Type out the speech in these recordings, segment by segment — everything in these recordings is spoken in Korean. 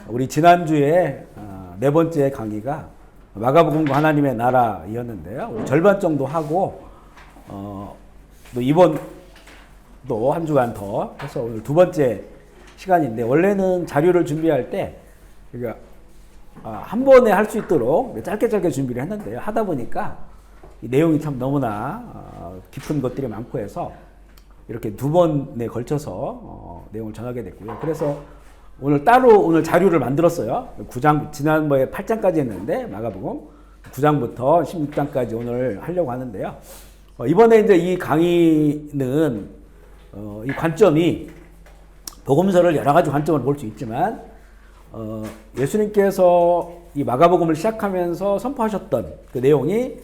우리 지난주에 네 번째 강의가 마가복음과 하나님의 나라이었는데요. 절반 정도 하고 또 이번도 한 주간 더 해서 오늘 두 번째 시간인데, 원래는 자료를 준비할 때 그러니까 한 번에 할 수 있도록 짧게 준비를 했는데요. 하다 보니까 이 내용이 참 너무나 깊은 것들이 많고 해서 이렇게 두 번에 걸쳐서 내용을 전하게 됐고요. 그래서 오늘 자료를 만들었어요. 9장, 지난번에 8장까지 했는데, 마가복음 9장부터 16장까지 오늘 하려고 하는데요. 이번에 이제 이 강의는, 이 관점이 복음서를 여러 가지 관점으로 볼 수 있지만, 예수님께서 이 마가복음을 시작하면서 선포하셨던 그 내용이,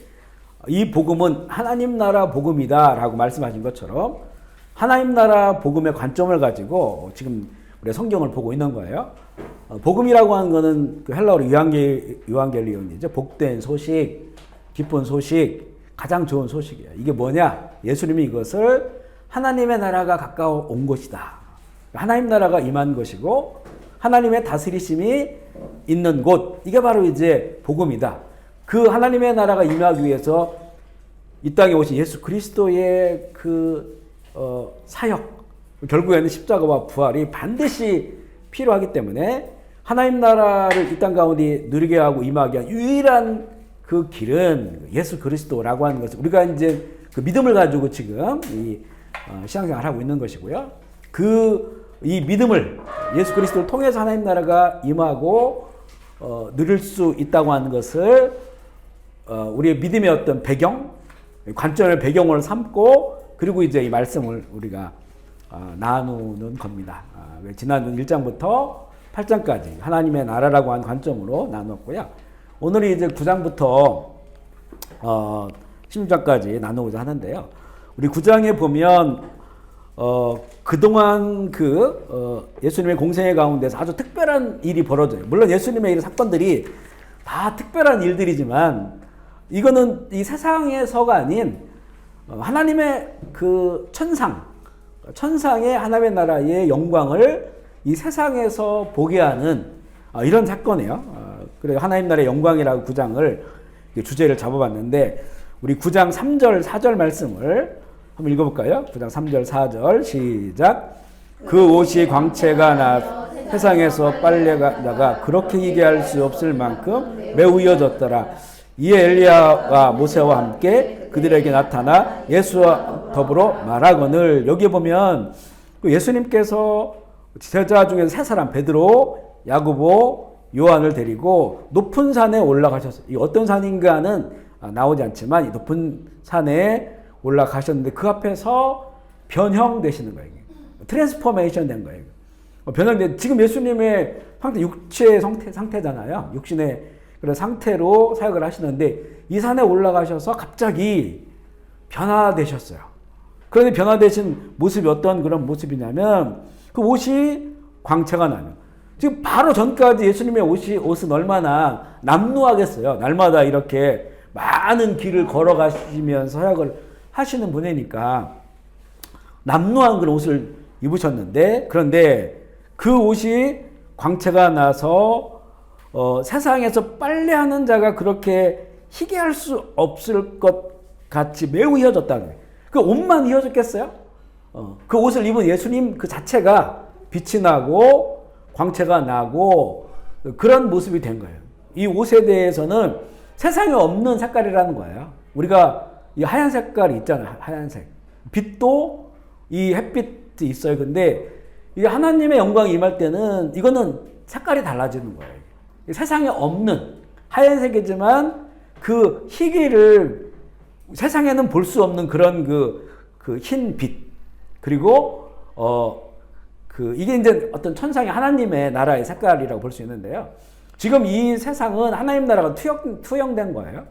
이 복음은 하나님 나라 복음이다 라고 말씀하신 것처럼, 하나님 나라 복음의 관점을 가지고 지금 우리가 성경을 보고 있는 거예요. 복음이라고 하는 거는 그 헬라어로 유앙겔리온이죠. 복된 소식, 기쁜 소식, 가장 좋은 소식이에요. 이게 뭐냐? 예수님이 이것을 하나님의 나라가 가까워 온 것이다. 하나님 나라가 임한 것이고 하나님의 다스리심이 있는 곳. 이게 바로 이제 복음이다. 그 하나님의 나라가 임하기 위해서 이 땅에 오신 예수 그리스도의 그 사역, 결국에는 십자가와 부활이 반드시 필요하기 때문에 하나님 나라를 이 땅 가운데 누리게 하고 임하게 한 유일한 그 길은 예수 그리스도라고 하는 것을 우리가 이제 그 믿음을 가지고 지금 이 신앙생활을 하고 있는 것이고요. 이 믿음을 예수 그리스도를 통해서 하나님 나라가 임하고 누릴 수 있다고 하는 것을 우리의 믿음의 어떤 배경, 관점의 배경으로 삼고, 그리고 이제 이 말씀을 우리가 나누는 겁니다. 지난 1장부터 8장까지 하나님의 나라라고 하는 관점으로 나눴고요. 오늘이 이제 9장부터 16장까지 나누고자 하는데요. 우리 9장에 보면 그동안 예수님의 공생애 가운데서 아주 특별한 일이 벌어져요. 물론 예수님의 이 사건들이 다 특별한 일들이지만, 이거는 이 세상에서가 아닌 하나님의 그 천상의 하나님의 나라의 영광을 이 세상에서 보게 하는 이런 사건이에요. 그래서 하나님 나라의 영광이라고 9장을 주제를 잡아봤는데, 우리 9장 3절 4절 말씀을 한번 읽어볼까요? 9장 3절 4절 시작. 그 옷이 광채가 나 세상에서 빨래가 나가 그렇게 희귀할 수 없을 만큼 매우 이어졌더라. 이에 엘리야와 모세와 함께 그들에게 나타나 예수와 더불어 말하거늘. 여기에 보면 예수님께서 제자 중에 세 사람, 베드로, 야고보, 요한을 데리고 높은 산에 올라가셨어요. 이 어떤 산인가는 나오지 않지만 이 높은 산에 올라가셨는데, 그 앞에서 변형되시는 거예요. 트랜스포메이션 된 거예요. 변형된, 지금 예수님의 육체의 상태잖아요. 육신의 그런 상태로 사역을 하시는데, 이 산에 올라가셔서 갑자기 변화되셨어요. 그런데 변화되신 모습이 어떤 그런 모습이냐면, 그 옷이 광채가 나요. 지금 바로 전까지 예수님의 옷은 얼마나 남루하겠어요. 날마다 이렇게 많은 길을 걸어가시면서 사역을 하시는 분이니까 남루한 그런 옷을 입으셨는데, 그런데 그 옷이 광채가 나서 세상에서 빨래하는 자가 그렇게 희귀할 수 없을 것 같이 매우 휘어졌다는 거예요. 그 옷만 휘어졌겠어요? 그 옷을 입은 예수님 그 자체가 빛이 나고 광채가 나고 그런 모습이 된 거예요. 이 옷에 대해서는 세상에 없는 색깔이라는 거예요. 우리가 이 하얀 색깔이 있잖아요. 하얀색. 빛도 이 햇빛이 있어요. 근데 이게 하나님의 영광이 임할 때는 이거는 색깔이 달라지는 거예요. 세상에 없는 하얀색이지만 그 희귀를 세상에는 볼 수 없는 그런 그 흰 빛, 그리고 이게 이제 어떤 천상의 하나님의 나라의 색깔이라고 볼 수 있는데요. 지금 이 세상은 하나님 나라가 투영된 거예요.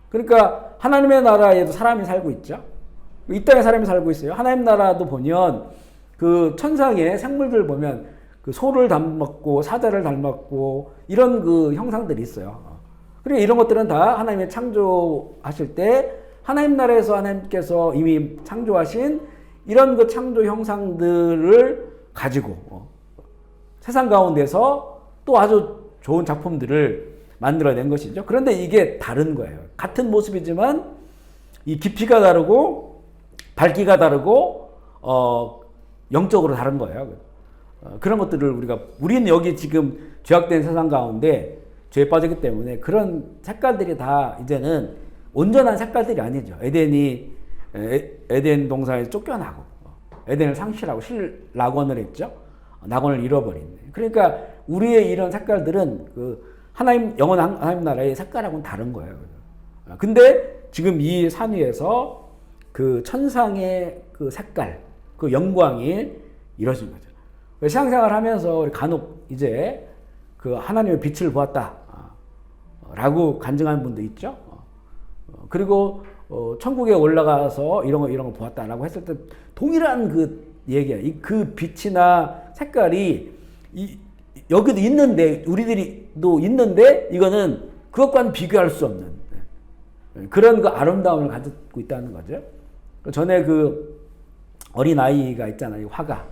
그러니까 하나님의 나라에도 사람이 살고 있죠. 이 땅에 사람이 살고 있어요. 하나님 나라도 보면 그 천상의 생물들 보면 그 소를 닮았고 사자를 닮았고 이런 그 형상들이 있어요. 그리고 이런 것들은 다 하나님의 창조하실 때 하나님 나라에서 하나님께서 이미 창조하신 이런 그 창조 형상들을 가지고 세상 가운데서 또 아주 좋은 작품들을 만들어낸 것이죠. 그런데 이게 다른 거예요. 같은 모습이지만 이 깊이가 다르고 밝기가 다르고 영적으로 다른 거예요. 그런 것들을 우리는 여기 지금 죄악된 세상 가운데 죄에 빠지기 때문에 그런 색깔들이 다 이제는 온전한 색깔들이 아니죠. 에덴 동산에서 쫓겨나고 에덴을 상실하고 실낙원을 했죠. 낙원을 잃어버린. 그러니까 우리의 이런 색깔들은 그 영원한 하나님 나라의 색깔하고는 다른 거예요. 근데 지금 이 산 위에서 그 천상의 그 색깔, 그 영광이 이루어진 거죠. 신앙생활 하면서 우리 간혹 이제 그 하나님의 빛을 보았다 라고 간증하는 분도 있죠. 그리고 천국에 올라가서 이런 거 보았다라고 했을 때 동일한 그 얘기야. 그 빛이나 색깔이 여기도 있는데 우리들이도 있는데 이거는 그것과는 비교할 수 없는 그런 그 아름다움을 가지고 있다는 거죠. 전에 그 어린 아이가 있잖아요. 화가.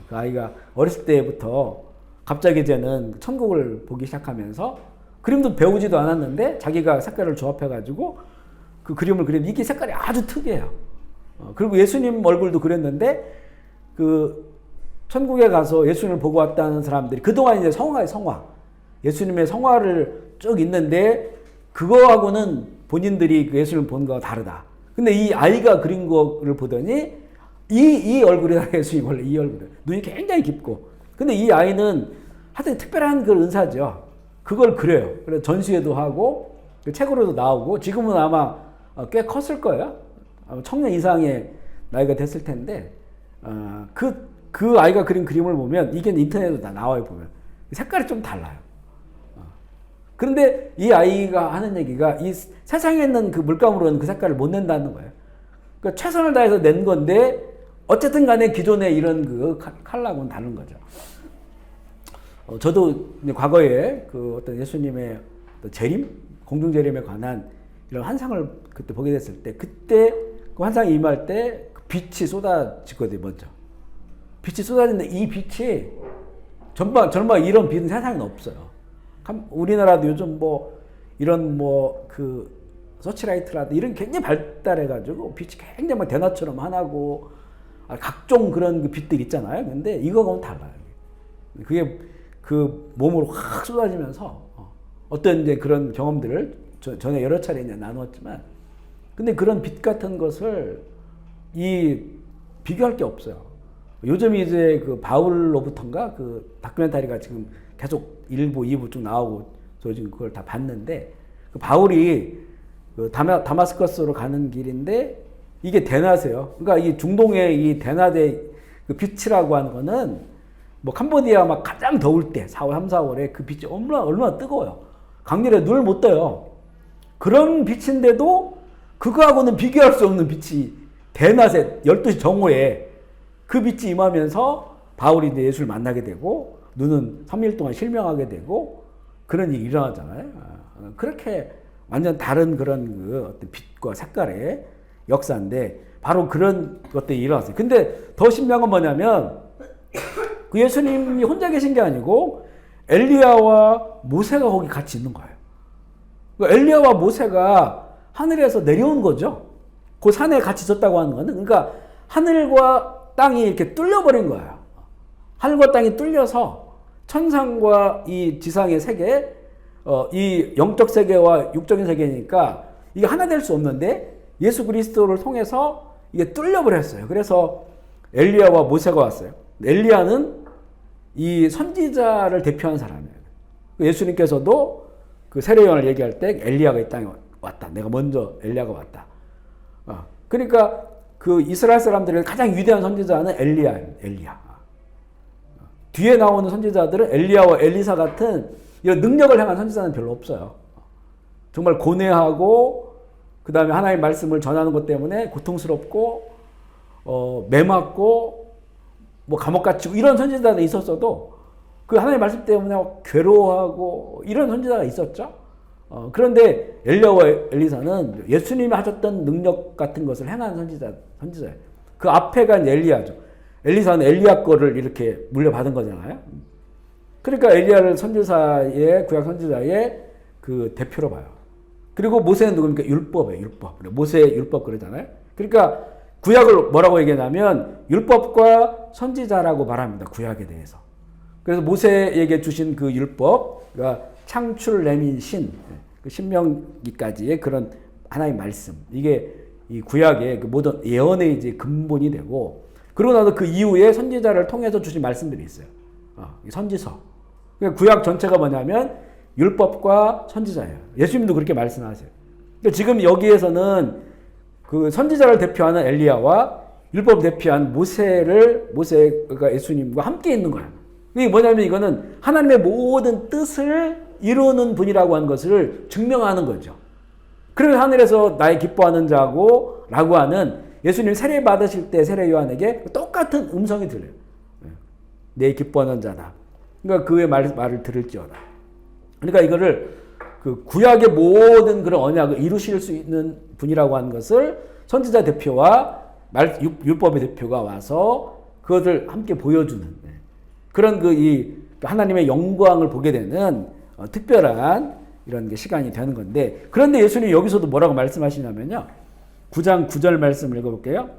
그 아이가 어렸을 때부터 갑자기 이제는 천국을 보기 시작하면서 그림도 배우지도 않았는데 자기가 색깔을 조합해가지고 그 그림을 그리는 이게 색깔이 아주 특이해요. 그리고 예수님 얼굴도 그렸는데 그 천국에 가서 예수님을 보고 왔다는 사람들이 그동안 이제 성화. 예수님의 성화를 쭉 있는데 그거하고는 본인들이 그 예수님을 본 거와 다르다. 근데 이 아이가 그린 거를 보더니 이 얼굴이다. 예수님 원래 이 얼굴. 눈이 굉장히 깊고. 근데 이 아이는 하여튼 특별한 그 은사죠. 그걸 그려요. 그래서 전시회도 하고 책으로도 나오고 지금은 아마 꽤 컸을 거예요. 청년 이상의 나이가 됐을 텐데 그 아이가 그린 그림을 보면 이게 인터넷에도 다 나와요. 보면 색깔이 좀 달라요. 그런데 이 아이가 하는 얘기가 이 세상에 있는 그 물감으로는 그 색깔을 못 낸다는 거예요. 그러니까 최선을 다해서 낸 건데 어쨌든 간에 기존의 이런 그 컬러하고는 다른 거죠. 저도 과거에 그 어떤 예수님의 재림, 공중 재림에 관한 이런 환상을 그때 보게 됐을 때 그때 그 환상이 임할 때 빛이 쏟아지거든요. 먼저 빛이 쏟아지는데 이 빛이 정말 이런 빛은 세상에 없어요. 우리나라도 요즘 뭐 이런 그 서치라이트라든 이런 굉장히 발달해가지고 빛이 굉장히 막 대낮처럼 환하고 각종 그런 그 빛들 있잖아요. 근데 이거하고는 달라요. 그게 그 몸으로 확 쏟아지면서 어떤 이제 그런 경험들을 전에 여러 차례 이제 나누었지만, 근데 그런 빛 같은 것을 비교할 게 없어요. 요즘 이제 그 바울로부터인가 그 다큐멘터리가 지금 계속 1부, 2부 쭉 나오고 저 지금 그걸 다 봤는데 그 바울이 그 다마스커스로 가는 길인데 이게 대낮이에요. 그러니까 이 중동의 이 대낮의 그 빛이라고 하는 거는 뭐 캄보디아 막 가장 더울 때 4월, 3, 4월에 그 빛이 얼마나 뜨거워요. 강렬해 눈을 못 떠요. 그런 빛인데도 그거하고는 비교할 수 없는 빛이 대낮에 12시 정오에 그 빛이 임하면서 바울이 이제 예수를 만나게 되고 눈은 3일 동안 실명하게 되고 그런 일이 일어나잖아요. 그렇게 완전 다른 그런 그 어떤 빛과 색깔의 역사인데 바로 그런 것들이 일어났어요. 근데 더 신기한 건 뭐냐면 그 예수님이 혼자 계신 게 아니고 엘리야와 모세가 거기 같이 있는 거예요. 엘리야와 모세가 하늘에서 내려온 거죠. 그 산에 같이 있었다고 하는 거는 그러니까 하늘과 땅이 이렇게 뚫려버린 거예요. 하늘과 땅이 뚫려서 천상과 이 지상의 세계, 이 영적 세계와 육적인 세계니까 이게 하나 될 수 없는데 예수 그리스도를 통해서 이게 뚫려버렸어요. 그래서 엘리야와 모세가 왔어요. 엘리야는 이 선지자를 대표하는 사람이에요. 예수님께서도 그 세례요한을 얘기할 때 엘리야가 이 땅에 왔다. 내가 먼저 엘리야가 왔다. 그러니까 그 이스라엘 사람들의 가장 위대한 선지자는 엘리야예요. 엘리야. 뒤에 나오는 선지자들은 엘리야와 엘리사 같은 이런 능력을 행한 선지자는 별로 없어요. 정말 고뇌하고 그 다음에 하나님의 말씀을 전하는 것 때문에 고통스럽고 매맞고 뭐 감옥 갇히고 이런 선지자들이 있었어도 그 하나님의 말씀 때문에 괴로워하고 이런 선지자가 있었죠. 그런데 엘리야와 엘리사는 예수님이 하셨던 능력 같은 것을 행한 선지자예요. 그 앞에가 엘리야죠. 엘리사는 엘리야 거를 이렇게 물려받은 거잖아요. 그러니까 엘리야를 선지자의 구약 선지자의 그 대표로 봐요. 그리고 모세는 누굽니까? 율법이에요. 율법. 모세의 율법 그러잖아요. 그러니까 구약을 뭐라고 얘기하냐면 율법과 선지자라고 말합니다. 구약에 대해서. 그래서 모세에게 주신 그 율법, 그러니까 창출, 레민, 신, 그 신명기까지의 그런 하나의 말씀. 이게 이 구약의 그 모든 예언의 이제 근본이 되고, 그러고 나서 그 이후에 선지자를 통해서 주신 말씀들이 있어요. 선지서. 그러니까 구약 전체가 뭐냐면 율법과 선지자예요. 예수님도 그렇게 말씀하세요. 그러니까 지금 여기에서는 그 선지자를 대표하는 엘리야와 율법 대표한 모세가 예수님과 함께 있는 거예요. 이게 뭐냐면 이거는 하나님의 모든 뜻을 이루는 분이라고 하는 것을 증명하는 거죠. 그래서 하늘에서 나의 기뻐하는 자고 라고 하는 예수님 세례 받으실 때 세례 요한에게 똑같은 음성이 들려요. 내 기뻐하는 자다. 그러니까 그의 말을 들을지어다. 그러니까 이거를 그 구약의 모든 그런 언약을 이루실 수 있는 분이라고 하는 것을 선지자 대표와 율법의 대표가 와서 그것을 함께 보여주는 그런 이 하나님의 영광을 보게 되는 특별한 이런 게 시간이 되는 건데, 그런데 예수님이 여기서도 뭐라고 말씀하시냐면요. 9장 9절 말씀 읽어볼게요.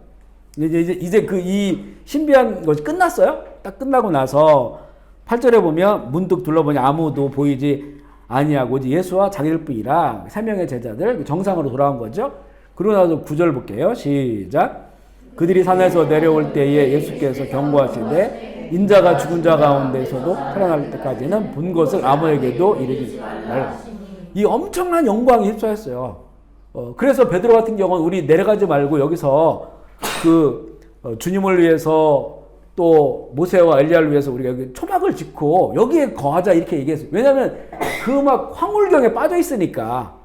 이제 그 이 신비한 것이 끝났어요. 딱 끝나고 나서 8절에 보면 문득 둘러보니 아무도 보이지 아니하고 오직 예수와 자기들 뿐이라 세 명의 제자들 정상으로 돌아온 거죠. 그러고 나서 9절 볼게요. 시작. 그들이 산에서 내려올 때에 예수께서 경고하시되 인자가 죽은 자 가운데서도 살아날 때까지는 본 것을 아무에게도 이르지 말라. 이 엄청난 영광이 휩싸였어요. 그래서 베드로 같은 경우는 우리 내려가지 말고 여기서 주님을 위해서 또 모세와 엘리야를 위해서 우리가 여기 초막을 짓고 여기에 거하자 이렇게 얘기했어요. 왜냐하면 그 막 황홀경에 빠져 있으니까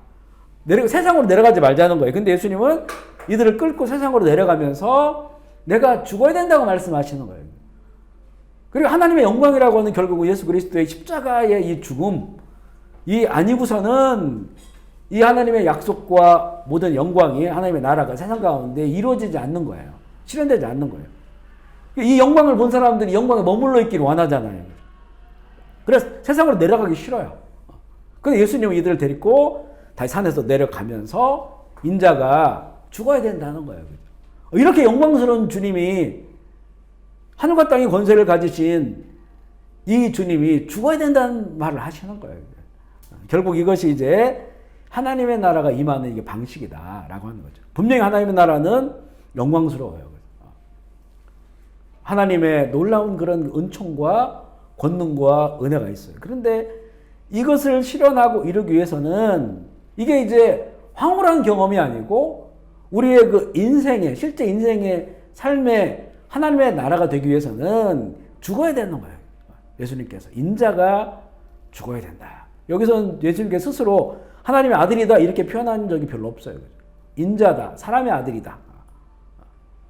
세상으로 내려가지 말자는 거예요. 근데 예수님은 이들을 끌고 세상으로 내려가면서 내가 죽어야 된다고 말씀하시는 거예요. 그리고 하나님의 영광이라고 하는 결국 예수 그리스도의 십자가의 이 죽음, 이 아니고서는 이 하나님의 약속과 모든 영광이 하나님의 나라가 세상 가운데 이루어지지 않는 거예요. 실현되지 않는 거예요. 이 영광을 본 사람들이 영광에 머물러 있기를 원하잖아요. 그래서 세상으로 내려가기 싫어요. 그런데 예수님은 이들을 데리고 다시 산에서 내려가면서 인자가 죽어야 된다는 거예요. 이렇게 영광스러운 주님이, 하늘과 땅의 권세를 가지신 이 주님이 죽어야 된다는 말을 하시는 거예요. 결국 이것이 이제 하나님의 나라가 임하는 이게 방식이다라고 하는 거죠. 분명히 하나님의 나라는 영광스러워요. 하나님의 놀라운 그런 은총과 권능과 은혜가 있어요. 그런데 이것을 실현하고 이루기 위해서는 이게 이제 황홀한 경험이 아니고 우리의 그 인생의, 실제 인생의 삶의 하나님의 나라가 되기 위해서는 죽어야 되는 거예요. 예수님께서. 인자가 죽어야 된다. 여기서는 예수님께서 스스로 하나님의 아들이다 이렇게 표현한 적이 별로 없어요. 인자다. 사람의 아들이다.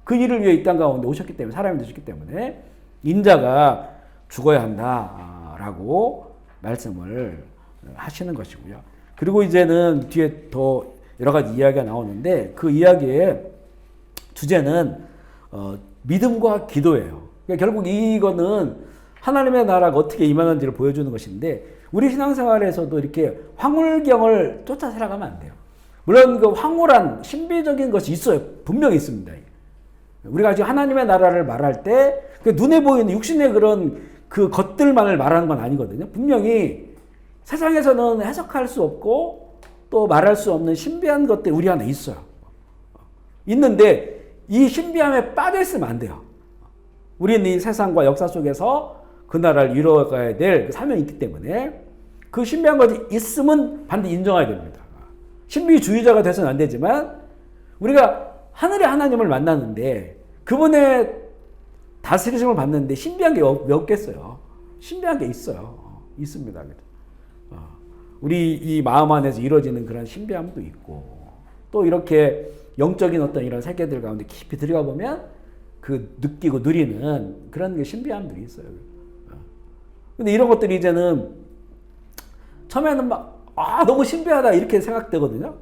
그 일을 위해 이 땅 가운데 오셨기 때문에, 사람이 되셨기 때문에 인자가 죽어야 한다라고 말씀을 하시는 것이고요. 그리고 이제는 뒤에 더 여러 가지 이야기가 나오는데 그 이야기의 주제는 믿음과 기도예요. 그러니까 결국 이거는 하나님의 나라가 어떻게 임하는지를 보여주는 것인데, 우리 신앙생활에서도 이렇게 황홀경을 쫓아 살아가면 안 돼요. 물론 그 황홀한 신비적인 것이 있어요. 분명히 있습니다. 우리가 지금 하나님의 나라를 말할 때 눈에 보이는 육신의 그런 그 것들만을 말하는 건 아니거든요. 분명히 세상에서는 해석할 수 없고 또 말할 수 없는 신비한 것들이 우리 안에 있어요. 있는데 이 신비함에 빠져 있으면 안 돼요. 우리는 이 세상과 역사 속에서 그 나라를 이루어가야 될 사명이 있기 때문에 그 신비한 것이 있으면 반드시 인정해야 됩니다. 신비주의자가 돼서는 안 되지만 우리가 하늘의 하나님을 만났는데 그분의 다스리심을 받는데 신비한 게 없겠어요. 신비한 게 있어요. 있습니다. 우리 이 마음 안에서 이루어지는 그런 신비함도 있고 또 이렇게 영적인 어떤 이런 세계들 가운데 깊이 들어가 보면 그 느끼고 누리는 그런 신비함들이 있어요. 근데 이런 것들이 이제는 처음에는 너무 신비하다 이렇게 생각되거든요.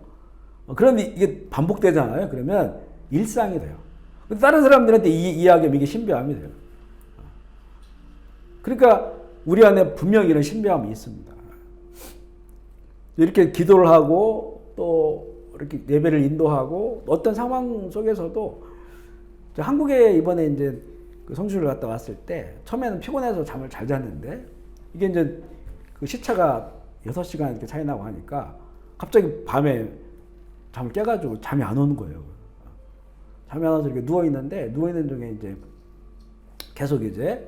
그런데 이게 반복되잖아요. 그러면 일상이 돼요. 다른 사람들한테 이 이야기하면 이게 신비함이 돼요. 그러니까 우리 안에 분명히 이런 신비함이 있습니다. 이렇게 기도를 하고 또 이렇게 예배를 인도하고 어떤 상황 속에서도 한국에 이번에 이제 그 성주를 갔다 왔을 때 처음에는 피곤해서 잠을 잘 잤는데 이게 이제 그 시차가 6시간 이렇게 차이 나고 하니까 갑자기 밤에 잠을 깨가지고 잠이 안 오는 거예요. 잠이 안 와서 이렇게 누워있는데 누워있는 중에 이제 계속 이제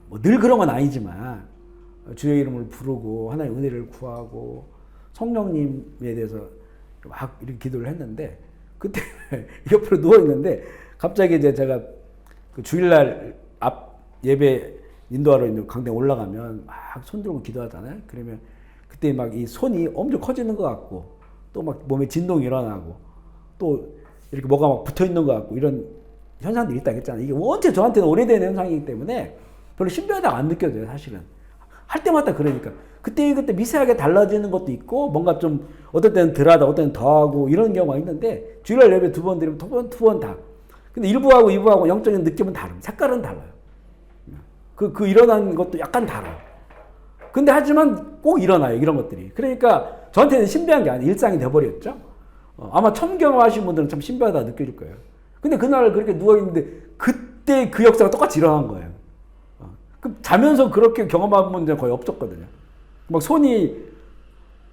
뭐 늘 그런 건 아니지만 주의 이름을 부르고 하나님의 은혜를 구하고 성령님에 대해서 막 이렇게 기도를 했는데 그때 옆으로 누워있는데 갑자기 이제 제가 그 주일날 앞 예배 인도하러 이제 강당에 올라가면 막 손 들고 기도하잖아요. 그러면 그때 막 이 손이 엄청 커지는 것 같고 또 막 몸에 진동이 일어나고 또 이렇게 뭐가 막 붙어 있는 것 같고 이런 현상들이 있다고 했잖아요. 이게 원체 저한테는 오래된 현상이기 때문에 별로 신비하다고 안 느껴져요, 사실은. 할 때마다 그러니까. 그때 미세하게 달라지는 것도 있고 뭔가 좀 어떨 때는 덜하다, 어떨 때는 더하고 이런 경우가 있는데 주일날 예배 2번 드리면 두 번 다. 근데 1부하고 2부하고 영적인 느낌은 다릅니다. 색깔은 달라요. 그 일어나는 것도 약간 달라요. 근데 하지만 꼭 일어나요, 이런 것들이. 그러니까 저한테는 신비한 게 아니에요. 일상이 돼버렸죠. 아마 처음 경험하신 분들은 참 신비하다 느껴질 거예요. 근데 그날 그렇게 누워있는데 그때 그 역사가 똑같이 일어난 거예요. 자면서 그렇게 경험한 분들은 거의 없었거든요. 막 손이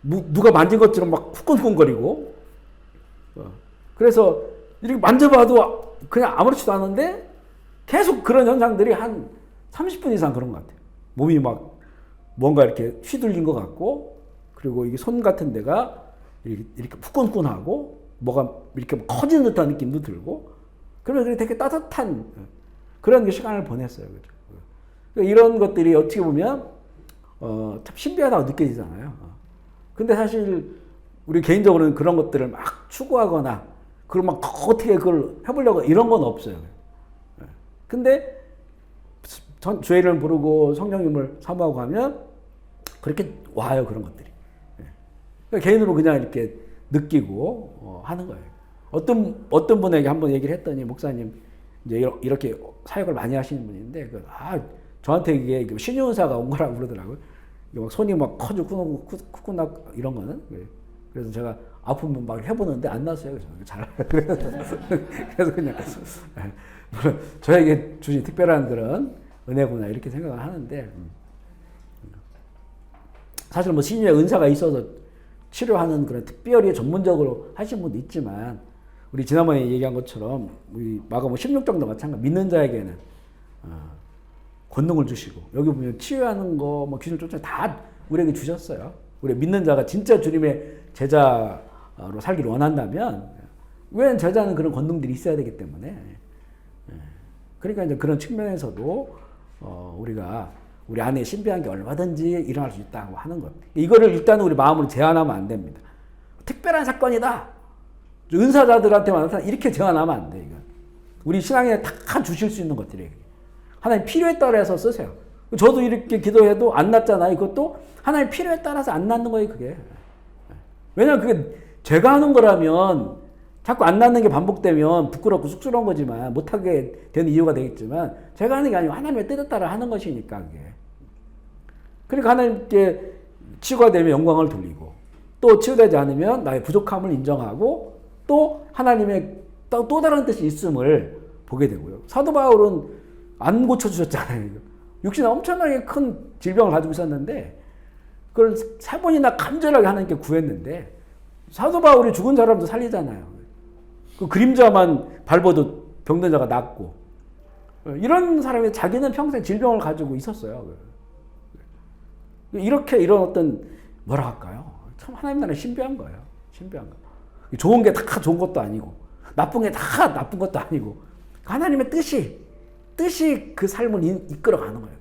누가 만진 것처럼 막 후끈후끈거리고 그래서 이렇게 만져봐도 그냥 아무렇지도 않은데 계속 그런 현상들이 한 30분 이상 그런 것 같아요. 몸이 막 뭔가 이렇게 휘둘린 것 같고 그리고 이게 손 같은 데가 이렇게 후끈후끈하고 뭐가 이렇게 커지는 듯한 느낌도 들고 그러면 되게 따뜻한 그런 시간을 보냈어요. 그죠? 그러니까 이런 것들이 어떻게 보면 참 신비하다고 느껴지잖아요. 근데 사실 우리 개인적으로는 그런 것들을 막 추구하거나 그걸 막 어떻게 그걸 해보려고 이런 건 없어요. 근데 주의 이름을 부르고 성령님을 사모하고 하면 그렇게 와요, 그런 것들이. 그러니까 개인으로 그냥 이렇게 느끼고 하는 거예요. 어떤 분에게 한번 얘기를 했더니 목사님 이제 이렇게 사역을 많이 하시는 분인데 저한테 이게 신유은사가 온 거라고 그러더라고요. 막 손이 막 커지고 쿠쿠나 이런 거는. 그래서 제가 아프면 막 해보는데 안 났어요. 그래서 그냥 물론 저에게 주신 특별한 그런 은혜구나 이렇게 생각을 하는데 사실 뭐 신유의 은사가 있어서 치료하는 그런 특별히 전문적으로 하신 분도 있지만 우리 지난번에 얘기한 것처럼 우리 마가복음 16장도 마찬가지 믿는 자에게는 권능을 주시고 여기 보면 치유하는 거, 뭐 귀신을 쫓아내는 다 우리에게 주셨어요. 우리 믿는 자가 진짜 주님의 제자로 살기를 원한다면 왜 제자는 그런 권능들이 있어야 되기 때문에 그러니까 이제 그런 측면에서도 우리가 우리 안에 신비한 게 얼마든지 일어날 수 있다고 하는 것. 이거를 일단 우리 마음으로 제한하면 안 됩니다. 특별한 사건이다. 은사자들한테만 나타나 이렇게 제한하면 안 돼. 이거. 우리 신앙에 다 주실 수 있는 것들이에요. 하나님 필요에 따라서 쓰세요. 저도 이렇게 기도해도 안 낫잖아요. 이것도 하나님 필요에 따라서 안 낫는 거예요, 그게. 왜냐면 그게 제가 하는 거라면 자꾸 안 낫는 게 반복되면 부끄럽고 쑥스러운 거지만 못하게 되는 이유가 되겠지만 제가 하는 게 아니고 하나님의 뜻에 따라 하는 것이니까 그게. 그러니까 하나님께 치유가 되면 영광을 돌리고 또 치유되지 않으면 나의 부족함을 인정하고 또 하나님의 또 다른 뜻이 있음을 보게 되고요. 사도 바울은 안 고쳐주셨잖아요. 육신에 엄청나게 큰 질병을 가지고 있었는데 그걸 3번이나 간절하게 하나님께 구했는데 사도 바울이 죽은 사람도 살리잖아요. 그 그림자만 밟아도 병든 자가 낫고 이런 사람이 자기는 평생 질병을 가지고 있었어요. 이런 어떤 뭐라 할까요? 참 하나님 나라에 신비한 거예요. 신비한 거. 좋은 게 다 좋은 것도 아니고 나쁜 게 다 나쁜 것도 아니고 하나님의 뜻이 그 삶을 이끌어가는 거예요.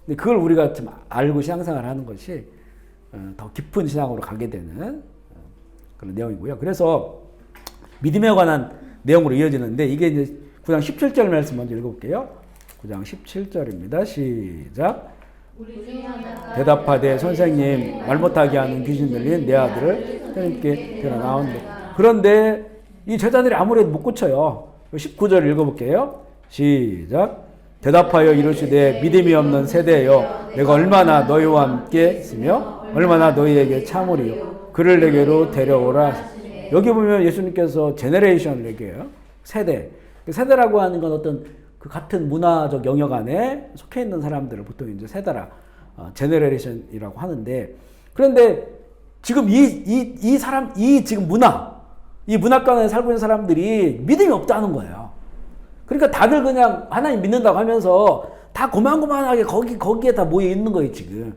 근데 그걸 우리가 좀 알고 신앙생활을 하는 것이 더 깊은 신앙으로 가게 되는 그런 내용이고요. 그래서 믿음에 관한 내용으로 이어지는데 이게 이제 9장 17절 말씀 먼저 읽어볼게요. 9장 17절입니다. 시작. 대답하되 선생님 말 못하게 하는 귀신 들린 내 아들을 하나님께 데려 나온다. 그런데 이 제자들이 아무래도 못 고쳐요. 19절 읽어볼게요. 시작. 대답하여 이르시되 믿음이 없는 세대여 내가 얼마나 너희와 함께 있으며 얼마나 너희에게 참으리요 그를 내게로 데려오라. 여기 보면 예수님께서 제네레이션을 얘기해요. 세대. 세대라고 하는 건 어떤 그 같은 문화적 영역 안에 속해 있는 사람들을 보통 이제 세대라, 제네레이션이라고 하는데, 그런데 지금 이 사람, 이 지금 이 문화권에 살고 있는 사람들이 믿음이 없다는 거예요. 그러니까 다들 그냥 하나님 믿는다고 하면서 다 고만고만하게 거기에 다 모여 있는 거예요, 지금.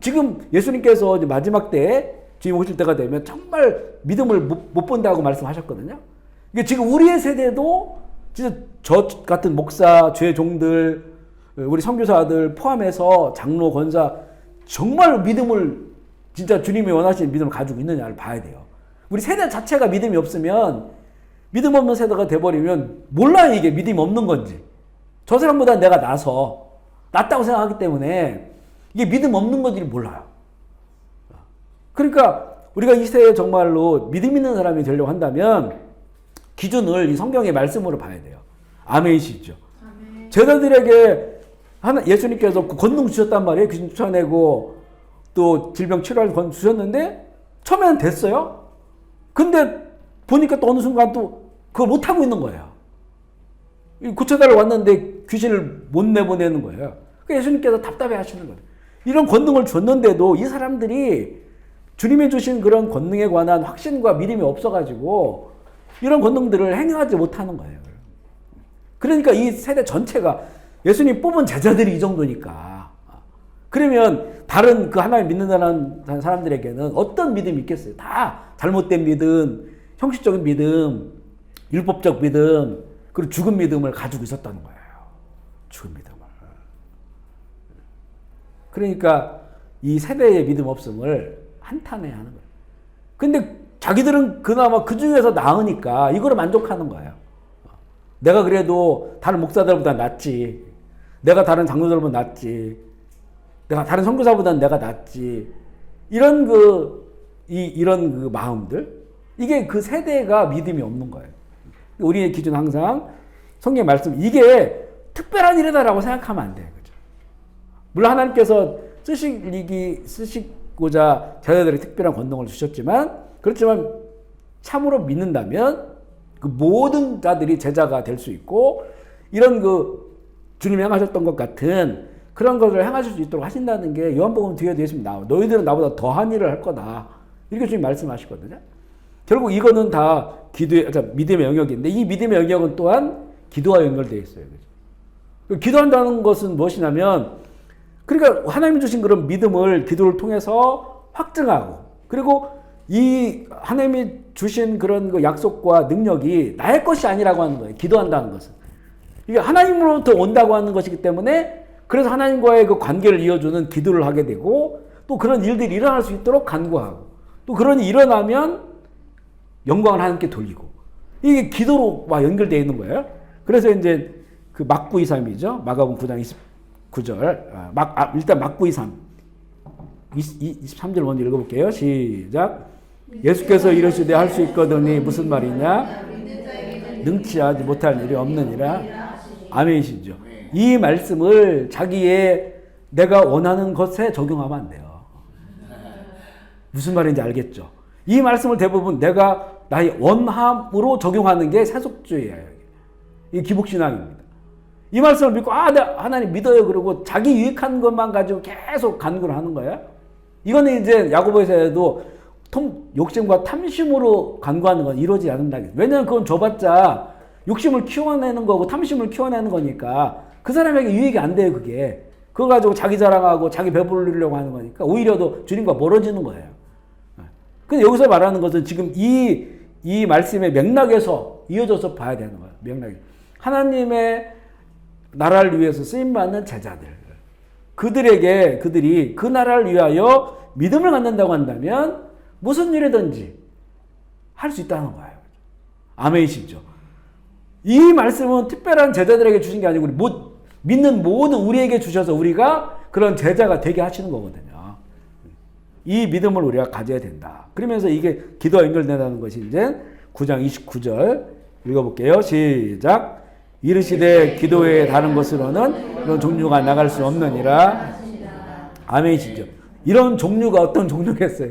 지금 예수님께서 마지막 때에 주님 오실 때가 되면 정말 믿음을 못 본다고 말씀하셨거든요. 이게 지금 우리의 세대도 진짜 저 같은 목사, 죄종들, 우리 선교사들 포함해서 장로, 권사 정말 믿음을 진짜 주님이 원하시는 믿음을 가지고 있느냐를 봐야 돼요. 우리 세대 자체가 믿음이 없으면 믿음 없는 세대가 돼버리면 몰라요, 이게 믿음이 없는 건지. 저 사람보다 내가 낫다고 생각하기 때문에 이게 믿음 없는 건지를 몰라요. 그러니까 우리가 이 세대에 정말로 믿음 있는 사람이 되려고 한다면 기준을 이 성경의 말씀으로 봐야 돼요. 아멘이시죠. 아멘. 제자들에게 예수님께서 권능 주셨단 말이에요. 귀신 쫓아내고 또 질병 치료할 권능 주셨는데 처음에는 됐어요. 근데 보니까 또 어느 순간 또 그걸 못하고 있는 거예요. 고쳐달라고 왔는데 귀신을 못 내보내는 거예요. 그러니까 예수님께서 답답해 하시는 거예요. 이런 권능을 줬는데도 이 사람들이 주님이 주신 그런 권능에 관한 확신과 믿음이 없어가지고 이런 권능들을 행하지 못하는 거예요. 그러니까 이 세대 전체가 예수님 뽑은 제자들이 이 정도니까. 그러면 다른 그 하나님 믿는다는 사람들에게는 어떤 믿음이 있겠어요? 다 잘못된 믿음, 형식적인 믿음, 율법적 믿음, 그리고 죽은 믿음을 가지고 있었다는 거예요. 죽은 믿음을. 그러니까 이 세대의 믿음 없음을 한탄해야 하는 거예요. 근데 자기들은 그나마 그 중에서 나으니까 이거를 만족하는 거예요. 내가 그래도 다른 목사들보다 낫지. 내가 다른 장로들보다 낫지. 내가 다른 선교사보다는 내가 낫지. 이런 이런 마음들. 이게 그 세대가 믿음이 없는 거예요. 우리의 기준 항상 성경의 말씀, 이게 특별한 일이다라고 생각하면 안 돼요. 그죠? 물론 하나님께서 쓰시고자 제자들에게 특별한 권능을 주셨지만, 그렇지만 참으로 믿는다면 그 모든 자들이 제자가 될 수 있고, 이런 주님이 행하셨던 것 같은 그런 것을 행하실 수 있도록 하신다는 게 요한복음 뒤에도 예수님 나와. 너희들은 나보다 더한 일을 할 거다. 이렇게 주님 말씀하시거든요. 결국 이거는 다 믿음의 영역인데, 이 믿음의 영역은 또한 기도와 연결되어 있어요. 그죠? 기도한다는 것은 무엇이냐면, 그러니까 하나님이 주신 그런 믿음을 기도를 통해서 확증하고, 그리고 이 하나님이 주신 그런 약속과 능력이 나의 것이 아니라고 하는 거예요. 기도한다는 것은. 이게 하나님으로부터 온다고 하는 것이기 때문에, 그래서 하나님과의 그 관계를 이어주는 기도를 하게 되고, 또 그런 일들이 일어날 수 있도록 간구하고, 또 그런 일이 일어나면 영광을 하나님께 돌리고, 이게 기도로 연결되어 있는 거예요. 그래서 이제 그 막부 2.3이죠. 마가복음 9장 29절. 일단 막부 2.3. 23절 먼저 읽어볼게요. 시작. 예수께서 이르시되 할 수 있거든이 무슨 말이냐? 능치 하지 못할 일이 없느니라. 아멘이시죠. 이 말씀을 자기의 내가 원하는 것에 적용하면 안 돼요. 무슨 말인지 알겠죠? 이 말씀을 대부분 내가 나의 원함으로 적용하는 게 세속주의예요. 이게 기복신앙입니다. 이 말씀을 믿고 나 하나님 믿어요 그러고 자기 유익한 것만 가지고 계속 간구를 하는 거예요. 이거는 이제 야고보서에도 욕심과 탐심으로 간구하는 건 이루어지지 않는다. 왜냐하면 그건 줘봤자 욕심을 키워내는 거고 탐심을 키워내는 거니까 그 사람에게 유익이 안 돼요. 그거 가지고 자기 자랑하고 자기 배부르려고 하는 거니까 오히려 더 주님과 멀어지는 거예요. 근데 여기서 말하는 것은 지금 이 말씀의 맥락에서 이어져서 봐야 되는 거예요. 맥락이. 하나님의 나라를 위해서 쓰임받는 제자들. 그들이 그 나라를 위하여 믿음을 갖는다고 한다면 무슨 일이든지 할 수 있다는 거예요. 아멘이시죠? 이 말씀은 특별한 제자들에게 주신 게 아니고 믿는 모든 우리에게 주셔서 우리가 그런 제자가 되게 하시는 거거든요. 이 믿음을 우리가 가져야 된다. 그러면서 이게 기도와 연결된다는 것이 이제 9장 29절 읽어볼게요. 시작. 이르시되 기도에 다른 것으로는 이런 종류가 나갈 수 없느니라. 아멘이시죠. 이런 종류가 어떤 종류겠어요?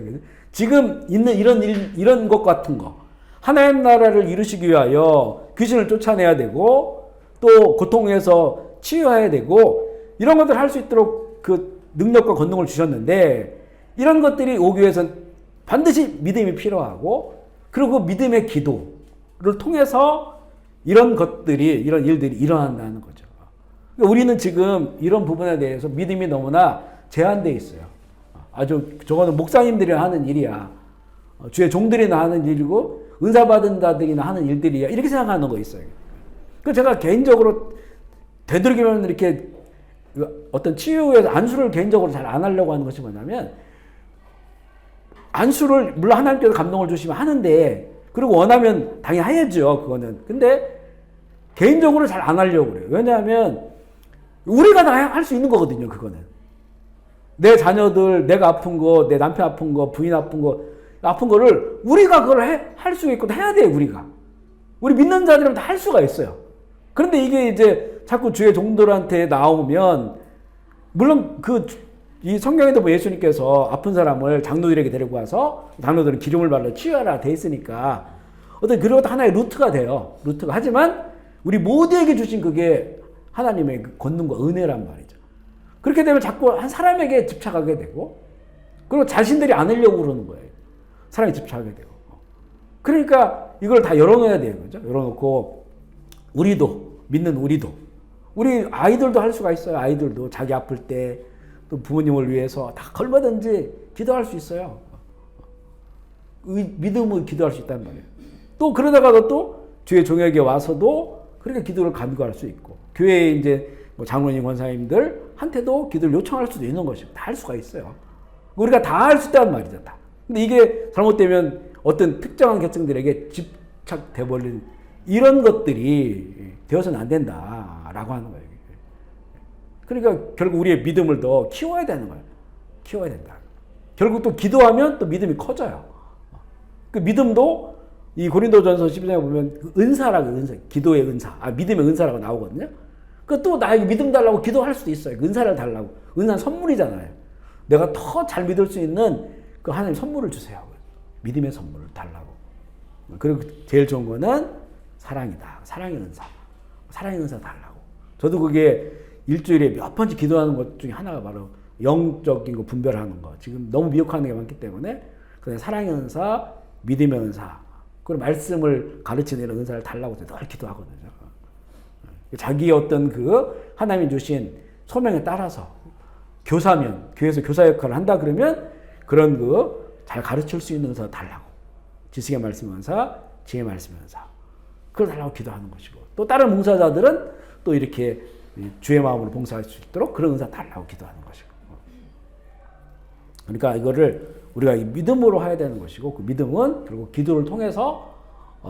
지금 있는 이런 것 같은 거. 하나님 나라를 이루시기 위하여 귀신을 쫓아내야 되고 또 고통에서 치유해야 되고 이런 것들을 할 수 있도록 그 능력과 권능을 주셨는데 이런 것들이 오기 위해서는 반드시 믿음이 필요하고 그리고 믿음의 기도를 통해서 이런 것들이 이런 일들이 일어난다는 거죠. 그러니까 우리는 지금 이런 부분에 대해서 믿음이 너무나 제한되어 있어요. 아주 저거는 목사님들이 하는 일이야. 주의 종들이나 하는 일이고 은사 받은 자들이나 하는 일들이야. 이렇게 생각하는 거 있어요. 그래서 제가 개인적으로 되도록이면 이렇게 어떤 치유에서 안수를 개인적으로 잘 안 하려고 하는 것이 뭐냐면 안수를 물론 하나님께서 감동을 주시면 하는데 그리고 원하면 당연히 해야죠. 그거는. 근데 개인적으로 잘 안 하려고 그래요. 왜냐하면 우리가 다 할 수 있는 거거든요. 그거는. 내 자녀들, 내가 아픈 거, 내 남편 아픈 거, 부인 아픈 거, 아픈 거를 우리가 그걸 할 수 있고 해야 돼요. 우리가. 우리 믿는 자들은 다 할 수가 있어요. 그런데 이게 이제 자꾸 주의 종들한테 나오면 물론 이 성경에도 뭐 예수님께서 아픈 사람을 장로들에게 데리고 와서 장로들은 기름을 발라 치유하라 돼 있으니까 어떤 그런 것도 하나의 루트가 돼요. 루트가. 하지만 우리 모두에게 주신 그게 하나님의 권능과 은혜란 말이죠. 그렇게 되면 자꾸 한 사람에게 집착하게 되고 그리고 자신들이 안 하려고 그러는 거예요. 사람이 집착하게 되고. 그러니까 이걸 다 열어놓아야 돼요. 그죠? 열어놓고 우리도 믿는 우리 아이들도 할 수가 있어요. 아이들도 자기 아플 때 또 부모님을 위해서 다 얼마든지 기도할 수 있어요. 믿음으로 기도할 수 있단 말이에요. 또 그러다가도 또 주의 종에게 와서도 그렇게 기도를 간구할 수 있고 교회에 이제 뭐 장로님 권사님들한테도 기도를 요청할 수도 있는 것이고 다 할 수가 있어요. 우리가 다 할 수 있단 말이죠. 다. 근데 이게 잘못되면 어떤 특정한 계층들에게 집착돼 버린 이런 것들이 되어서는 안 된다라고 하는 거예요. 그러니까 결국 우리의 믿음을 더 키워야 되는 거예요. 키워야 된다. 결국 또 기도하면 또 믿음이 커져요. 그 믿음도 이 고린도전서 12장에 보면 그 은사라고 은사, 기도의 은사, 믿음의 은사라고 나오거든요. 그 또 나에게 믿음 달라고 기도할 수도 있어요. 그 은사를 달라고. 은사는 선물이잖아요. 내가 더 잘 믿을 수 있는 그 하나님 선물을 주세요. 믿음의 선물을 달라고. 그리고 제일 좋은 거는 사랑이다. 사랑의 은사. 사랑의 은사 달라고. 저도 그게 일주일에 몇 번씩 기도하는 것 중에 하나가 바로 영적인 거 분별하는 거. 지금 너무 미혹하는 게 많기 때문에 그냥 사랑의 은사, 믿음의 은사, 그리고 말씀을 가르치는 이런 은사를 달라고 늘 기도하거든요. 자기의 어떤 그 하나님이 주신 소명에 따라서 교사면 교회에서 교사 역할을 한다 그러면 그런 그 잘 가르칠 수 있는 은사 달라고. 지식의 말씀 은사, 지혜의 말씀 은사. 그걸 달라고 기도하는 것이고 또 다른 봉사자들은 또 이렇게 주의 마음으로 봉사할 수 있도록 그런 은사 달라고 기도하는 것이고. 그러니까 이거를 우리가 믿음으로 해야 되는 것이고 그 믿음은 결국 기도를 통해서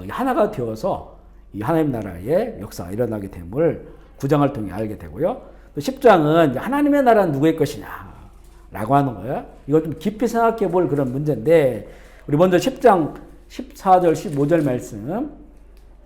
하나가 되어서 이 하나님 나라의 역사가 일어나게 됨을 9장을 통해 알게 되고요. 또 10장은 하나님의 나라는 누구의 것이냐 라고 하는 거예요. 이걸 좀 깊이 생각해 볼 그런 문제인데 우리 먼저 10장 14절 15절 말씀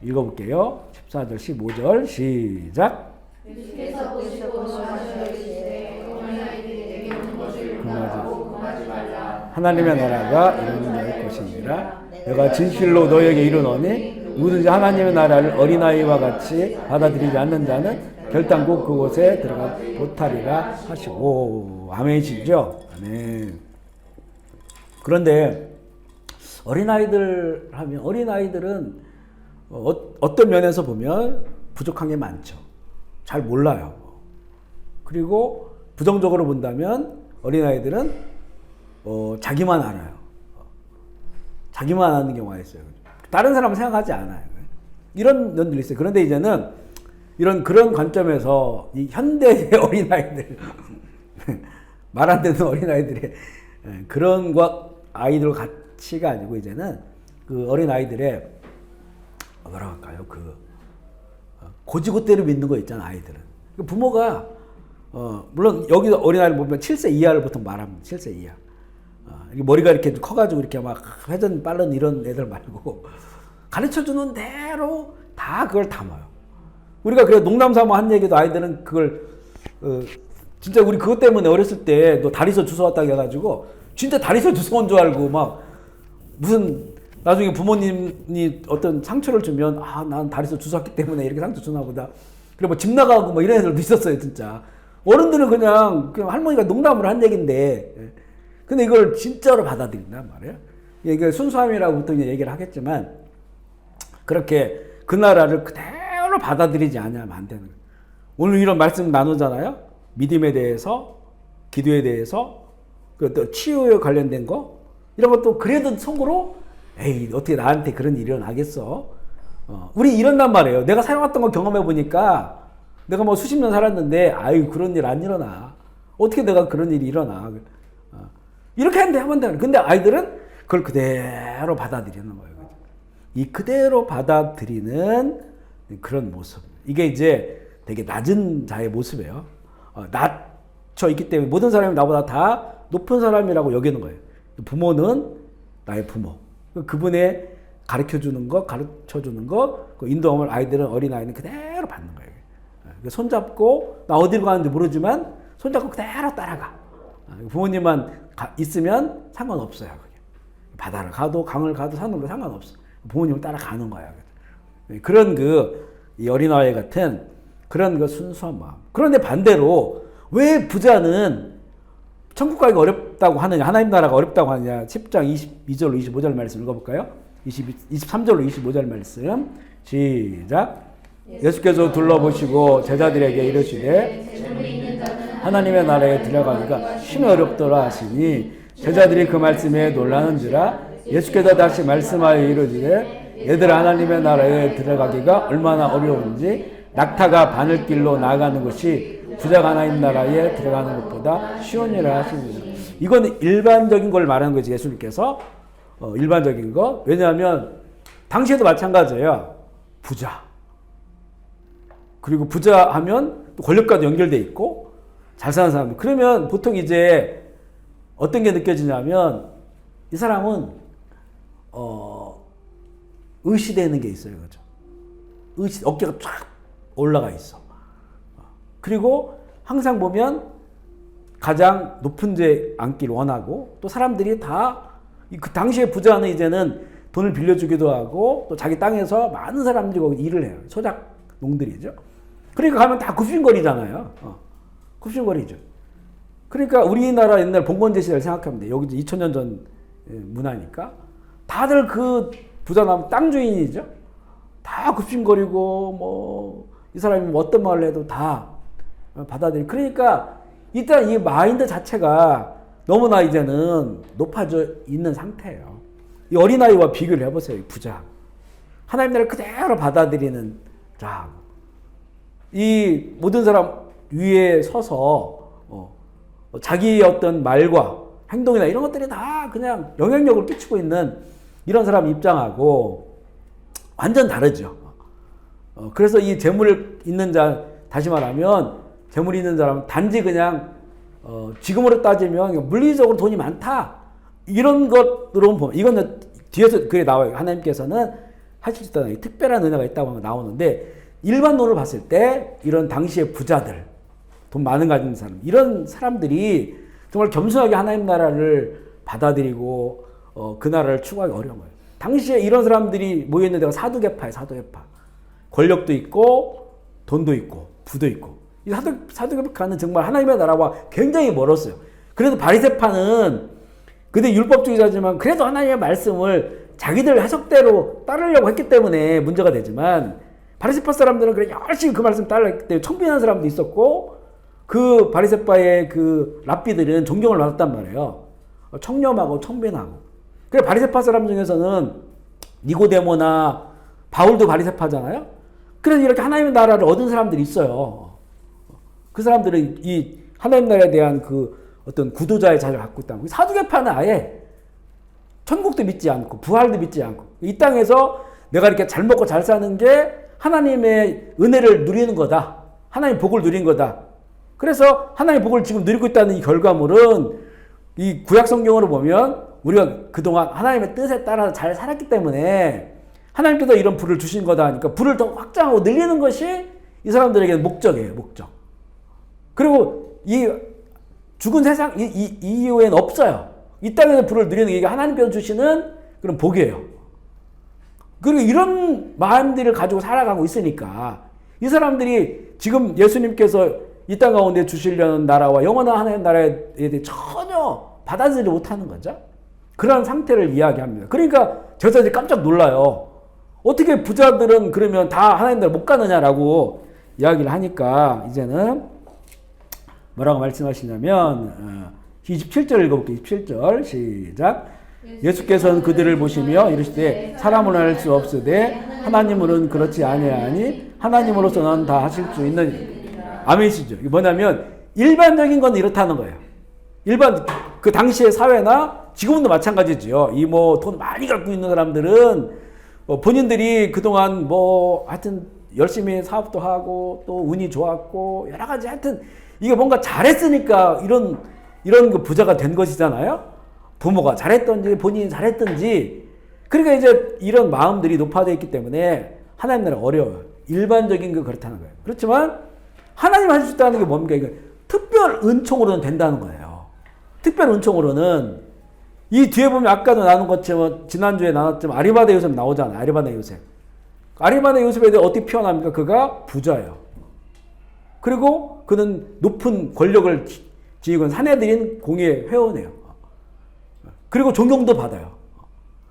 읽어볼게요. 14절 15절 시작. 예수께서 보시고 말씀하시되 어린아이들이 내게 오는 것을 금하고 금하지 말라. 하나님의 나라가 이런 너희 것이니라. 내가 진실로 너에게 이르노니 누구든지 하나님의 나라를 어린아이와 같이 받아들이지 않는 자는 결단코 그곳에 들어가 못하리라 하시고. 아멘이시죠? 아멘. 그런데 어린아이들 하면 어린아이들은 어떤 면에서 보면 부족한 게 많죠. 잘 몰라요. 그리고 부정적으로 본다면 어린아이들은 자기만 알아요. 자기만 아는 경우가 있어요. 다른 사람은 생각하지 않아요. 이런 면들이 있어요. 그런데 이제는 그런 관점에서 이 현대의 어린아이들 말 안 되는 어린아이들의 그런 아이들 가치가 아니고 이제는 그 어린아이들의 뭐라고 할까요? 그 고지고대로 믿는 거 있잖아, 아이들은. 부모가 물론 여기 어린아이를 보면 7세 이하를 보통 말합니다. 7세 이하. 머리가 이렇게 커가지고 이렇게 막 회전 빠른 이런 애들 말고 가르쳐주는 대로 다 그걸 담아요. 우리가 그래 농담 삼아 한 얘기도 아이들은 그걸 진짜 우리 그것 때문에 어렸을 때 너 다리서 주워 왔다고 해가지고 진짜 다리서 주워 온 줄 알고 막 무슨 나중에 부모님이 어떤 상처를 주면 아, 난 다리서 주워 왔기 때문에 이렇게 상처 주나 보다. 그래 뭐 집 나가고 뭐 이런 애들도 있었어요, 진짜. 어른들은 그냥 할머니가 농담으로 한 얘기인데 근데 이걸 진짜로 받아들인단 말이에요. 이게 순수함이라고 또 얘기를 하겠지만 그렇게 그 나라를 그대로 받아들이지 않으면 안 되는 거예요. 오늘 이런 말씀 나누잖아요. 믿음에 대해서, 기도에 대해서, 또 치유에 관련된 거 이런 것도 그래도 속으로 에이 어떻게 나한테 그런 일이 일어나겠어. 우리 이런단 말이에요. 내가 살아왔던 거 경험해 보니까 내가 뭐 수십 년 살았는데 아유 그런 일 안 일어나. 어떻게 내가 그런 일이 일어나. 이렇게 하면 되는. 근데 아이들은 그걸 그대로 받아들이는 거예요. 이 그대로 받아들이는 그런 모습. 이게 이제 되게 낮은 자의 모습이에요. 낮춰 있기 때문에 모든 사람이 나보다 다 높은 사람이라고 여기는 거예요. 부모는 나의 부모. 그분의 가르쳐 주는 거, 가르쳐 주는 거, 그 인도함을 아이들은 어린아이는 그대로 받는 거예요. 손잡고 나 어디로 가는지 모르지만 손잡고 그대로 따라가. 부모님만 있으면 상관없어요. 바다를 가도 강을 가도 산으로 상관없어. 부모님을 따라가는 거야. 그런 이 어린아이 같은 그런 순수한 마음. 그런데 반대로 왜 부자는 천국 가기가 어렵다고 하느냐, 하나님 나라가 어렵다고 하느냐. 10장 22절로 25절 말씀 읽어볼까요? 23절로 25절 말씀 시작. 예수께서 둘러보시고 제자들에게 이르시되 하나님의 나라에 들어가기가 심히 어렵더라 하시니 제자들이 그 말씀에 놀라는지라. 예수께서 다시 말씀하여 이르시되 얘들아 하나님의 나라에 들어가기가 얼마나 어려운지 낙타가 바늘길로 나가는 것이 부자가 하나님 나라에 들어가는 것보다 쉬우니라 하십니다. 이건 일반적인 걸 말하는 거지 예수님께서. 일반적인 거. 왜냐하면 당시에도 마찬가지예요. 부자. 그리고 부자 하면 또 권력과도 연결돼 있고 잘 사는 사람. 그러면 보통 이제 어떤 게 느껴지냐면 이 사람은 의시되는 게 있어요. 그죠? 어깨가 쫙 올라가 있어. 그리고 항상 보면 가장 높은 데 앉기를 원하고 또 사람들이 다 그 당시에 부자는 이제는 돈을 빌려주기도 하고 또 자기 땅에서 많은 사람들이 거기 일을 해요. 소작 농들이죠. 그러니까 가면 다 굽신거리잖아요. 굽신거리죠. 그러니까 우리나라 옛날 봉건제 시대를 생각하면 돼요. 여기 2000년 전 문화니까 다들 그 부자 나면 땅 주인이죠. 다 굽신거리고 뭐 이 사람이 뭐 어떤 말을 해도 다 받아들이고. 그러니까 일단 이 마인드 자체가 너무나 이제는 높아져 있는 상태예요. 이 어린아이와 비교를 해보세요. 이 부자. 하나님 나라를 그대로 받아들이는 자. 이 모든 사람 위에 서서 자기의 어떤 말과 행동이나 이런 것들이 다 그냥 영향력을 끼치고 있는 이런 사람 입장하고 완전 다르죠. 그래서 이 재물 있는 자, 다시 말하면 재물 있는 사람은 단지 그냥 지금으로 따지면 물리적으로 돈이 많다. 이런 것으로 보면 이거는 뒤에서 그게 나와요. 하나님께서는 하실 수 있다는 특별한 은혜가 있다고 나오는데 일반론을 봤을 때 이런 당시의 부자들, 돈 많은 가진 사람, 이런 사람들이 정말 겸손하게 하나님 나라를 받아들이고 그 나라를 추구하기 어려운 거예요. 당시에 이런 사람들이 모여있는 데가 사두개파예요. 사두개파. 권력도 있고 돈도 있고 부도 있고. 이 사두개파는 정말 하나님의 나라와 굉장히 멀었어요. 그래도 바리새파는 그들 율법주의자지만 그래도 하나님의 말씀을 자기들 해석대로 따르려고 했기 때문에 문제가 되지만 바리새파 사람들은 그래 열심히 그 말씀 따르기 때문에 청빈한 사람도 있었고 그 바리새파의 그 랍비들은 존경을 받았단 말이에요. 청렴하고 청빈하고. 그래 바리새파 사람 중에서는 니고데모나 바울도 바리새파잖아요. 그래서 이렇게 하나님의 나라를 얻은 사람들이 있어요. 그 사람들은 이 하나님 나라에 대한 그 어떤 구도자의 자리를 갖고 있다는 거예요. 사두개파는 아예 천국도 믿지 않고 부활도 믿지 않고 이 땅에서 내가 이렇게 잘 먹고 잘 사는 게 하나님의 은혜를 누리는 거다. 하나님 복을 누린 거다. 그래서 하나님 복을 지금 누리고 있다는 이 결과물은 이 구약 성경으로 보면 우리가 그동안 하나님의 뜻에 따라서 잘 살았기 때문에 하나님께서 이런 불을 주신 거다 하니까 불을 더 확장하고 늘리는 것이 이 이 사람들에게는 목적이에요, 목적. 그리고 이 죽은 세상 이 이후에는 없어요. 이 땅에서 불을 누리는 게 하나님께서 주시는 그런 복이에요. 그리고 이런 마음들을 가지고 살아가고 있으니까 이 사람들이 지금 예수님께서 이 땅 가운데 주시려는 나라와 영원한 하나님 나라에 대해 전혀 받아들이지 못하는 거죠. 그런 상태를 이야기합니다. 그러니까 제사장들이 깜짝 놀라요. 어떻게 부자들은 그러면 다 하나님 나라 못 가느냐라고 이야기를 하니까 이제는 뭐라고 말씀하시냐면 27절 읽어볼게요. 27절 시작. 예수께서는 그들을 보시며 이르시되 사람은 할 수 없으되 하나님으로는 그렇지 아니하니 하나님으로서는 다 하실 수 있는 아멘이시죠. 이게 뭐냐면 일반적인 건 이렇다는 거예요. 일반 그 당시의 사회나 지금도 마찬가지죠. 이 뭐 돈 많이 갖고 있는 사람들은 본인들이 그동안 뭐 하여튼 열심히 사업도 하고 또 운이 좋았고 여러 가지 하여튼 이게 뭔가 잘했으니까 이런 그 부자가 된 것이잖아요. 부모가 잘했던지 본인이 잘했던지 그러니까 이제 이런 마음들이 높아져 있기 때문에 하나님 나라 어려워요. 일반적인 거 그렇다는 거예요. 그렇지만 하나님 하실 수 있다는 게 뭡니까? 이거 특별 은총으로는 된다는 거예요. 특별 은총으로는 이 뒤에 보면 아까도 나눈 것처럼 지난주에 나눴지만 아리마다 요셉 나오잖아요. 아리마다 요셉. 아리마다 요셉에 대해 어떻게 표현합니까? 그가 부자예요. 그리고 그는 높은 권력을 지니고 사내들인 공예 회원이에요. 그리고 존경도 받아요.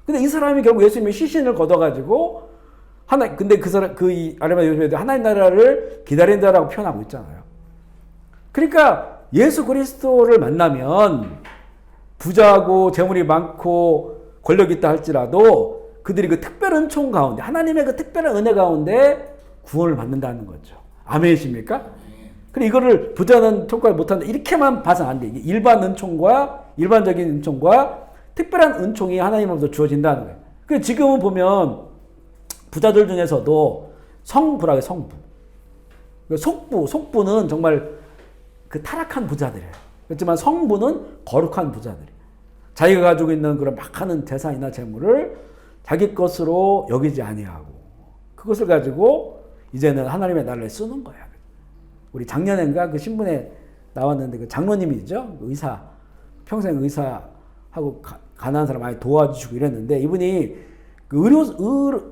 근데 이 사람이 결국 예수님의 시신을 걷어가지고 근데 그 사람 이 아리마다 요셉에 대해 하나님 나라를 기다린 자라고 표현하고 있잖아요. 그러니까 예수 그리스도를 만나면 부자고 재물이 많고 권력이 있다 할지라도 그들이 그 특별 은총 가운데 하나님의 그 특별한 은혜 가운데 구원을 받는다는 거죠. 아멘이십니까? 그래 이거를 부자는 통과를 못한다 이렇게만 봐서는 안 돼. 이게 일반적인 은총과 특별한 은총이 하나님으로부터 주어진다는 거예요. 그래서 지금은 보면 부자들 중에서도 성부라고 해요. 성부. 속부는 정말 그 타락한 부자들이에요. 그렇지만 성부는 거룩한 부자들이에요. 자기가 가지고 있는 그런 막하는 재산이나 재물을 자기 것으로 여기지 아니하고 그것을 가지고 이제는 하나님의 나라를 쓰는 거야. 우리 작년엔가 그 신문에 나왔는데 그 장로님이죠. 의사. 평생 의사하고 가난한 사람 많이 도와주시고 이랬는데 이분이 그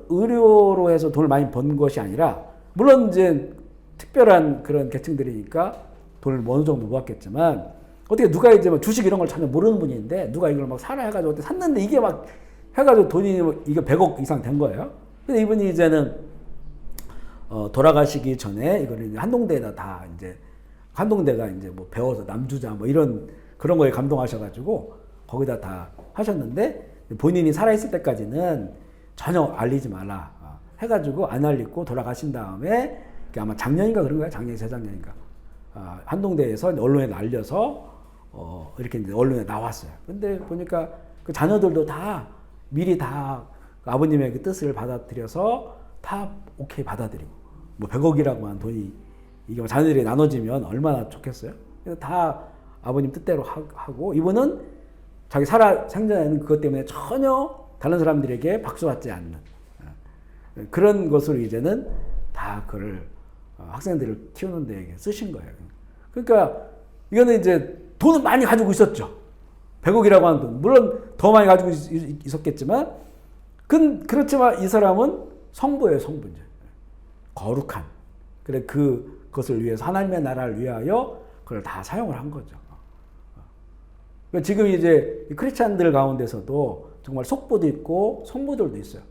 의료로 해서 돈을 많이 번 것이 아니라 물론 이제 특별한 그런 계층들이니까 돈을 어느 정도 모았겠지만 어떻게 누가 이제 뭐 주식 이런 걸 전혀 모르는 분인데 누가 이걸 막 사라 해가지고 샀는데 이게 막 해가지고 돈이 이게 100억 이상 된 거예요. 근데 이분이 이제는 돌아가시기 전에 이거를 한동대에다 다 이제 한동대가 이제 뭐 배워서 남주자 뭐 이런 그런 거에 감동하셔가지고 거기다 다 하셨는데 본인이 살아있을 때까지는 전혀 알리지 말라 해가지고 안 알리고 돌아가신 다음에 아마 작년인가 그런 거야. 작년 재작년인가 한동대에서 언론에 알려서 이렇게 이제 언론에 나왔어요. 근데 보니까 그 자녀들도 다 미리 다 아버님의 그 뜻을 받아들여서 다 오케이 받아들이고 뭐 100억이라고 한 돈이 이게 뭐 자녀들이 나눠지면 얼마나 좋겠어요. 그래서 다 아버님 뜻대로 하고 이분은 자기 생전에는 그것 때문에 전혀 다른 사람들에게 박수받지 않는 그런 것으로 이제는 다 그걸 학생들을 키우는 데에 쓰신 거예요. 그러니까 이거는 이제 돈을 많이 가지고 있었죠. 100억이라고 하는 돈. 물론 더 많이 가지고 있었겠지만 그렇지만 이 사람은 성부예요. 성부. 거룩한. 그래 그것을 위해서 하나님의 나라를 위하여 그걸 다 사용을 한 거죠. 그러니까 지금 이제 크리스찬들 가운데서도 정말 속부도 있고 성부들도 있어요.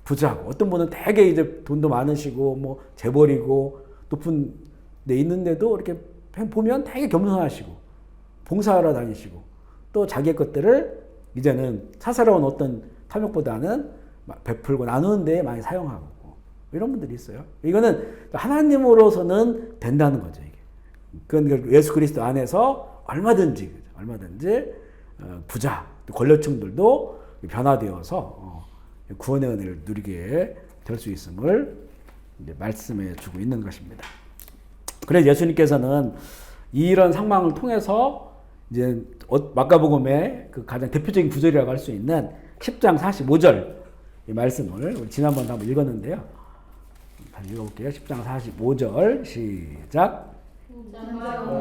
부자고 어떤 분은 되게 이제 돈도 많으시고 뭐 재벌이고 높은 데 있는데도 이렇게 보면 되게 겸손하시고 봉사하러 다니시고 또 자기의 것들을 이제는 사사로운 어떤 탐욕보다는 베풀고 나누는 데 많이 사용하고 이런 분들이 있어요. 이거는 하나님으로서는 된다는 거죠. 이게. 그건 예수 그리스도 안에서 얼마든지 부자 권력층들도 변화되어서 구원의 은혜를 누리게 될 수 있음을 말씀해 주고 있는 것입니다. 그래서 예수님께서는 이런 상황을 통해서 이제 마가복음의 그 가장 대표적인 구절이라고 할 수 있는 10장 45절 이 말씀을 우리 지난번에 한번 읽었는데요. 다시 읽어볼게요. 10장 45절 시작.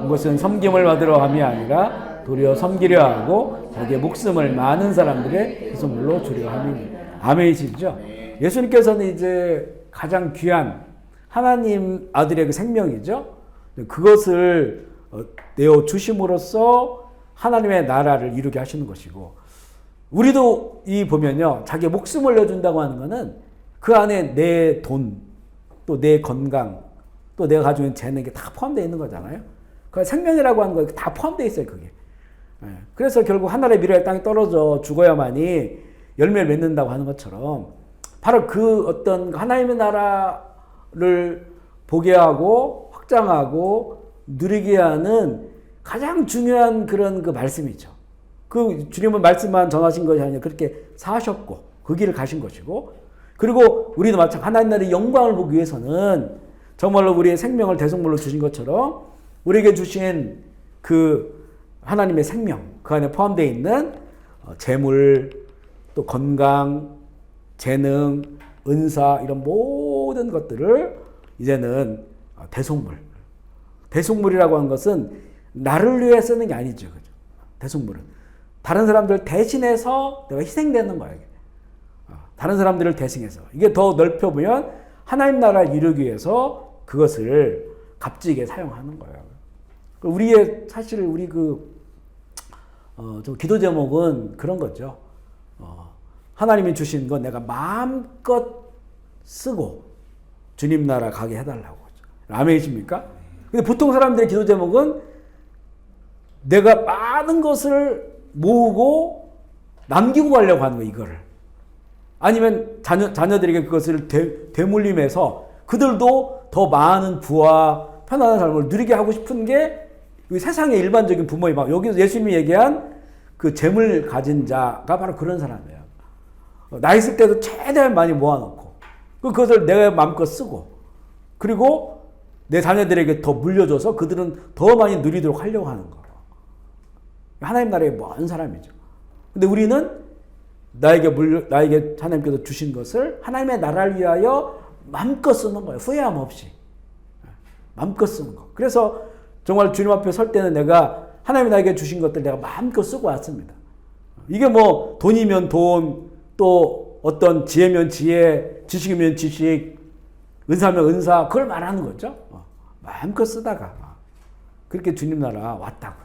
이것은 섬김을 받으러 함이 아니라 도리어 섬기려 하고 자기의 목숨을 많은 사람들의 희생물로 주려 함이니. 아멘이시죠? 예수님께서는 이제 가장 귀한 하나님 아들의 그 생명이죠. 그것을 내어 주심으로써 하나님의 나라를 이루게 하시는 것이고, 우리도 이 보면요, 자기 목숨을 내준다고 하는 것은 그 안에 내 돈, 또 내 건강, 또 내가 가지고 있는 재능, 이게 다 포함되어 있는 거잖아요. 그 생명이라고 하는 거 다 포함되어 있어요, 그게. 그래서 결국 하늘의 미래의 땅에 떨어져 죽어야만이 열매를 맺는다고 하는 것처럼, 바로 그 어떤 하나님의 나라를 보게 하고 확장하고 누리게 하는 가장 중요한 그런 그 말씀이죠. 그 주님은 말씀만 전하신 것이 아니라 그렇게 사셨고 그 길을 가신 것이고, 그리고 우리도 마찬가지 하나님 나라의 영광을 보기 위해서는 정말로 우리의 생명을 대속물로 주신 것처럼 우리에게 주신 그 하나님의 생명, 그 안에 포함되어 있는 재물, 또 건강, 재능, 은사, 이런 모든 것들을 이제는 대속물. 대속물이라고 하는 것은 나를 위해 쓰는 게 아니죠. 그죠? 대속물은 다른 사람들 대신해서 내가 희생되는 거예요. 다른 사람들을 대신해서. 이게 더 넓혀보면 하나님 나라를 이루기 위해서 그것을 값지게 사용하는 거예요. 우리의 사실 우리 좀 기도 제목은 그런 거죠. 하나님이 주신 건 내가 마음껏 쓰고 주님 나라 가게 해달라고. 아멘이십니까? 근데 보통 사람들의 기도 제목은 내가 많은 것을 모으고 남기고 가려고 하는 거예요, 이거를. 아니면 자녀들에게 그것을 되물림해서 그들도 더 많은 부와 편안한 삶을 누리게 하고 싶은 게 세상의 일반적인 부모의 마음. 여기서 예수님이 얘기한 그 재물 가진 자가 바로 그런 사람이에요. 나 있을 때도 최대한 많이 모아놓고 그것을 내가 마음껏 쓰고, 그리고 내 자녀들에게 더 물려줘서 그들은 더 많이 누리도록 하려고 하는 거예요. 하나님 나라의 먼 사람이죠. 근데 우리는 나에게 하나님께서 주신 것을 하나님의 나라를 위하여 마음껏 쓰는 거예요. 후회함 없이. 마음껏 쓰는 거. 그래서 정말 주님 앞에 설 때는 내가 하나님이 나에게 주신 것들 내가 마음껏 쓰고 왔습니다. 이게 뭐 돈이면 돈, 또 어떤 지혜면 지혜, 지식이면 지식, 은사면 은사, 그걸 말하는 거죠. 마음껏 쓰다가 그렇게 주님 나라 왔다고.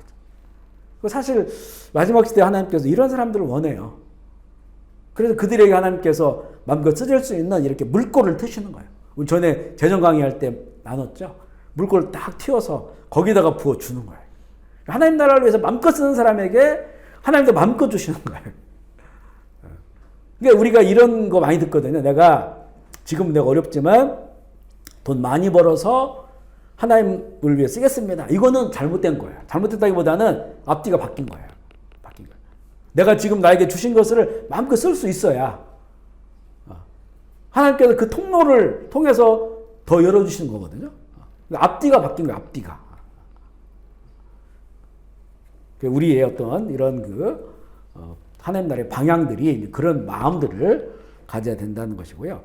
사실 마지막 시대에 하나님께서 이런 사람들을 원해요. 그래서 그들에게 하나님께서 마음껏 쓰실 수 있는 이렇게 물꼬를 트시는 거예요. 우리 전에 재정 강의할 때 나눴죠. 물꼬를 딱 틔워서 거기다가 부어주는 거예요. 하나님 나라를 위해서 마음껏 쓰는 사람에게 하나님도 마음껏 주시는 거예요. 그러니까 우리가 이런 거 많이 듣거든요. 지금 내가 어렵지만 돈 많이 벌어서 하나님을 위해 쓰겠습니다. 이거는 잘못된 거예요. 잘못됐다기보다는 앞뒤가 바뀐 거예요. 내가 지금 나에게 주신 것을 마음껏 쓸 수 있어야 하나님께서 그 통로를 통해서 더 열어주시는 거거든요. 앞뒤가 바뀐 거예요. 앞뒤가. 우리의 어떤 이런 하나님 나라의 방향들이 그런 마음들을 가져야 된다는 것이고요.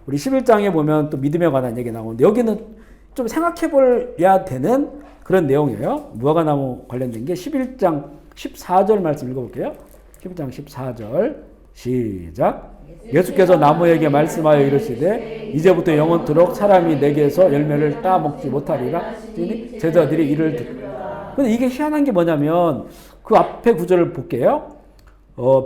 우리 11장에 보면 또 믿음에 관한 얘기 나오는데 여기는 좀 생각해 보야 되는 그런 내용이에요. 무화과나무 관련된 게 11장 14절 말씀 읽어볼게요. 11장 14절 시작. 예수께서 나무에게 말씀하여 이르시되 이제부터 영원토록 사람이 내게서 열매를 따먹지 못하리라. 제자들이 이를 듣고. 근데 이게 희한한 게 뭐냐면 그 앞에 구절을 볼게요.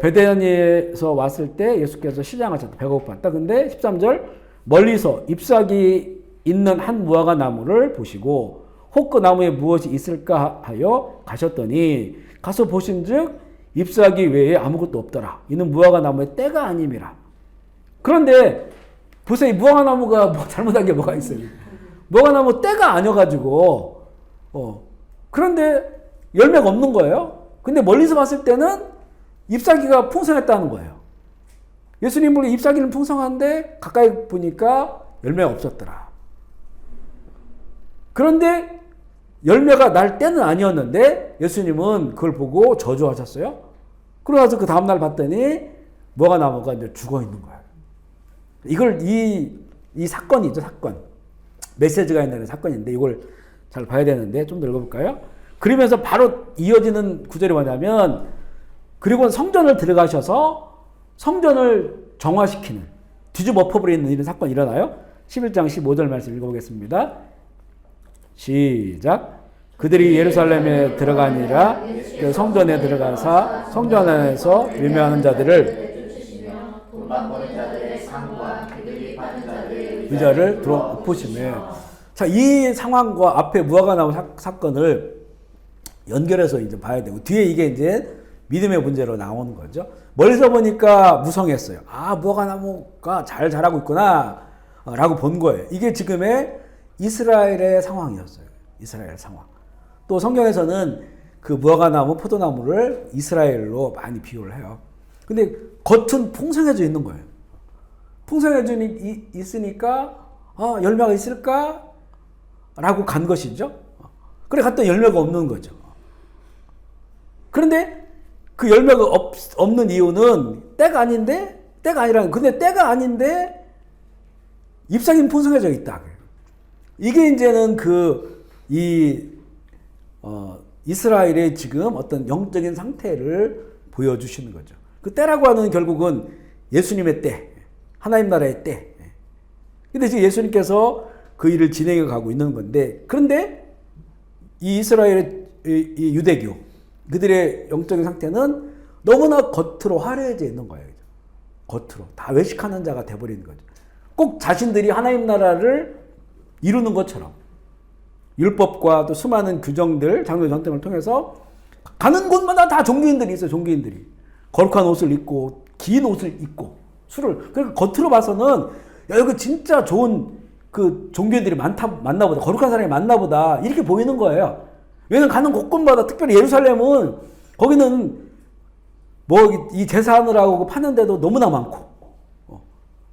베데니에서 왔을 때 예수께서 시장하셨다. 배가 고팠다. 근데 13절 멀리서 잎사귀 있는 한 무화과 나무를 보시고 혹 그 나무에 무엇이 있을까 하여 가셨더니 가서 보신즉 잎사귀 외에 아무것도 없더라. 이는 무화과 나무의 때가 아님이라. 그런데 보세요. 이 무화과 나무가 뭐 잘못한 게 뭐가 있어요? 무화과 나무 때가 아니어가지고 그런데 열매가 없는 거예요. 근데 멀리서 봤을 때는 잎사귀가 풍성했다는 거예요. 예수님은 잎사귀는 풍성한데 가까이 보니까 열매가 없었더라. 그런데 열매가 날 때는 아니었는데 예수님은 그걸 보고 저주하셨어요. 그러고서 그 다음날 봤더니 무화과 나무가 이제 죽어 있는 거예요. 이 사건이죠, 사건. 메시지가 있는 사건인데 이걸 잘 봐야 되는데 좀 더 읽어볼까요? 그러면서 바로 이어지는 구절이 뭐냐면 그리고 성전을 들어가셔서 성전을 정화시키는 뒤집어 엎어버리는 이런 사건이 일어나요. 11장 15절 말씀 읽어보겠습니다. 시작. 그들이 예루살렘에 들어가니라 그 성전에 들어가사 성전 안에서 유명하는 자들을 의자를 들어 엎으시매. 자, 이 상황과 앞에 무화과 나무 사건을 연결해서 이제 봐야 되고 뒤에 이게 이제 믿음의 문제로 나오는 거죠. 멀리서 보니까 무성했어요. 아, 무화과 나무가 잘 자라고 있구나 라고 본 거예요. 이게 지금의 이스라엘의 상황이었어요. 이스라엘 상황. 또 성경에서는 그 무화과 나무, 포도나무를 이스라엘로 많이 비유를 해요. 근데 겉은 풍성해져 있는 거예요. 풍성해져 있으니까 열매가 있을까? 라고 간 것이죠. 그래 갔더니 열매가 없는 거죠. 그런데 그 열매가 없는 이유는 때가 아닌데, 때가 아니라, 근데 때가 아닌데 잎사귀는 풍성해져 있다. 이게 이제는 이스라엘의 지금 어떤 영적인 상태를 보여주시는 거죠. 그 때라고 하는 결국은 예수님의 때, 하나님 나라의 때. 근데 지금 예수님께서 그 일을 진행해 가고 있는 건데, 그런데 이 이스라엘의 이 유대교, 그들의 영적인 상태는 너무나 겉으로 화려해져 있는 거예요. 겉으로. 다 외식하는 자가 돼버리는 거죠. 꼭 자신들이 하나님 나라를 이루는 것처럼. 율법과 또 수많은 규정들, 장로 전통을 통해서 가는 곳마다 다 종교인들이 있어요. 종교인들이. 거룩한 옷을 입고, 긴 옷을 입고, 술을. 그러니까 겉으로 봐서는, 야, 이거 진짜 좋은 그 종교인들이 많나 보다. 거룩한 사람이 많나 보다. 이렇게 보이는 거예요. 왜냐면 가는 곳곳마다, 특별히 예루살렘은, 거기는 뭐 이 제사하느라고 파는데도 너무나 많고,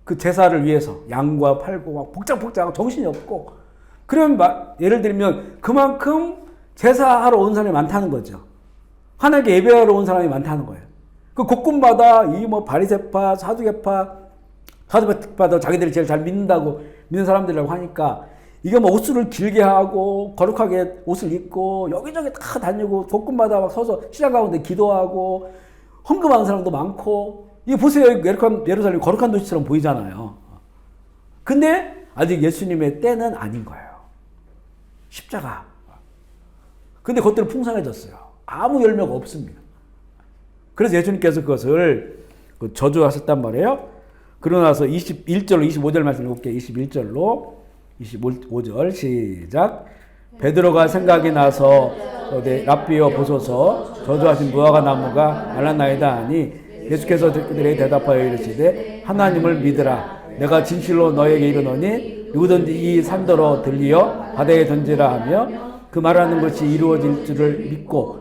그 제사를 위해서 양과 팔고 막 복작복작 정신이 없고, 그러면 예를 들면 그만큼 제사하러 온 사람이 많다는 거죠. 하나님께 예배하러 온 사람이 많다는 거예요. 그 곳곳마다 이 뭐 바리새파, 사두개파도 자기들이 제일 잘 믿는다고 믿는 사람들이라고 하니까 이게 뭐 옷을 길게 하고 거룩하게 옷을 입고 여기저기 다 다니고 곳곳마다 막 서서 시장 가운데 기도하고 헌금하는 사람도 많고, 이게 보세요. 예루살렘이 거룩한 도시처럼 보이잖아요. 근데 아직 예수님의 때는 아닌 거예요. 십자가. 근데 그것들은 풍성해졌어요. 아무 열매가 없습니다. 그래서 예수님께서 그것을 저주하셨단 말이에요. 그러고 나서 21절로 25절 말씀 읽을게요. 21절로 25절 시작. 베드로가 생각이 나서 랍비여 보소서 저주하신 무화과 나무가 말랐나이다 하니 예수께서 그들에게 대답하여 이르시되 하나님을 믿으라. 내가 진실로 너에게 이르노니 누구든지 이 산더러 들리어 바다에 던지라 하며 그 말하는 것이 이루어질 줄을 믿고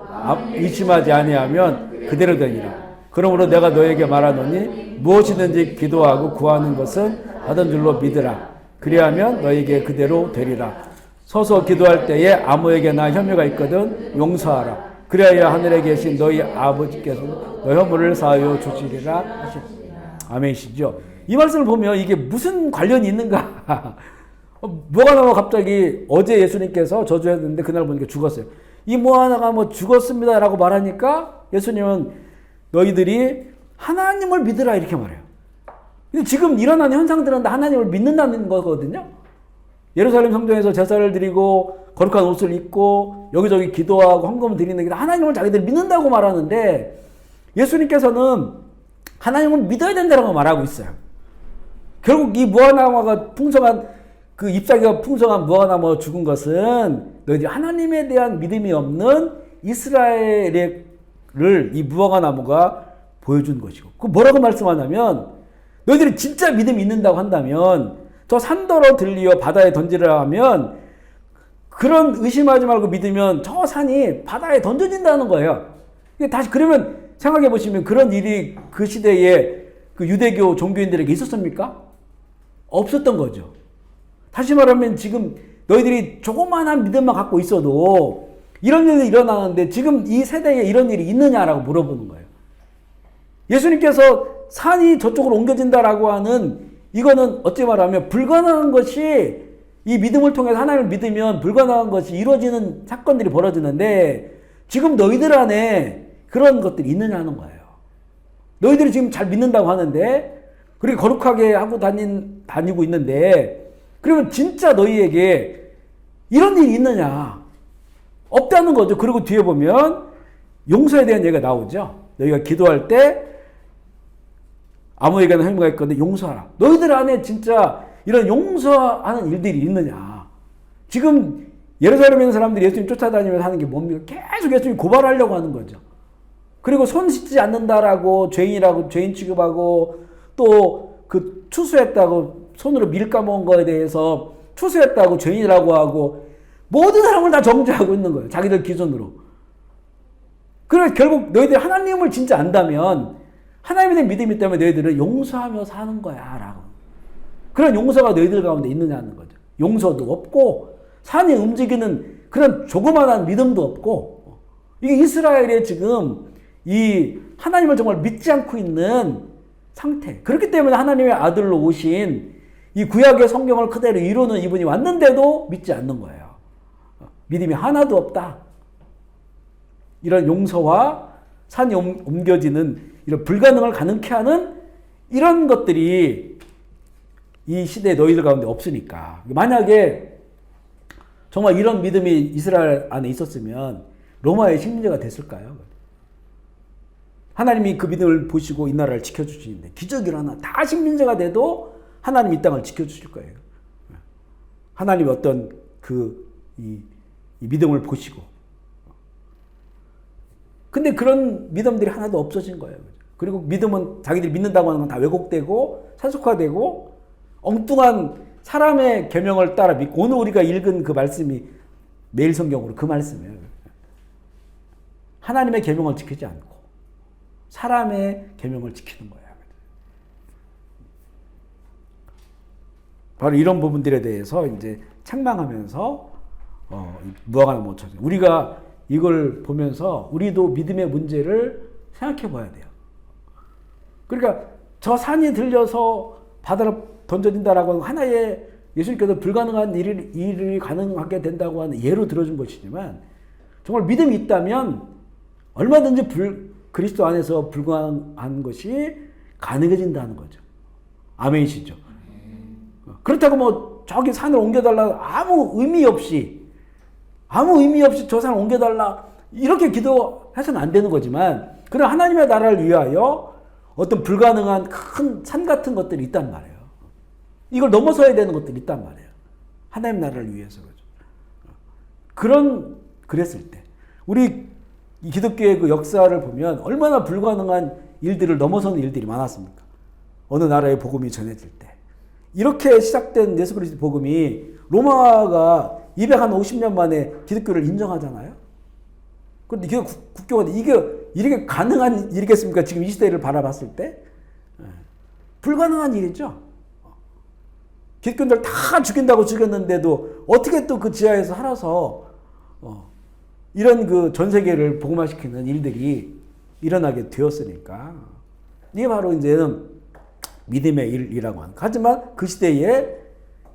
의심하지 아니하면 그대로 되니라. 그러므로 내가 너에게 말하노니 무엇이든지 기도하고 구하는 것은 받은 줄로 믿으라. 그리하면 너에게 그대로 되리라. 서서 기도할 때에 아무에게나 혐의가 있거든 용서하라. 그리하여 하늘에 계신 너희 아버지께서 너희 허물을 사하여 주시리라 하십니다. 아멘이시죠? 이 말씀을 보면 이게 무슨 관련이 있는가? 무화과 나무가 갑자기 어제 예수님께서 저주했는데 그날 보니까 죽었어요. 이 무화과가 뭐 죽었습니다라고 말하니까 예수님은 너희들이 하나님을 믿으라 이렇게 말해요. 근데 지금 일어나는 현상들은 다 하나님을 믿는다는 거거든요. 예루살렘 성전에서 제사를 드리고 거룩한 옷을 입고 여기저기 기도하고 헌금을 드리는 게 하나님을 자기들 믿는다고 말하는데 예수님께서는 하나님을 믿어야 된다고 말하고 있어요. 결국 이 무화과나무가 풍성한 그 잎사귀가 풍성한 무화과나무가 죽은 것은 너희들이 하나님에 대한 믿음이 없는 이스라엘을 이 무화과나무가 보여준 것이고, 그 뭐라고 말씀하냐면 너희들이 진짜 믿음이 있는다고 한다면 저 산더러 들리어 바다에 던지라 하면 그런 의심하지 말고 믿으면 저 산이 바다에 던져진다는 거예요. 다시 그러면 생각해 보시면 그런 일이 그 시대에 그 유대교 종교인들에게 있었습니까? 없었던 거죠. 다시 말하면 지금 너희들이 조그마한 믿음만 갖고 있어도 이런 일이 일어나는데 지금 이 세대에 이런 일이 있느냐라고 물어보는 거예요. 예수님께서 산이 저쪽으로 옮겨진다라고 하는 이거는 어찌 말하면 불가능한 것이 이 믿음을 통해서 하나님을 믿으면 불가능한 것이 이루어지는 사건들이 벌어지는데 지금 너희들 안에 그런 것들이 있느냐는 거예요. 너희들이 지금 잘 믿는다고 하는데 그렇게 거룩하게 하고 다니고 있는데 그러면 진짜 너희에게 이런 일이 있느냐? 없다는 거죠. 그리고 뒤에 보면 용서에 대한 얘기가 나오죠. 너희가 기도할 때 아무에게나 행위가 있거든 용서하라. 너희들 안에 진짜 이런 용서하는 일들이 있느냐? 지금 예루살렘에 있는 사람들이 예수님 쫓아다니면서 하는 게 뭡니까? 계속 예수님 고발하려고 하는 거죠. 그리고 손 씻지 않는다라고 죄인이라고 죄인 취급하고 또 그 추수했다고 손으로 밀 까먹은 거에 대해서 추수했다고 죄인이라고 하고 모든 사람을 다 정죄하고 있는 거예요. 자기들 기준으로. 그래서 결국 너희들이 하나님을 진짜 안다면 하나님에 대한 믿음이 있다면 너희들은 용서하며 사는 거야 라고. 그런 용서가 너희들 가운데 있느냐는 거죠. 용서도 없고 산이 움직이는 그런 조그마한 믿음도 없고 이게 이스라엘의 지금 이 하나님을 정말 믿지 않고 있는 상태. 그렇기 때문에 하나님의 아들로 오신 이 구약의 성경을 그대로 이루는 이분이 왔는데도 믿지 않는 거예요. 믿음이 하나도 없다. 이런 용서와 산이 옮겨지는 이런 불가능을 가능케 하는 이런 것들이 이 시대에 너희들 가운데 없으니까. 만약에 정말 이런 믿음이 이스라엘 안에 있었으면 로마의 식민지가 됐을까요? 하나님이 그 믿음을 보시고 이 나라를 지켜주시는데 기적이 일어나 다 식민지가 돼도 하나님 이 땅을 지켜주실 거예요. 하나님이 어떤 이 믿음을 보시고. 근데 그런 믿음들이 하나도 없어진 거예요. 그리고 믿음은 자기들이 믿는다고 하는 건 다 왜곡되고 세속화되고 엉뚱한 사람의 계명을 따라 믿고 오늘 우리가 읽은 그 말씀이 매일 성경으로 그 말씀이에요. 하나님의 계명을 지키지 않고 사람의 계명을 지키는 거예요. 바로 이런 부분들에 대해서 이제 책망하면서 무화과를 못 쳐요. 우리가 이걸 보면서 우리도 믿음의 문제를 생각해 봐야 돼요. 그러니까 저 산이 들려서 바다로 던져진다라고 하는 하나의 예수님께서 불가능한 일이 가능하게 된다고 하는 예로 들어준 것이지만 정말 믿음이 있다면 얼마든지 그리스도 안에서 불가능한 것이 가능해진다는 거죠. 아멘이시죠? 그렇다고 뭐 저기 산을 옮겨달라 아무 의미 없이 저 산을 옮겨달라 이렇게 기도해서는 안 되는 거지만 그런 하나님의 나라를 위하여 어떤 불가능한 큰 산 같은 것들이 있단 말이에요. 이걸 넘어서야 되는 것들이 있단 말이에요. 하나님 나라를 위해서 그랬을 때 우리 이 기독교의 그 역사를 보면 얼마나 불가능한 일들을 넘어서는 일들이 많았습니까? 어느 나라의 복음이 전해질 때. 이렇게 시작된 예수 그리스도 복음이 로마가 250년 만에 기독교를 인정하잖아요. 그런데 이게 국교가 이게 이렇게 가능한 일이겠습니까? 지금 이 시대를 바라봤을 때 불가능한 일이죠. 기독교인들 다 죽인다고 죽였는데도 어떻게 또 그 지하에서 살아서 이런 그 전 세계를 복음화시키는 일들이 일어나게 되었으니까 이게 바로 이제는 믿음의 일이라고 하는. 하지만 그 시대에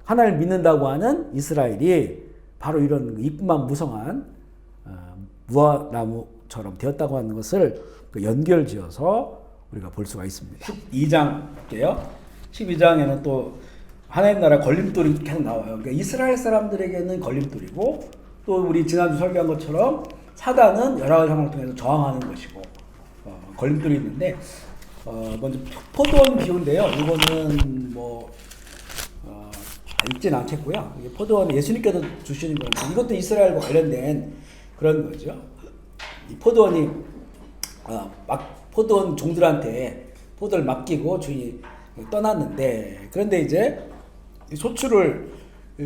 하나님을 믿는다고 하는 이스라엘이 바로 이런 이쁘만 무성한 무화나무처럼 되었다고 하는 것을 연결지어서 우리가 볼 수가 있습니다. 12장 볼게요. 12장에는 또 하나님 나라 걸림돌이 계속 나와요. 그러니까 이스라엘 사람들에게는 걸림돌이고 또 우리 지난주 설교한 것처럼 사단은 여러 가지 상황을 통해서 저항하는 것이고 걸림돌이 있는데 먼저 포도원 비유인데요. 이거는 읽진 않겠고요. 이게 포도원은 예수님께서 주시는 건데 이것도 이스라엘과 관련된 그런 거죠. 이 포도원이 포도원 종들한테 포도를 맡기고 주인이 떠났는데 그런데 이제 소출을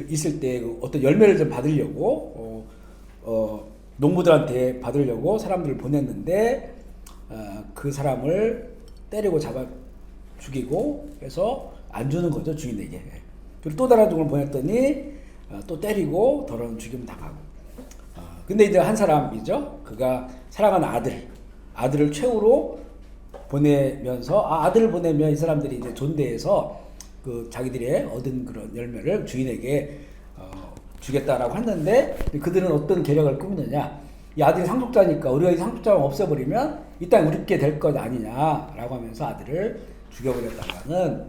있을 때 어떤 열매를 좀 받으려고 농부들한테 받으려고 사람들을 보냈는데 그 사람을 때리고 잡아 죽이고 해서 안 주는 거죠 주인에게. 그리고 또 다른 종을 보냈더니 또 때리고 더러운 죽임 당하고. 근데 이제 한 사람이죠. 그가 사랑하는 아들을 최후로 보내면서 아들을 보내면 이 사람들이 이제 존대해서 그 자기들이 얻은 그런 열매를 주인에게 주겠다라고 했는데 그들은 어떤 계략을 꾸미느냐. 이 아들이 상속자니까 우리가 이 상속자만 없애버리면 이 땅이 우리께 될 것 아니냐라고 하면서 아들을 죽여버렸다는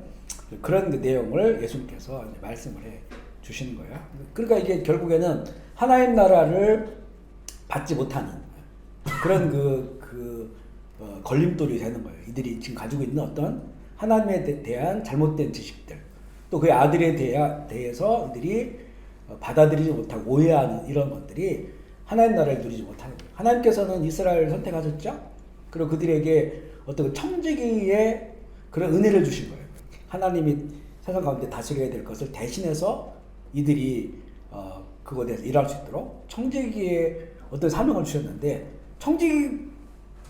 그런 그 내용을 예수님께서 이제 말씀을 해 주시는 거예요. 그러니까 이게 결국에는 하나님 나라를 받지 못하는 그런 걸림돌이 되는 거예요. 이들이 지금 가지고 있는 어떤 하나님에 대한 잘못된 지식들, 또 그의 아들에 대해서 이들이 받아들이지 못하고 오해하는 이런 것들이 하나님 나라를 누리지 못하는 거예요. 하나님께서는 이스라엘을 선택하셨죠. 그리고 그들에게 어떤 청지기의 그런 은혜를 주신 거예요. 하나님이 세상 가운데 다스려야 될 것을 대신해서 이들이 그거에 대해서 일할 수 있도록 청지기의 어떤 사명을 주셨는데,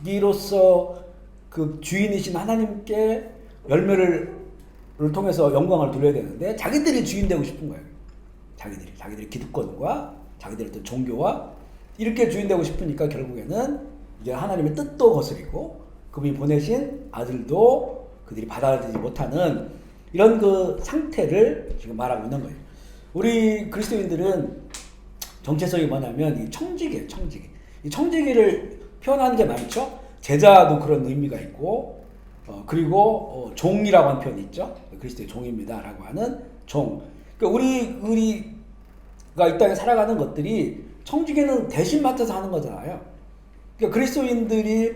청지기로서 그 주인이신 하나님께 열매를 통해서 영광을 돌려야 되는데 자기들이 주인 되고 싶은 거예요. 자기들이 기득권과 자기들의 어떤 종교와 이렇게 주인 되고 싶으니까 결국에는 이제 하나님의 뜻도 거스리고 그분이 보내신 아들도 그들이 받아들이지 못하는 이런 그 상태를 지금 말하고 있는 거예요. 우리 그리스도인들은 정체성이 뭐냐면 이 청지기예요. 이 청지기를 표현하는 게 많죠. 제자도 그런 의미가 있고, 그리고 종이라고 하는 표현이 있죠. 그리스도의 종입니다라고 하는 종. 그러니까 우리가 이 땅에 살아가는 것들이 청지기는 대신 맡아서 하는 거잖아요. 그러니까 그리스도인들이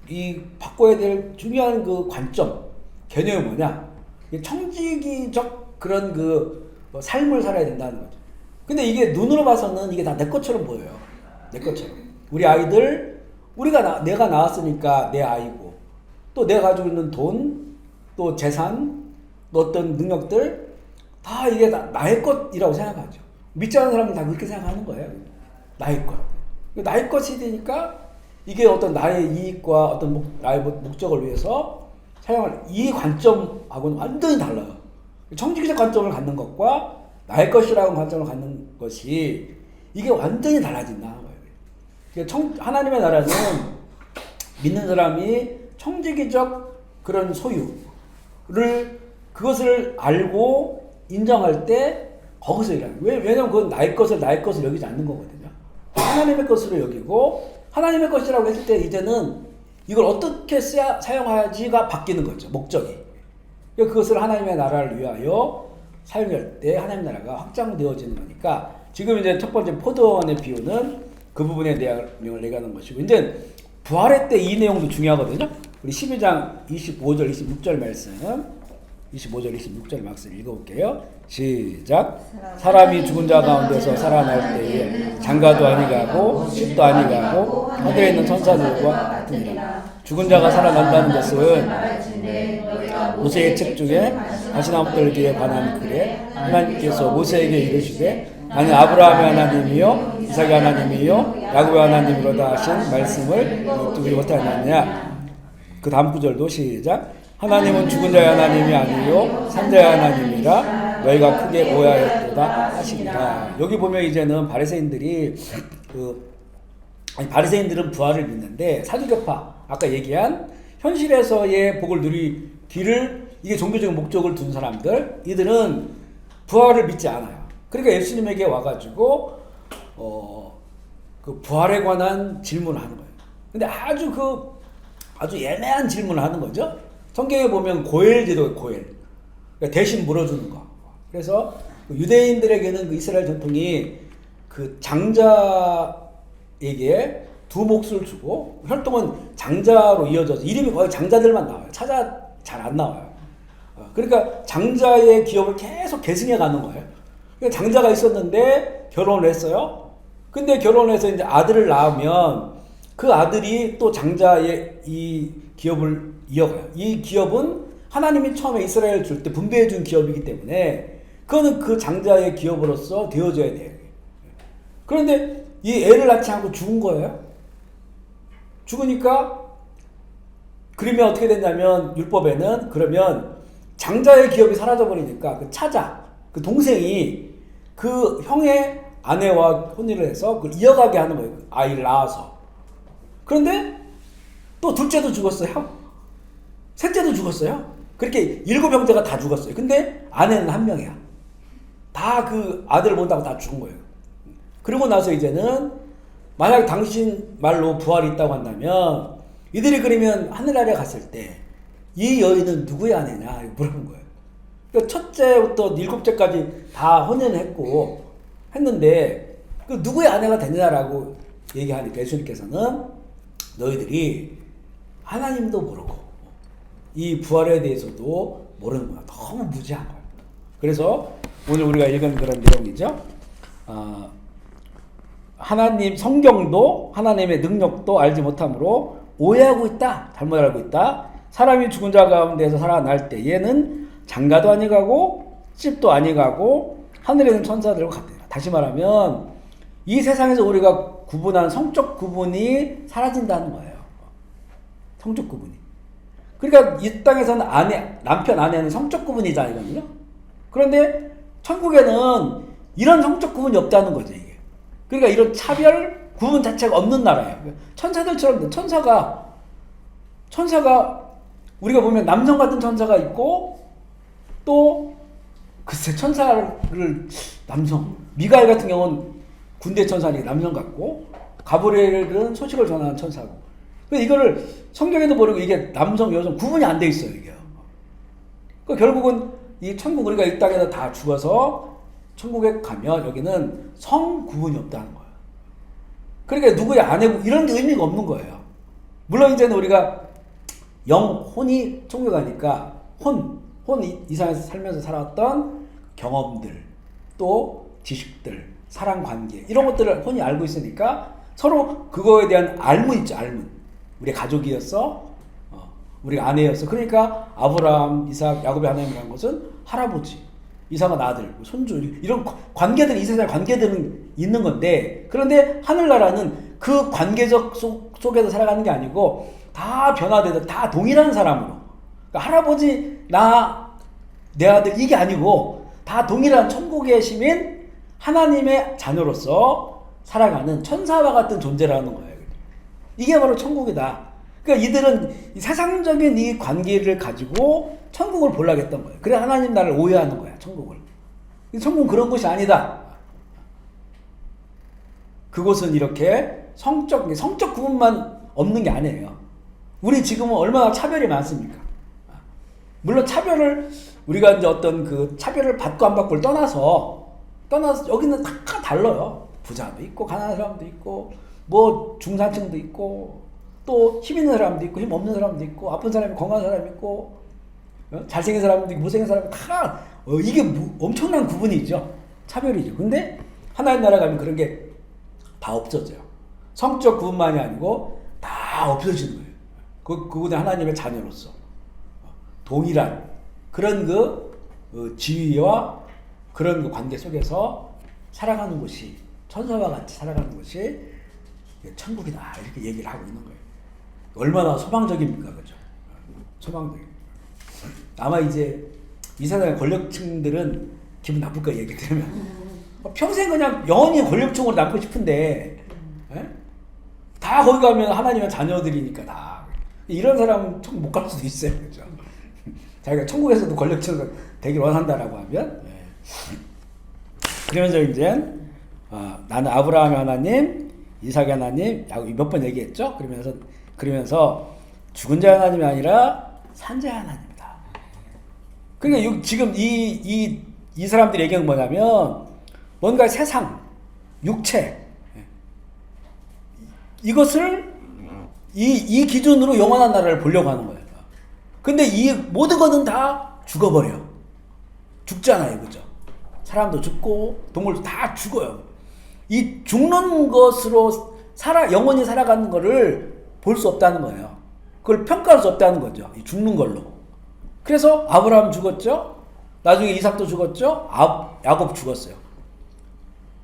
이 바꿔야 될 중요한 그 관점, 개념이 뭐냐? 청지기적 그런 삶을 살아야 된다는 거죠. 근데 이게 눈으로 봐서는 이게 다 내 것처럼 보여요. 내 것처럼. 우리 아이들, 내가 낳았으니까 내 아이고, 또 내가 가지고 있는 돈, 또 재산, 또 어떤 능력들, 다 이게 나의 것이라고 생각하죠. 믿지 않는 사람은 다 그렇게 생각하는 거예요. 나의 것. 나의 것이 되니까 이게 어떤 나의 이익과 어떤 나의 목적을 위해서 사용할 이 관점하고는 완전히 달라요. 청지기적 관점을 갖는 것과 나의 것이라는 관점을 갖는 것이 이게 완전히 달라진다는 거예요. 하나님의 나라는 믿는 사람이 청지기적 그런 소유를 그것을 알고 인정할 때 거기서 일하는 거예요. 왜냐하면 그건 나의 것을 여기지 않는 거거든요. 하나님의 것으로 여기고 하나님의 것이라고 했을 때 이제는 이걸 어떻게 사용하지가 바뀌는 거죠. 목적이. 그것을 하나님의 나라를 위하여 사용할 때 하나님의 나라가 확장되어지는 거니까 지금 이제 첫 번째 포도원의 비유는 그 부분에 대한 내용을 얘기하는 것이고, 이제 부활의 때 이 내용도 중요하거든요. 우리 12장 25절 26절 말씀, 25절 26절 말씀 읽어볼게요. 시작. 사람이 죽은 자 가운데서 살아날 때에 장가도 아니가고 집도 아니가고 하늘에 있는 천사들과 같으니라. 죽은 자가 살아난다는 것은 모세의 책 중에 가시나무 떨기에 관한 글에 하나님께서 모세에게 이르시되 나는 아브라함의 하나님이요 이삭의 하나님이요 야곱의 하나님이로다 하신 말씀을 듣지 못하느냐. 그 다음 구절도 시작. 하나님은 죽은 자의 하나님이 아니요 산자의 하나님이라 너희가 크게 오해하였도다 하시니라. 여기 보면 이제는 바리새인들은 부활을 믿는데 사두개파, 아까 얘기한 현실에서의 복을 누리기를 이게 종교적인 목적을 둔 사람들, 이들은 부활을 믿지 않아요. 그러니까 예수님에게 와가지고 그 부활에 관한 질문을 하는 거예요. 근데 아주 애매한 질문을 하는 거죠. 성경에 보면 고엘제도 고엘, 그러니까 대신 물어주는 거. 그래서 유대인들에게는 그 이스라엘 전통이 그 장자에게 두 몫을 주고 혈통은 장자로 이어져서 이름이 거의 장자들만 나와요. 차자 잘 안 나와요. 그러니까 장자의 기업을 계속 계승해 가는 거예요. 그러니까 장자가 있었는데 결혼을 했어요. 근데 결혼해서 이제 아들을 낳으면 그 아들이 또 장자의 이 기업을 이어가요. 이 기업은 하나님이 처음에 이스라엘 줄 때 분배해 준 기업이기 때문에 그거는 그 장자의 기업으로서 되어져야 돼요. 그런데 이 애를 낳지 않고 죽은 거예요. 죽으니까 그러면 어떻게 됐냐면 율법에는 그러면 장자의 기업이 사라져 버리니까 그 차자, 그 동생이 그 형의 아내와 혼인을 해서 그걸 이어가게 하는 거예요. 아이를 낳아서. 그런데 또 둘째도 죽었어요. 셋째도 죽었어요. 그렇게 7형제가 다 죽었어요. 근데 아내는 한 명이야. 다 그 아들을 본다고 다 죽은 거예요. 그러고 나서 이제는 만약 당신 말로 부활이 있다고 한다면 이들이 그러면 하늘나라에 갔을 때 이 여인은 누구의 아내냐 물어본 거예요. 그러니까 첫째부터 일곱째까지 다 혼인했고 했는데 그 누구의 아내가 되느냐라고 얘기하니까 예수님께서는 너희들이 하나님도 모르고 이 부활에 대해서도 모르는 거야. 너무 무지한 거야. 그래서 오늘 우리가 읽은 그런 내용이죠. 하나님 성경도 하나님의 능력도 알지 못함으로 오해하고 있다. 잘못 알고 있다. 사람이 죽은 자 가운데서 살아날 때 얘는 장가도 아니가고 집도 아니가고 하늘에 있는 천사들과 같다. 다시 말하면 이 세상에서 우리가 구분한 성적 구분이 사라진다는 거예요. 성적 구분이. 그러니까 이 땅에서는 남편 아내는 성적 구분이잖아요. 그런데 천국에는 이런 성적 구분이 없다는 거죠, 이게. 그러니까 이런 차별 구분 자체가 없는 나라예요. 천사들처럼 천사가 우리가 보면 남성 같은 천사가 있고 또 글쎄 천사를 남성 미가엘 같은 경우는 군대 천사니까 남성 같고 가브리엘은 소식을 전하는 천사고. 근데 이거를 성경에도 모르고 이게 남성 여성 구분이 안 돼 있어요, 이게. 그러니까 결국은 이 천국 우리가 이 땅에서 다 죽어서 천국에 가면 여기는 성 구분이 없다는 거예요. 그러니까 누구의 아내고 이런 게 의미가 없는 거예요. 물론 이제는 우리가 혼이 천국에 가니까 이 세상에서 살면서 살아왔던 경험들, 또 지식들, 사랑 관계 이런 것들을 혼이 알고 있으니까 서로 그거에 대한 알문 있죠, 알문. 우리 가족이었어, 우리가 아내였어. 그러니까 아브라함, 이삭, 야곱의 하나님이라는 것은 할아버지, 이삭은 아들, 손주 이런 관계들 이 세상의 관계들은 있는 건데 그런데 하늘나라는 그 관계적 속에서 살아가는 게 아니고 다 변화되고 다 동일한 사람으로. 그러니까 할아버지, 내 아들 이게 아니고 다 동일한 천국의 시민 하나님의 자녀로서 살아가는 천사와 같은 존재라는 거예요. 이게 바로 천국이다. 그러니까 이들은 이 세상적인 이 관계를 가지고 천국을 보려고 했던 거예요. 그래 하나님 나를 오해하는 거야, 천국을. 천국은 그런 곳이 아니다. 그곳은 이렇게 성적 구분만 없는 게 아니에요. 우리 지금은 얼마나 차별이 많습니까? 물론 차별을 우리가 이제 어떤 그 차별을 받고 안 받고를 떠나서 여기는 다 달라요. 부자도 있고 가난한 사람도 있고 뭐 중산층도 있고 또 힘 있는 사람도 있고 힘 없는 사람도 있고 아픈 사람이 건강한 사람이 있고 잘생긴 사람도 있고 못생긴 사람도 다 이게 엄청난 구분이죠. 차별이죠. 근데 하나님 나라 가면 그런 게 다 없어져요. 성적 구분만이 아니고 다 없어지는 거예요. 그분은 하나님의 자녀로서 동일한 그런 지위와 그런 관계 속에서 살아가는 것이 천사와 같이 살아가는 것이 천국이다 이렇게 얘기를 하고 있는 거예요. 얼마나 소망적입니까, 그죠? 소망적입니다. 아마 이제 이 세상의 권력층들은 기분 나쁠 거예요, 얘기 들으면. 평생 그냥 영원히 권력층으로 남고 싶은데, 다 거기 가면 하나님의 자녀들이니까 다. 이런 사람은 천국 못 갈 수도 있어요, 그죠? 자기가 천국에서도 권력층을 되길 원한다라고 하면. 그러면서 이제, 나는 아브라함의 하나님, 이삭의 하나님, 몇 번 얘기했죠? 그러면서 죽은 자의 하나님이 아니라 산 자의 하나님이다. 그러니까 지금 이 사람들이 얘기하는 뭐냐면 뭔가 세상, 육체 이것을 이 기준으로 영원한 나라를 보려고 하는 거예요. 근데 이 모든 것은 다 죽어버려. 죽잖아요, 그죠? 사람도 죽고 동물도 다 죽어요. 이 죽는 것으로 영원히 살아가는 거를 볼 수 없다는 거예요. 그걸 평가할 수 없다는 거죠. 이 죽는 걸로. 그래서 아브라함 죽었죠. 나중에 이삭도 죽었죠. 야곱 죽었어요.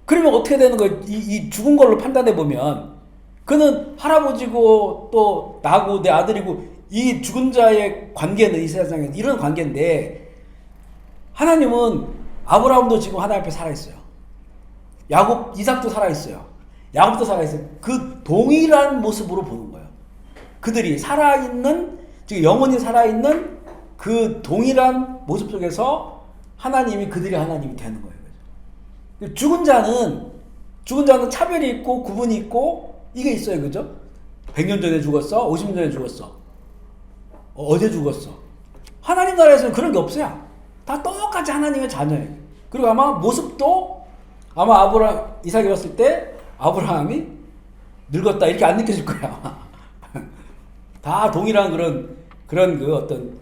그러면 어떻게 되는 거예요? 이 죽은 걸로 판단해 보면 그는 할아버지고 또 나고 내 아들이고 이 죽은 자의 관계는 이 세상에 이런 관계인데 하나님은 아브라함도 지금 하나님 앞에 살아있어요. 이삭도 살아있어요. 야곱도 살아있어요. 그 동일한 모습으로 보는 거예요. 그들이 살아있는, 즉 영원히 살아있는 그 동일한 모습 속에서 하나님이 그들이 하나님이 되는 거예요. 죽은 자는 차별이 있고 구분이 있고 이게 있어요. 그죠? 100년 전에 죽었어? 50년 전에 죽었어? 어제 죽었어? 하나님 나라에서는 그런 게 없어요. 다 똑같이 하나님의 자녀예요. 그리고 아마 모습도 아마 이삭이 봤을 때 아브라함이 늙었다 이렇게 안 느껴질 거야. 다 동일한 그런 그 어떤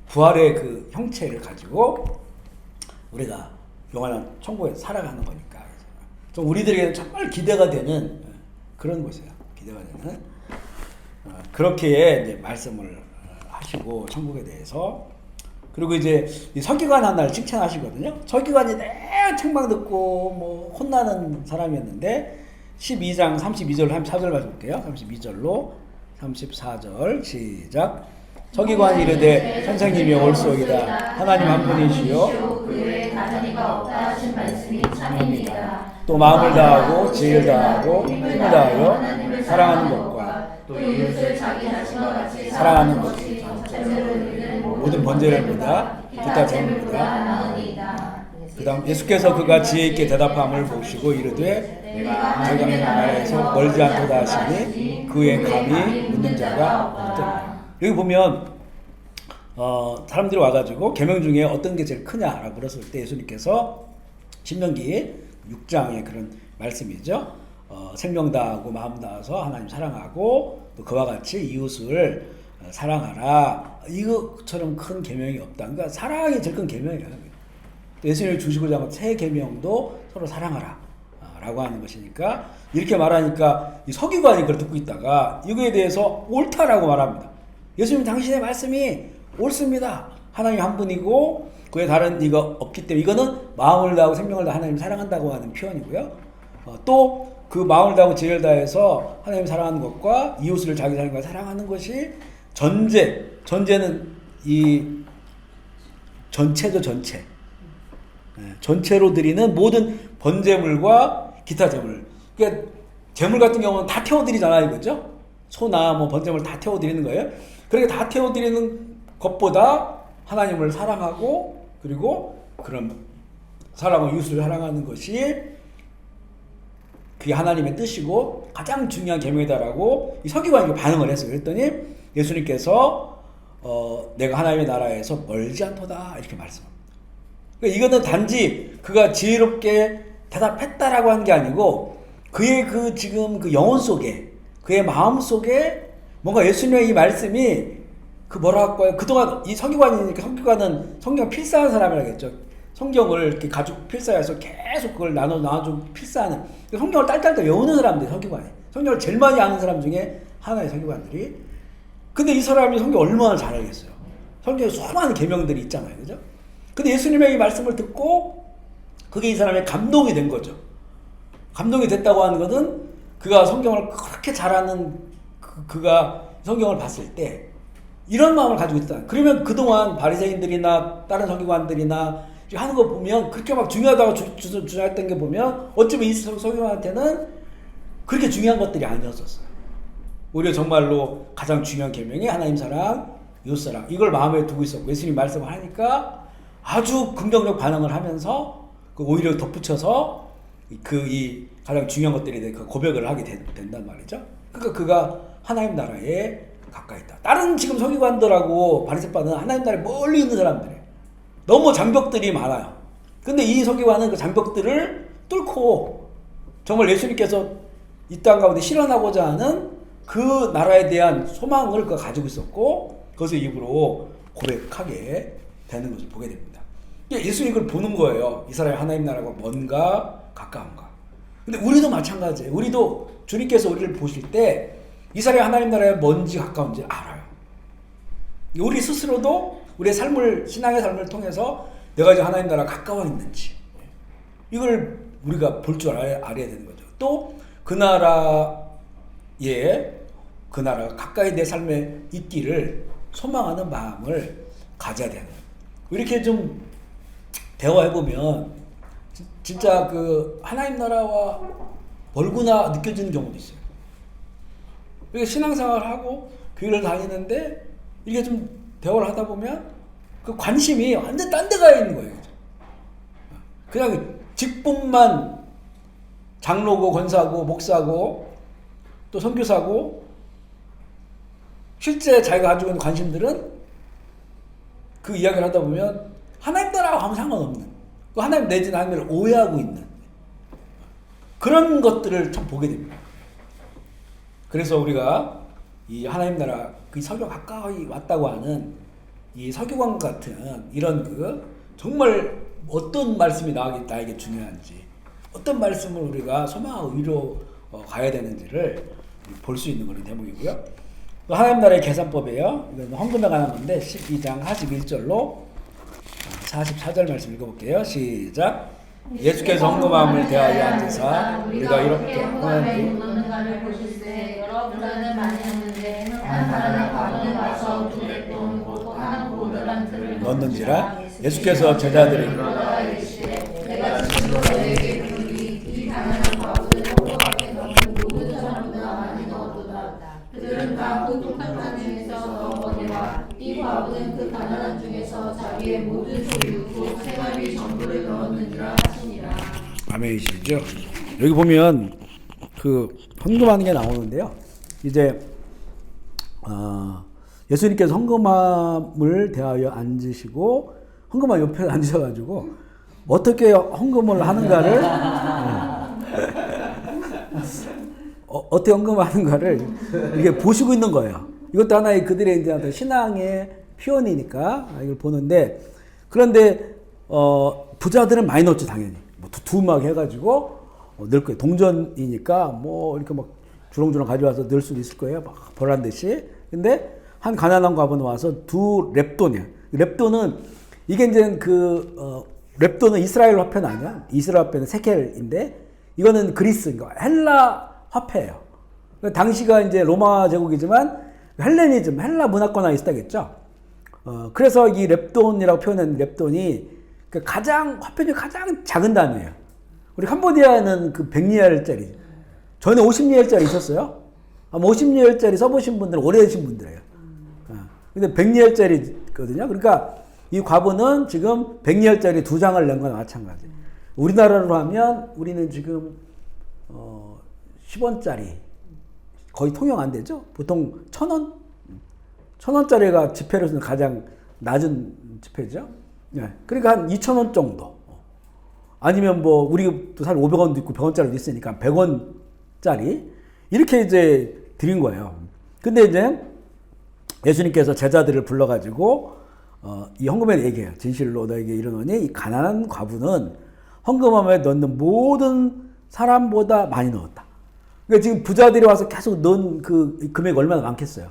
부활의 그 형체를 가지고 우리가 영원한 천국에 살아가는 거니까 좀 우리들에게는 정말 기대가 되는 그런 곳이에요. 기대가 되는 그렇게 이제 말씀을 하시고 천국에 대해서 그리고 이제 이 서기관 하나를 칭찬하시거든요. 서기관이 내 책망 듣고 뭐 혼나는 사람이었는데 12장 32절 34절 말씀볼게요. 32절로 34절 시작. 서기관이 이르되 선생님이 올소이다. 하나님 한 분이시요 그 외에 다른 이가 없다 하신 말씀이 참입니다. 또 마음을 다하고 지혜를 다하고 힘을 다하여 사랑하는 것과 또 이웃을 자기 자신과 같이 사랑하는 것이 전체로 누리는 모든 번제를 보다 기타 제물보다 나으니이다. 그 다음 예수께서 그가 지혜 있게 대답함을 보시고 이르되 내가 하나님 나라에서 멀지 않도다 하시니 그의 감히 묻는 자가 없더라. 여기 보면 사람들이 와가지고 계명 중에 어떤 게 제일 크냐라고 물었을 때 예수님께서 신명기 6장의 그런 말씀이죠. 생명 다하고 마음 다해서 하나님 사랑하고 또 그와 같이 이웃을 사랑하라. 이것처럼 큰 계명이 없다. 그러니까 사랑이 제일 큰 계명이에요. 예수님을 주시고자 하는 새 계명도 서로 사랑하라 라고 하는 것이니까 이렇게 말하니까 이 서기관이 그걸 듣고 있다가 이거에 대해서 옳다라고 말합니다. 예수님 당신의 말씀이 옳습니다. 하나님 한 분이고 그에 다른 이가 없기 때문에 이거는 마음을 다하고 생명을 다하고 하나님 사랑한다고 하는 표현이고요. 또 그 마음을 다하고 지혜를 다해서 하나님 사랑하는 것과 이웃을 자기 자신과 사랑하는 것이 전제는 이 전체죠. 전체. 전체로 드리는 모든 번제물과 기타 제물. 그러니까 제물 같은 경우는 다 태워드리잖아요, 그죠? 소나 뭐 번제물 다 태워드리는 거예요. 그렇게 다 태워드리는 것보다 하나님을 사랑하고 그리고 그런 사랑하고 이웃을 사랑하는 것이 그게 하나님의 뜻이고 가장 중요한 계명이다라고 이 서기관이 반응을 했어요. 그랬더니 예수님께서 내가 하나님의 나라에서 멀지 않도다 이렇게 말씀합니다. 그러니까 이거는 단지 그가 지혜롭게 대답했다라고 하는 게 아니고 그의 그 지금 그 영혼 속에 그의 마음 속에 뭔가 예수님의 이 말씀이 그 뭐라고 할까요? 그동안 이 서기관이니까 서기관은 성경 필사하는 사람이라겠죠. 성경을 이렇게 가지고 필사해서 계속 그걸 나눠주고 필사하는 성경을 딸딸딸 외우는 사람들이 서기관이 성경을 제일 많이 아는 사람 중에 하나의 서기관들이. 근데 이 사람이 성경 얼마나 잘 알겠어요. 성경에 수많은 계명들이 있잖아요, 그죠? 근데 예수님의 이 말씀을 듣고 그게 이 사람의 감동이 된 거죠. 감동이 됐다고 하는 것은 그가 성경을 그렇게 잘 아는 그가 성경을 봤을 때 이런 마음을 가지고 있다. 그러면 그동안 바리새인들이나 다른 서기관들이나 하는 거 보면 그렇게 막 중요하다고 주장했던 게 보면 어쩌면 이 서기관한테는 그렇게 중요한 것들이 아니었었어요. 오히려 정말로 가장 중요한 계명이 하나님 사랑, 이웃 사랑 이걸 마음에 두고 있었고 예수님 말씀을 하니까 아주 긍정적 반응을 하면서 오히려 덧붙여서 이 가장 중요한 것들에 대해 그 고백을 하게 된단 말이죠. 그러니까 그가 하나님 나라에 가까이 있다. 다른 지금 서기관들하고 바리새파는 하나님 나라에 멀리 있는 사람들이에요. 너무 장벽들이 많아요. 근데 이 서기관은 그 장벽들을 뚫고 정말 예수님께서 이 땅 가운데 실현하고자 하는 그 나라에 대한 소망을 그가 가지고 있었고 그것을 입으로 고백하게 되는 것을 보게 됩니다. 예수님이 그걸 보는 거예요. 이 사람이 하나님 나라가 먼가 가까운가. 근데 우리도 마찬가지예요. 우리도 주님께서 우리를 보실 때 이 사람이 하나님 나라에 먼지 가까운지 알아요. 우리 스스로도 우리의 삶을 신앙의 삶을 통해서 내가 이제 하나님 나라 가까워 있는지 이걸 우리가 볼 줄 알아야 되는 거죠. 또 그 나라가 가까이 내 삶에 있기를 소망하는 마음을 가져야 되는 거예요. 이렇게 좀 대화해보면 진짜 그 하나님 나라와 멀구나 느껴지는 경우도 있어요. 그러니까 신앙생활을 하고 교회를 다니는데 이게 좀 대화를 하다 보면 그 관심이 완전 딴 데 가 있는 거예요. 그냥 직분만 장로고 권사고 목사고 또 선교사고 실제 자기가 가지고 있는 관심들은 그 이야기를 하다 보면 하나님 나라하고 아무 상관없는 그 하나님 내지는 하나님을 오해하고 있는 그런 것들을 참 보게 됩니다. 그래서 우리가 이 하나님 나라 그 설교 가까이 왔다고 하는 이 서기관 같은 이런 그 정말 어떤 말씀이 나에게 중요한지 어떤 말씀을 우리가 소망하고 위로 가야 되는지를 볼 수 있는 그런 대목이고요. 또 하나님 나라의 계산법이에요. 이건 헌금에 관한 건데 12장 41절로 44절 말씀 읽어볼게요. 시작. 예수께서 헌금함을 대하여 앉으사 우리가 이렇게 헌금하는가를 보실세 여러 부자는 많이 했는데 한 사람의 과부는 와서 두 랩돈 곧 한 고르란트를 넣는지라 예수께서 제자들에게 내가 지금도 너에게 이르노니 이 가난한 과부는 헌금함에 넣는 모든 사람보다 많이 넣었도다. 그들은 다 그 똑똑한 중에서 넣어보니와 이 과부는 그 가난한 중에서 자기의 모든 소유 곧 생활비 전부를 넣었느니라 하시니라. 아멘이시죠? 여기 보면 그 헌금하는 게 나오는데요. 이제 예수님께서 헌금함을 대하여 앉으시고 헌금함 옆에 앉으셔가지고 어떻게 헌금을 하는가를 어떻게 헌금하는가를 이게 보시고 있는 거예요. 이것도 하나의 그들의 이제 신앙의 표현이니까 이걸 보는데 그런데 부자들은 많이 넣었죠 당연히 뭐 두막 해가지고 넣을 거예요. 동전이니까 뭐 이렇게 막 주렁주렁 가져와서 넣을 수도 있을 거예요. 막 보란 듯이. 근데 한 가난한 과부는 와서 두 랩돈이야. 랩돈은 이게 이제 랩돈은 이스라엘 화폐는 아니야. 이스라엘 화폐는 세켈인데 이거는 그리스, 그러니까 헬라 화폐예요. 당시가 이제 로마 제국이지만 헬레니즘, 헬라 문화권에 있었다겠죠. 그래서 이 랩돈이라고 표현한 랩돈이 가장 화폐 중에 가장 작은 단위예요. 우리 캄보디아는 그 100리알짜리, 전에 50리알짜리 있었어요. 아마 50리알짜리 써보신 분들은 오래되신 분들이에요. 근데 100리알짜리거든요. 그러니까 이 과부는 지금 100리알짜리 2장을 낸 거나 마찬가지. 우리나라로 하면 우리는 지금 10원짜리 거의 통용 안 되죠. 보통 1,000원? 1,000원짜리가 지폐로서는 가장 낮은 지폐죠. 네. 그러니까 한 2,000원 정도. 아니면 뭐 우리 또 사실 500원도 있고 100원짜리도 있으니까 100원짜리 이렇게 이제 드린 거예요. 근데 이제 예수님께서 제자들을 불러가지고 이 헌금에 얘기해요. 진실로 너에게 이르노니 이 가난한 과부는 헌금함에 넣는 모든 사람보다 많이 넣었다. 그러니까 지금 부자들이 와서 계속 넣은 그 금액이 얼마나 많겠어요.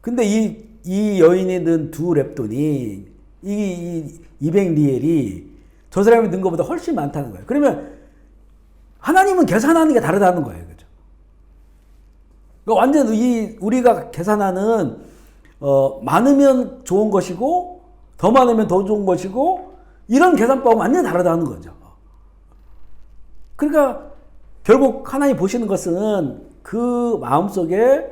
근데 이 여인이 넣은 두 랩돈이 이 200리엘이 저 사람이 넣은 것보다 훨씬 많다는 거예요. 그러면 하나님은 계산하는 게 다르다는 거예요. 그죠? 그러니까 완전 우리가 계산하는 많으면 좋은 것이고 더 많으면 더 좋은 것이고 이런 계산법은 완전히 다르다는 거죠. 그러니까 결국 하나님 보시는 것은 그 마음속에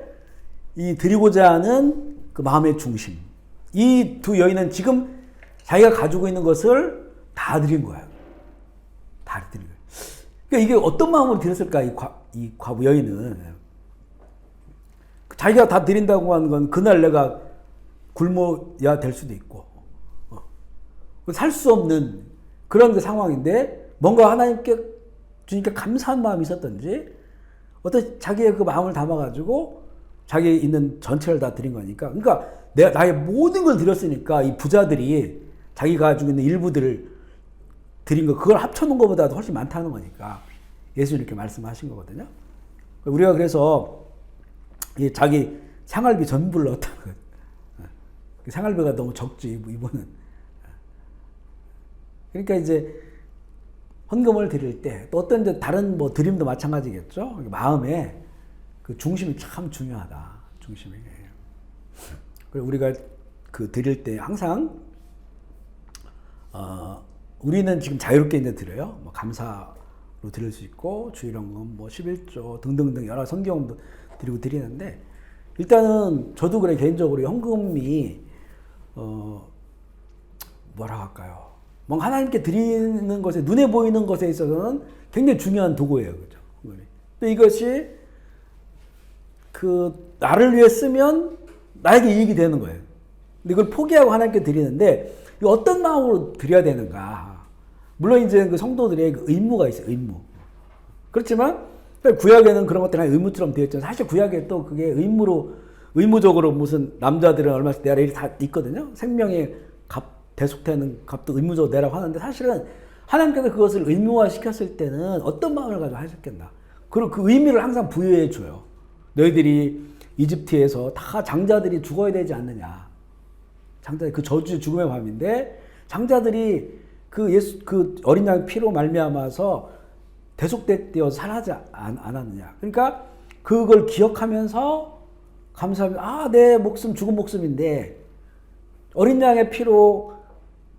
이 드리고자 하는 그 마음의 중심. 이 두 여인은 지금 자기가 가지고 있는 것을 다 드린 거예요. 다 드린 거예요. 그러니까 이게 어떤 마음으로 드렸을까, 이 과부 여인은. 자기가 다 드린다고 하는 건 그날 내가 굶어야 될 수도 있고, 살 수 없는 그런 상황인데 뭔가 하나님께 주님께 감사한 마음이 있었던지 어떤 자기의 그 마음을 담아가지고 자기 있는 전체를 다 드린 거니까. 그러니까 내가 나의 모든 걸 드렸으니까 이 부자들이 자기가 가지고 있는 일부들을 드린 거 그걸 합쳐놓은 것보다도 훨씬 많다는 거니까 예수님 이렇게 말씀하신 거거든요. 우리가 그래서 이 자기 생활비 전부를 넣었다는 거예요. 생활비가 너무 적지 이분은. 그러니까 이제 헌금을 드릴 때 또 어떤 이제 다른 뭐 드림도 마찬가지겠죠. 마음에 그 중심이 참 중요하다. 중심이. 그리고 우리가 그 드릴 때 항상 우리는 지금 자유롭게 이제 드려요. 뭐 감사로 드릴 수 있고 주일헌금, 뭐 11조 등등등 여러 성경도 드리고 드리는데 일단은 저도 그래 개인적으로 헌금이 뭐라 할까요? 뭔가 하나님께 드리는 것에, 눈에 보이는 것에 있어서는 굉장히 중요한 도구예요. 그죠? 근데 이것이 나를 위해 쓰면 나에게 이익이 되는 거예요. 근데 이걸 포기하고 하나님께 드리는데, 이거 어떤 마음으로 드려야 되는가? 물론 이제 그 성도들의 그 의무가 있어요. 의무. 그렇지만 구약에는 그런 것들이 의무처럼 되어 있잖아요. 사실 구약에 또 그게 의무적으로 무슨 남자들은 얼마씩 내라 이렇게 다 있거든요. 생명의 값, 대속되는 값도 의무적으로 내라고 하는데, 사실은 하나님께서 그것을 의무화 시켰을 때는 어떤 마음을 가지고 하셨겠나. 그리고 그 의미를 항상 부여해 줘요. 너희들이 이집트에서 다 장자들이 죽어야 되지 않느냐. 장자들, 그 저주의 죽음의 밤인데 장자들이 그 어린 양 피로 말미암아서 대속되어 살아지 않았느냐. 그러니까 그걸 기억하면서 감사하면, 내 목숨 죽은 목숨인데 어린 양의 피로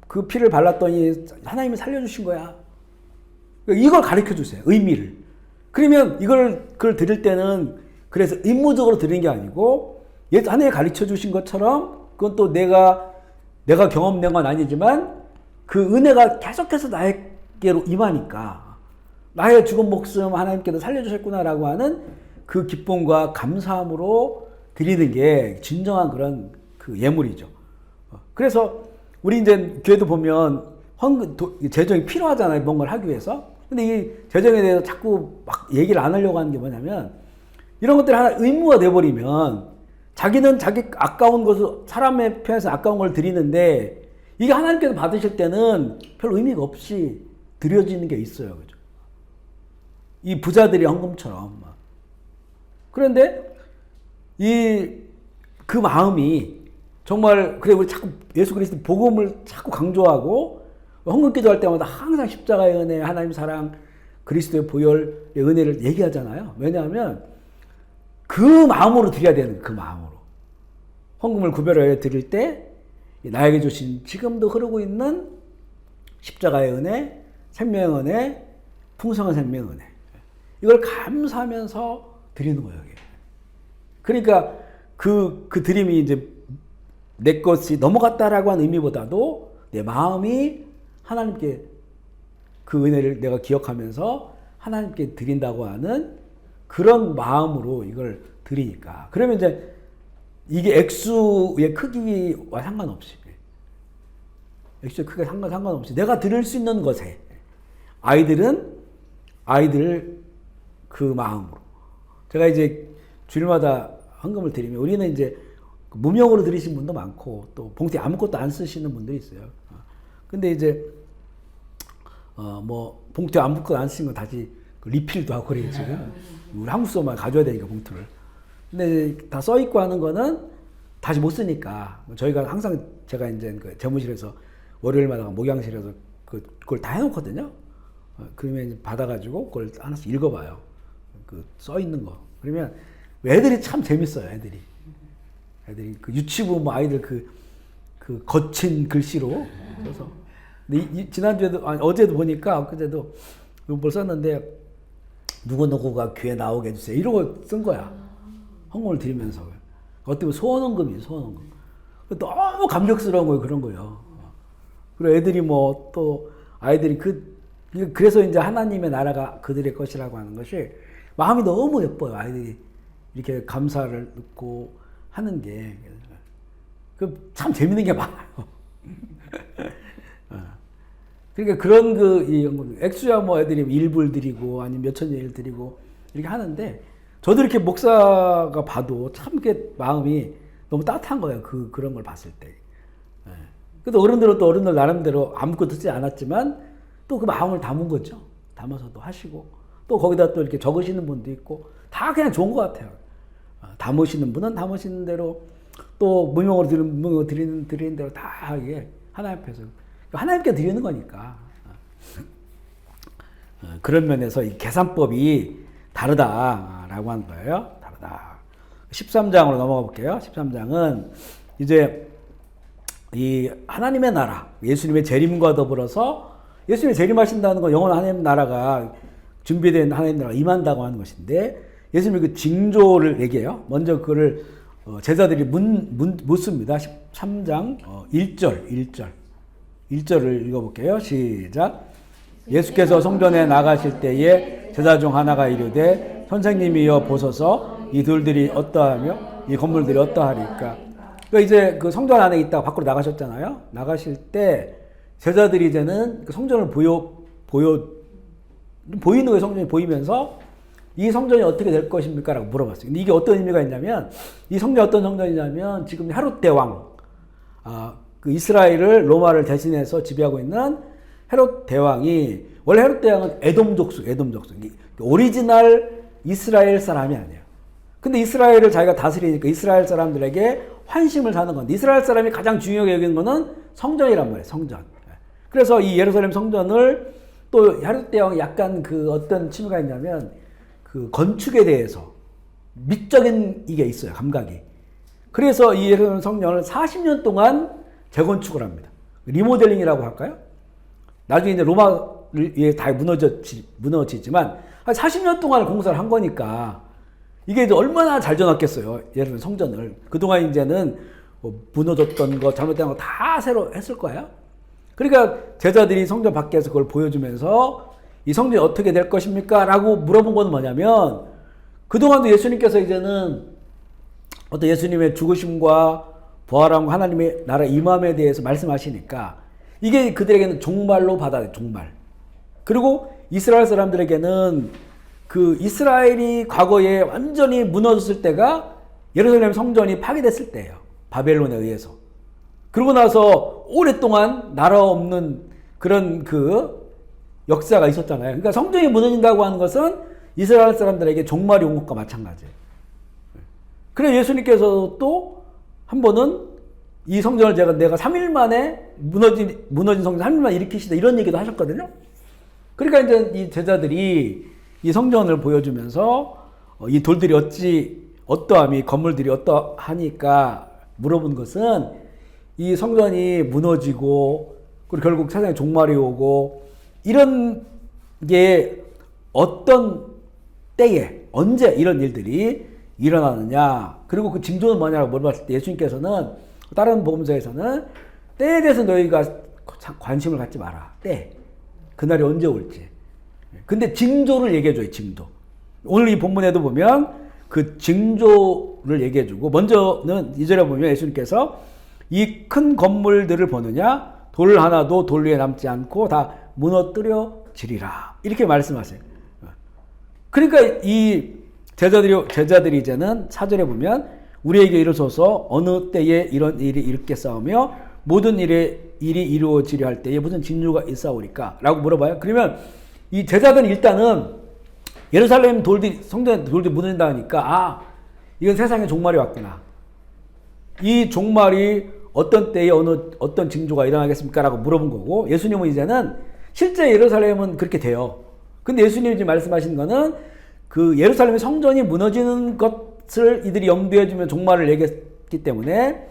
그 피를 발랐더니 하나님이 살려주신 거야. 이걸 가르쳐 주세요. 의미를. 그러면 그걸 드릴 때는 그래서 의무적으로 드리는 게 아니고, 하나님이 가르쳐 주신 것처럼, 그건 또 내가 경험된 건 아니지만 그 은혜가 계속해서 나에게로 임하니까, 나의 죽은 목숨 하나님께서 살려주셨구나라고 하는 그 기쁨과 감사함으로 드리는 게 진정한 그런 그 예물이죠. 그래서 우리 이제 교회도 보면 재정이 필요하잖아요. 뭔가를 하기 위해서. 근데 이 재정에 대해서 자꾸 막 얘기를 안 하려고 하는 게 뭐냐면, 이런 것들이 하나 의무가 돼버리면 자기는 자기 아까운 것을, 사람의 편에서 아까운 걸 드리는데, 이게 하나님께서 받으실 때는 별 의미가 없이 드려지는 게 있어요. 그죠? 이 부자들이 헌금처럼. 그런데 그 마음이 정말, 그래, 우리 자꾸 예수 그리스도 복음을 자꾸 강조하고 헌금 기도할 때마다 항상 십자가의 은혜, 하나님 사랑, 그리스도의 보혈의 은혜를 얘기하잖아요. 왜냐하면 그 마음으로 드려야 되는, 그 마음으로. 헌금을 구별하여 드릴 때 나에게 주신 지금도 흐르고 있는 십자가의 은혜, 생명의 은혜, 풍성한 생명의 은혜, 이걸 감사하면서 드리는 거예요. 이게. 그러니까 그 드림이 이제 내 것이 넘어갔다라고 하는 의미보다도 내 마음이 하나님께 그 은혜를 내가 기억하면서 하나님께 드린다고 하는 그런 마음으로 이걸 드리니까. 그러면 이제 이게 액수의 크기와 상관없이, 액수의 크기와 상관없이 내가 드릴 수 있는 것에, 아이들 그 마음으로. 제가 이제 주일마다 헌금을 드리면, 우리는 이제 무명으로 드리신 분도 많고, 또 봉투에 아무것도 안 쓰시는 분들이 있어요. 근데 이제 뭐 봉투에 아무것도 안 쓰신 건 다시 리필도 하고 그래요, 지금. 우리 한국 서만 가져야 되니까, 봉투를. 근데 다 써있고 하는 거는 다시 못 쓰니까, 저희가 항상, 제가 이제 그 재무실에서 월요일마다 목양실에서 그걸 다 해놓거든요. 그러면 이제 받아가지고 그걸 하나씩 읽어봐요. 그 써있는 거. 그러면 애들이 참 재밌어요, 애들이 그 유치부 뭐 아이들 그 거친 글씨로 써서. 근데 지난주에도, 어제도 보니까, 엊그제도 뭘 썼는데, 누구누구가 귀에 나오게 해주세요. 이러고 쓴 거야. 헌금을 드리면서. 어떻게 보면 소원헌금이에요, 소원헌금. 너무 감격스러운 거예요, 그런 거예요. 그리고 애들이 뭐, 또, 아이들이 그래서 이제 하나님의 나라가 그들의 것이라고 하는 것이 마음이 너무 예뻐요, 아이들이. 이렇게 감사를 듣고 하는 게. 참 재밌는 게 많아요. 그러니까 그런 액수야 뭐 애들이 일불 드리고 아니면 몇천 일 드리고 이렇게 하는데, 저도 이렇게 목사가 봐도 참 이렇게 마음이 너무 따뜻한 거예요. 그런 걸 봤을 때. 그래도 어른들은 또 어른들 나름대로 아무것도 듣지 않았지만 또 그 마음을 담은 거죠. 담아서 또 하시고, 또 거기다 또 이렇게 적으시는 분도 있고, 다 그냥 좋은 것 같아요. 담으시는 분은 담으시는 대로, 또 무명으로 드리는 대로 다 이게 하나님 앞에서 하나님께 드리는 거니까. 그런 면에서 이 계산법이 다르다라고 하는 거예요. 다르다. 13장으로 넘어가 볼게요. 13장은 이제 이 하나님의 나라, 예수님의 재림과 더불어서, 예수님이 재림하신다는 건 영원한 하나님 나라가 준비된 하나님 나라가 임한다고 하는 것인데, 예수님이 그 징조를 얘기해요. 먼저 그거를 제자들이 묻습니다. 13장 1절. 1절을 읽어볼게요. 시작. 예수께서 성전에 나가실 때에 제자 중 하나가 이르되 선생님이여 보소서 이 돌들이 어떠하며 이 건물들이 어떠하리까. 그러니까 이제 그 성전 안에 있다가 밖으로 나가셨잖아요. 나가실 때 제자들이 이제는 그 성전을 보이는 거예요. 성전이 보이면서 이 성전이 어떻게 될 것입니까? 라고 물어봤어요. 근데 이게 어떤 의미가 있냐면 이 성전이 어떤 성전이냐면 지금 헤롯 대왕, 그 이스라엘을 로마를 대신해서 지배하고 있는 헤롯 대왕이, 원래 헤롯 대왕은 에돔 족속. 오리지널 이스라엘 사람이 아니에요. 근데 이스라엘을 자기가 다스리니까 이스라엘 사람들에게 환심을 사는 건데, 이스라엘 사람이 가장 중요하게 여기는 거는 성전이란 말이에요. 성전. 그래서 이 예루살렘 성전을 또 헤롯 대왕이 약간 그 어떤 취미가 있냐면 그 건축에 대해서 미적인 이게 있어요. 감각이. 그래서 이 예루살렘 성전을 40년 동안 재건축을 합니다. 리모델링이라고 할까요? 나중에 이제 로마에 다 무너지지만 한 40년 동안 공사를 한 거니까 이게 이제 얼마나 잘 지어놨겠어요. 예를 들면 성전을. 그동안 이제는 뭐 무너졌던 거, 잘못된 거 다 새로 했을 거예요. 그러니까 제자들이 성전 밖에서 그걸 보여주면서 이 성전이 어떻게 될 것입니까? 라고 물어본 건 뭐냐면, 그동안도 예수님께서 이제는 어떤 예수님의 죽으심과 부활함과 하나님의 나라 임함에 대해서 말씀하시니까 이게 그들에게는 종말로 받아들여요. 종말. 그리고 이스라엘 사람들에게는 그 이스라엘이 과거에 완전히 무너졌을 때가 예루살렘 성전이 파괴됐을 때예요. 바벨론에 의해서. 그러고 나서 오랫동안 나라 없는 그런 그 역사가 있었잖아요. 그러니까 성전이 무너진다고 하는 것은 이스라엘 사람들에게 종말이 온 것과 마찬가지예요. 그래서 예수님께서 또 한 번은 이 성전을 내가 3일 만에 무너진 성전 3일 만에 일으키시다, 이런 얘기도 하셨거든요. 그러니까 이제 이 제자들이 이 성전을 보여주면서 이 돌들이 어떠함이, 건물들이 어떠하니까 물어본 것은 이 성전이 무너지고 그리고 결국 세상에 종말이 오고 이런 게 어떤 때에 언제 이런 일들이 일어나느냐, 그리고 그 징조는 뭐냐고 물어봤을 때 예수님께서는 다른 복음서에서는 때에 대해서 너희가 관심을 갖지 마라. 때. 그날이 언제 올지. 근데 징조를 얘기해줘요. 징조. 오늘 이 본문에도 보면 그 징조를 얘기해주고, 먼저는 2절에 보면 예수님께서 이 큰 건물들을 보느냐, 돌 하나도 돌 위에 남지 않고 다 무너뜨려지리라, 이렇게 말씀하세요. 그러니까 이 제자들이 이제는 4절에 보면 우리에게 이르소서 어느 때에 이런 일이 일겠사오며 모든 일이 이루어지려 할 때에 무슨 징조가 있사오리까? 라고 물어봐요. 그러면 이 제자들은 일단은 예루살렘 성전 돌들이 무너진다 하니까 이건 세상의 종말이 왔구나. 이 종말이 어떤 때에 어떤 징조가 일어나겠습니까? 라고 물어본 거고, 예수님은 이제는 실제 예루살렘은 그렇게 돼요. 근데 예수님이 지금 말씀하시는 거는 그 예루살렘의 성전이 무너지는 것을 이들이 염두에 두면 종말을 얘기했기 때문에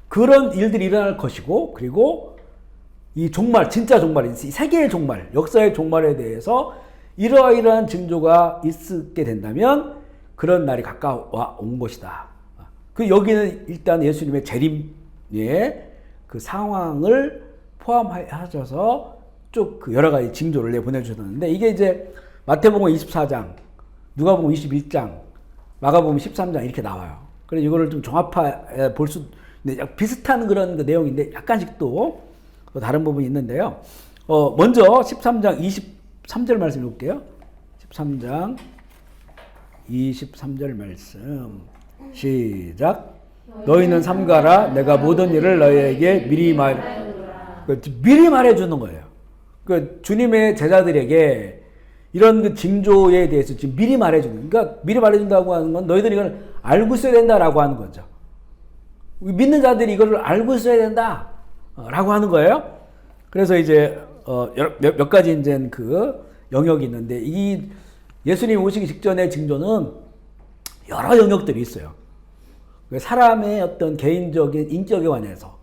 그런 일들이 일어날 것이고, 그리고 이 종말, 진짜 종말, 세계의 종말, 역사의 종말에 대해서 이러이러한 징조가 있게 된다면 그런 날이 가까워 온 것이다. 그 여기는 일단 예수님의 재림의 그 상황을 포함하셔서 쭉 그 여러 가지 징조를 보내주셨는데, 이게 이제 마태복음 24장, 누가복음 21장, 마가복음 13장 이렇게 나와요. 그래서 이거를 좀 종합해 볼 수, 비슷한 그런 그 내용인데 약간씩 또 다른 부분이 있는데요. 먼저 13장 23절 말씀 읽을게요. 13장 23절 말씀 시작. 너희는 삼가라. 내가 모든 일을 너희에게 미리 말해주는 거예요. 그 주님의 제자들에게 이런 그 징조에 대해서 지금 미리 말해주는, 그러니까 미리 말해준다고 하는 건 너희들이 이걸 알고 있어야 된다라고 하는 거죠. 믿는 자들이 이걸 알고 있어야 된다라고 하는 거예요. 그래서 이제 몇 가지 이제 그 영역이 있는데, 이 예수님 오시기 직전의 징조는 여러 영역들이 있어요. 사람의 어떤 개인적인 인격에 관해서,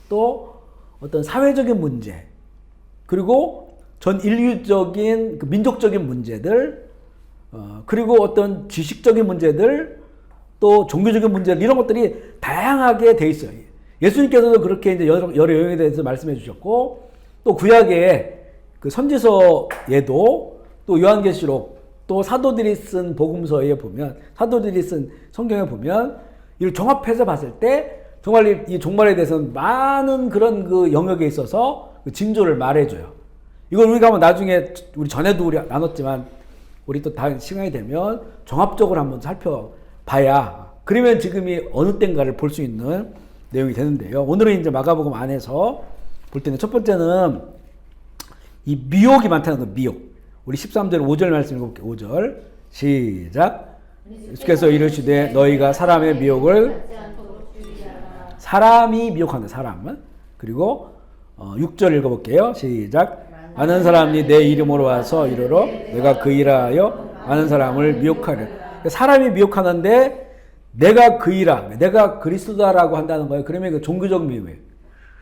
또 어떤 사회적인 문제, 그리고 전 인류적인 그 민족적인 문제들, 그리고 어떤 지식적인 문제들, 또 종교적인 문제들, 이런 것들이 다양하게 돼 있어요. 예수님께서도 그렇게 이제 여러 영역에 대해서 말씀해 주셨고, 또 구약의 그 선지서에도 또 요한계시록 또 사도들이 쓴 복음서에 보면 사도들이 쓴 성경에 보면 이를 종합해서 봤을 때 정말 이 종말에 대해서는 많은 그런 그 영역에 있어서 그 징조를 말해줘요. 이걸 우리가 한번 나중에 우리 전에도 우리 나눴지만 우리 또 다른 시간이 되면 종합적으로 한번 살펴봐야 그러면 지금이 어느 때인가를 볼 수 있는 내용이 되는데요. 오늘은 이제 마가복음 안에서 볼 때는 첫 번째는 이 미혹이 많다는 거, 미혹. 우리 13절 5절 말씀 읽어볼게요. 5절 시작. 예수께서 이르시되 너희가 사람의 미혹을 사람이 미혹한다. 사람은. 그리고 6절 읽어볼게요. 시작. 많은 사람이 내 이름으로 와서 이르러 내가 그 일하여 많은 사람을 미혹하려. 사람이 미혹하는데 내가 그 일하, 내가 그리스도다라고 한다는 거예요. 그러면 그 종교적 미혹이에요.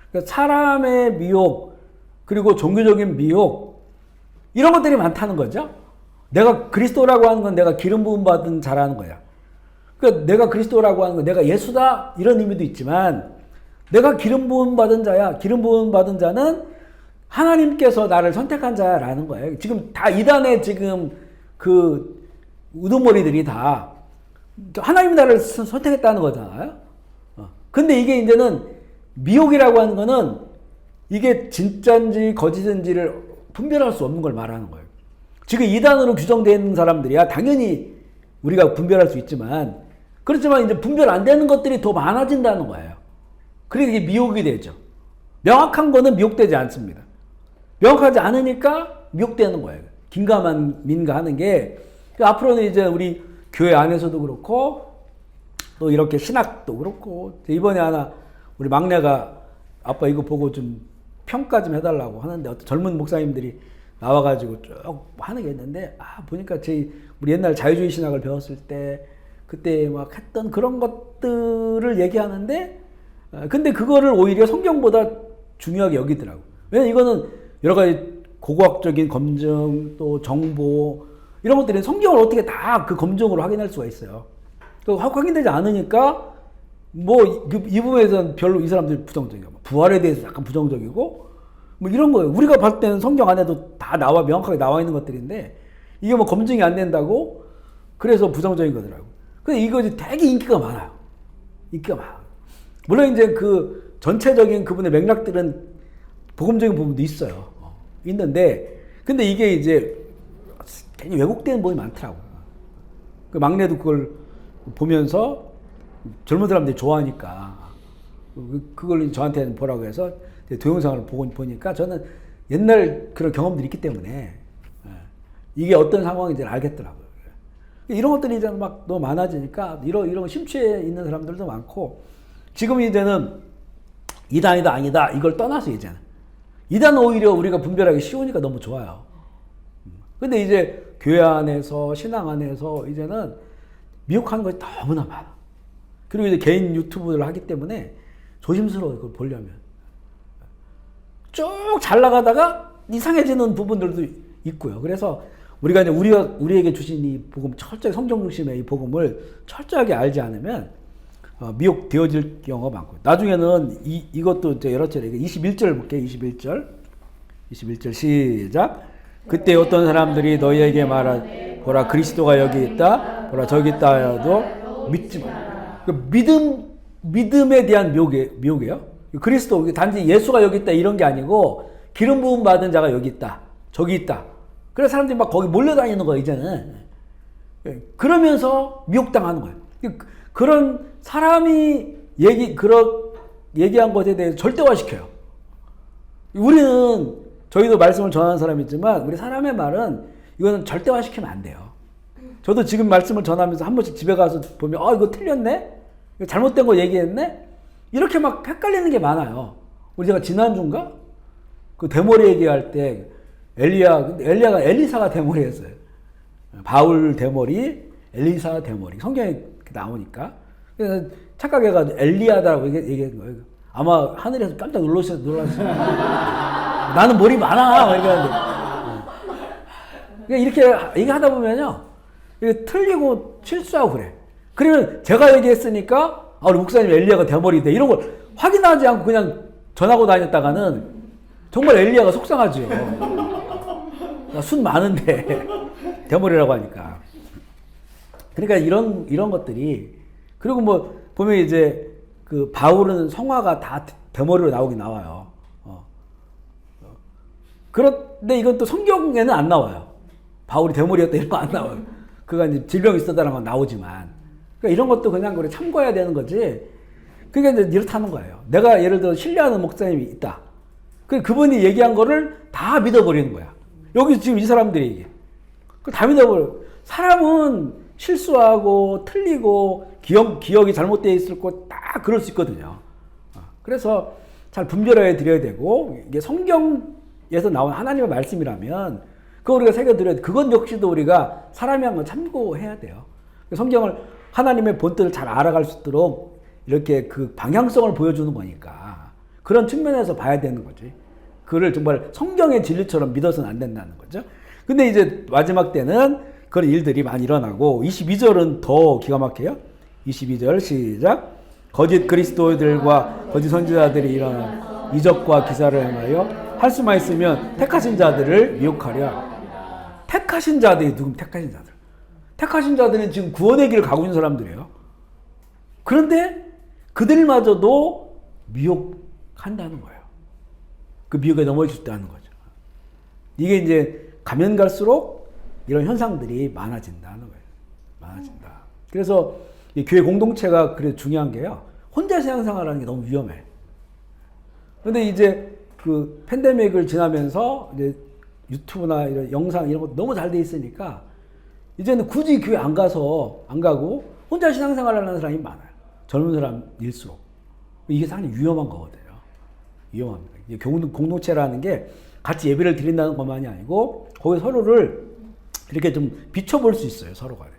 그러니까 사람의 미혹 그리고 종교적인 미혹 이런 것들이 많다는 거죠. 내가 그리스도라고 하는 건 내가 기름 부음 받은 자라는 거야. 그러니까 내가 그리스도라고 하는 건 내가 예수다 이런 의미도 있지만 내가 기름 부음 받은 자야. 기름 부음 받은 자는 하나님께서 나를 선택한 자라는 거예요. 지금 다 이단의 지금 그 우두머리들이 다 하나님이 나를 선택했다는 거잖아요. 근데 이게 이제는 미혹이라고 하는 거는 이게 진짜인지 거짓인지를 분별할 수 없는 걸 말하는 거예요. 지금 이단으로 규정된 사람들이야 당연히 우리가 분별할 수 있지만 그렇지만 이제 분별 안 되는 것들이 더 많아진다는 거예요. 그러니까 이게 미혹이 되죠. 명확한 거는 미혹되지 않습니다. 명확하지 않으니까 미혹되는 거예요. 긴가민가 하는 게 앞으로는 이제 우리 교회 안에서도 그렇고 또 이렇게 신학도 그렇고 이번에 하나 우리 막내가 아빠 이거 보고 좀 평가 좀 해달라고 하는데 어떤 젊은 목사님들이 나와가지고 쭉 하는 게 있는데 보니까 우리 옛날 자유주의 신학을 배웠을 때 그때 막 했던 그런 것들을 얘기하는데 근데 그거를 오히려 성경보다 중요하게 여기더라고. 왜냐면 이거는 여러 가지 고고학적인 검증 또 정보 이런 것들이 성경을 어떻게 다 그 검증으로 확인할 수가 있어요. 확인되지 않으니까 뭐 이 부분에서는 별로 이 사람들이 부정적이고 부활에 대해서 약간 부정적이고 뭐 이런 거예요. 우리가 봤을 때는 성경 안에도 다 명확하게 나와 있는 것들인데 이게 뭐 검증이 안 된다고 그래서 부정적인 거더라고. 근데 이것이 되게 인기가 많아요. 인기가 많아. 물론 이제 그 전체적인 그분의 맥락들은 복음적인 부분도 있어요. 있는데 근데 이게 이제 괜히 왜곡되는 부분이 많더라고요. 그 막내도 그걸 보면서 젊은 사람들이 좋아하니까 그걸 저한테 보라고 해서 동영상을 보니까 저는 옛날 그런 경험들이 있기 때문에 이게 어떤 상황인지 알겠더라고요. 이런 것들이 이제 막 너무 많아지니까 이런 심취해 있는 사람들도 많고 지금 이제는 이단이다 아니다 이걸 떠나서 이제는 이단은 오히려 우리가 분별하기 쉬우니까 너무 좋아요. 근데 이제 교회 안에서 신앙 안에서 이제는 미혹하는 것이 너무나 많아. 그리고 이제 개인 유튜브를 하기 때문에 조심스러워 그걸 보려면 쭉 잘 나가다가 이상해지는 부분들도 있고요. 그래서 우리가 이제 우리에게 주신 이 복음 철저히 성경 중심의 이 복음을 철저하게 알지 않으면 미혹되어질 경우가 많고 나중에는 이것도 이제 여러 차례 21절 볼게요. 21절 시작. 그때 어떤 사람들이 너희에게 보라 그리스도가 여기 있다 보라 저기 있다 하여도 믿지 마. 믿음에 대한 미혹이에요. 그리스도 단지 예수가 여기 있다 이런 게 아니고 기름 부음 받은 자가 여기 있다 저기 있다. 그래서 사람들이 막 거기 몰려다니는 거예요 이제는. 그러면서 미혹당하는 거예요. 그런 사람이 얘기한 것에 대해서 절대화시켜요. 저희도 말씀을 전하는 사람이지만 우리 사람의 말은 이거는 절대화시키면 안 돼요. 저도 지금 말씀을 전하면서 한 번씩 집에 가서 보면 이거 틀렸네? 이거 잘못된 거 얘기했네? 이렇게 막 헷갈리는 게 많아요. 제가 지난주인가? 그 대머리 얘기할 때 엘리야가 엘리사가 대머리였어요. 바울 대머리, 엘리사 대머리. 성경에 나오니까. 그래서 착각해가지고 엘리야다라고 얘기한 거예요. 아마 하늘에서 깜짝 놀랐어요. 나는 머리 많아. 이렇게 얘기하다 보면요. 이게 틀리고 실수하고 그래. 그러면 제가 얘기했으니까 우리 목사님 엘리야가 대머리대 이런 걸 확인하지 않고 그냥 전하고 다녔다가는 정말 엘리야가 속상하죠. 나 순 많은데 대머리라고 하니까. 그러니까 이런 것들이, 그리고 뭐 보면 이제 그 바울은 성화가 다 대머리로 나오긴 나와요. 그런데 이건 또 성경에는 안 나와요. 바울이 대머리였다 이런 거 안 나와요. 그가 이제 질병이 있었다는 건 나오지만. 그러니까 이런 것도 그냥 우리 참고해야 되는 거지. 그러니까 이제 이렇다는 거예요. 내가 예를 들어 신뢰하는 목사님이 있다. 그분이 얘기한 거를 다 믿어버리는 거야. 여기 지금 이 사람들이 얘기해. 그걸 다 믿어버려. 사람은 실수하고 틀리고 기억이 잘못되어 있을 거 다 그럴 수 있거든요. 그래서 잘 분별해 드려야 되고, 이게 성경에서 나온 하나님의 말씀이라면 그거 우리가 새겨드려야 돼. 그건 역시도 우리가 사람이 한 건 참고해야 돼요. 성경을 하나님의 본뜻을 잘 알아갈 수 있도록 이렇게 그 방향성을 보여주는 거니까 그런 측면에서 봐야 되는 거지. 그를 정말 성경의 진리처럼 믿어서는 안 된다는 거죠. 근데 이제 마지막 때는 그런 일들이 많이 일어나고, 22절은 더 기가 막혀요. 22절 시작. 거짓 그리스도들과 거짓 선지자들이 일어나 이적과 기사를 행하여 할 수만 있으면 택하신 자들을 미혹하려. 택하신 자들이 누굽니까? 택하신 자들. 택하신 자들은 지금 구원의 길을 가고 있는 사람들이에요. 그런데 그들마저도 미혹한다는 거예요. 그 미혹에 넘어질 수 있다는 거죠. 이게 이제 가면 갈수록 이런 현상들이 많아진다는 거예요. 많아진다. 그래서 이 교회 공동체가 그래 중요한 게요. 혼자 신앙생활하는 게 너무 위험해. 근데 이제 그 팬데믹을 지나면서 이제 유튜브나 이런 영상 이런 거 너무 잘 돼 있으니까 이제는 굳이 교회 안 가고 혼자 신앙생활하는 사람이 많아요. 젊은 사람일수록. 이게 상당히 위험한 거거든요. 위험합니다. 이게 공동체라는 게 같이 예배를 드린다는 것만이 아니고 거기 서로를 이렇게 좀 비춰볼 수 있어요. 서로 간에.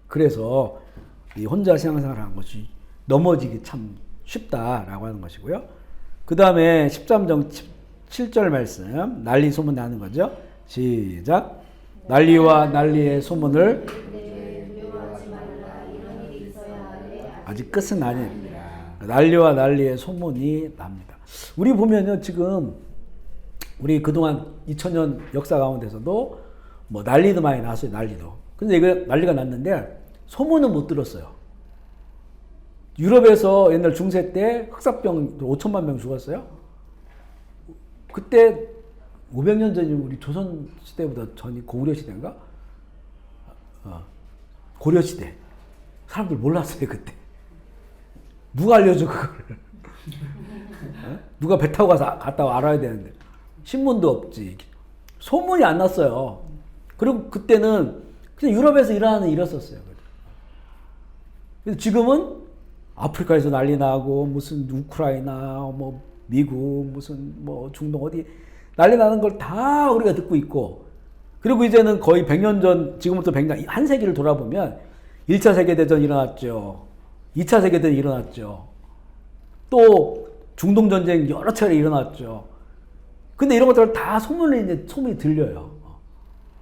그래서 이 혼자 신앙생활을 하는 것이 넘어지기 참 쉽다라고 하는 것이고요. 그 다음에 13장 7절 말씀, 난리 소문 나는 거죠. 시작. 난리와 난리의 소문을 아직 끝은 아닙니다. 난리와 난리의 소문이 납니다. 우리 보면요, 지금 우리 그동안 2000년 역사 가운데서도 뭐 난리도 많이 났어요. 난리도. 근데 이거 난리가 났는데 소문은 못 들었어요. 유럽에서 옛날 중세 때 흑사병 5천만 명 죽었어요. 그때 500년 전이면 우리 조선 시대보다 전이 고구려 시대인가? 고려 시대. 사람들 몰랐어요 그때. 누가 알려줘 그거를? 누가 배 타고 갔다고 알아야 되는데 신문도 없지. 소문이 안 났어요. 그리고 그때는 그냥 유럽에서 일하는 일이었었어요. 그래서 지금은 아프리카에서 난리 나고 무슨 우크라이나 뭐 미국 무슨 뭐 중동 어디 난리 나는 걸 다 우리가 듣고 있고, 그리고 이제는 거의 100년 전, 지금부터 100년, 한 세기를 돌아보면 1차 세계대전이 일어났죠. 2차 세계대전이 일어났죠. 또 중동전쟁 여러 차례 일어났죠. 근데 이런 것들을 다 소문이 들려요.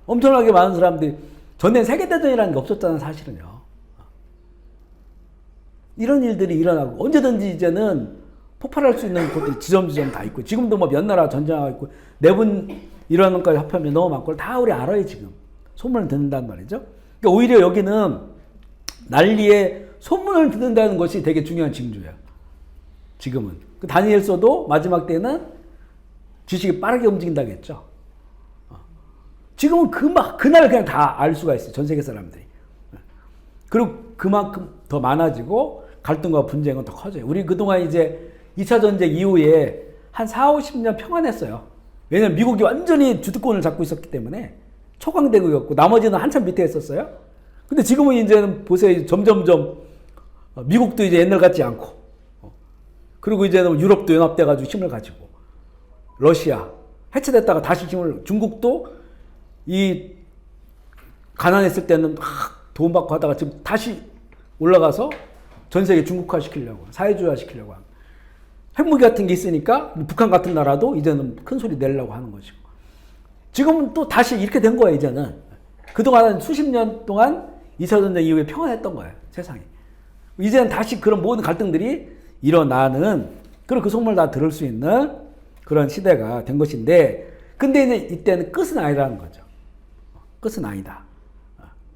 엄청나게 많은 사람들이, 전에 세계대전이라는 게 없었다는 사실은요. 이런 일들이 일어나고, 언제든지 이제는 폭발할 수 있는 곳들이 지점지점 다 있고, 지금도 뭐 몇 나라 전쟁하고 있고, 내분 이런 것까지 합하면 너무 많고, 다 우리 알아요, 지금. 소문을 듣는단 말이죠. 그러니까 오히려 여기는 난리에 소문을 듣는다는 것이 되게 중요한 징조예요. 지금은. 그 다니엘서도 마지막 때는 지식이 빠르게 움직인다고 했죠. 지금은 그날 그냥 다 알 수가 있어요. 전 세계 사람들이. 그리고 그만큼 더 많아지고 갈등과 분쟁은 더 커져요. 우리 그동안 이제 2차 전쟁 이후에 한 4, 50년 평안했어요. 왜냐면 미국이 완전히 주도권을 잡고 있었기 때문에 초강대국이었고 나머지는 한참 밑에 있었어요. 근데 지금은 이제는 보세요. 점점점 미국도 이제 옛날 같지 않고, 그리고 이제는 유럽도 연합돼가지고 힘을 가지고, 러시아 해체됐다가 다시 힘을, 중국도 이 가난했을 때는 돈 받고 하다가 지금 다시 올라가서 전 세계 중국화 시키려고, 사회주의화 시키려고 하는. 핵무기 같은 게 있으니까 북한 같은 나라도 이제는 큰 소리 내려고 하는 것이고, 지금은 또 다시 이렇게 된 거예요. 이제는 그동안 수십 년 동안 2차 전쟁 이후에 평안했던 거예요, 세상이. 이제는 다시 그런 모든 갈등들이 일어나는, 그리고 그 소문을 다 들을 수 있는 그런 시대가 된 것인데, 근데 이제 이때는 끝은 아니라는 거죠. 끝은 아니다.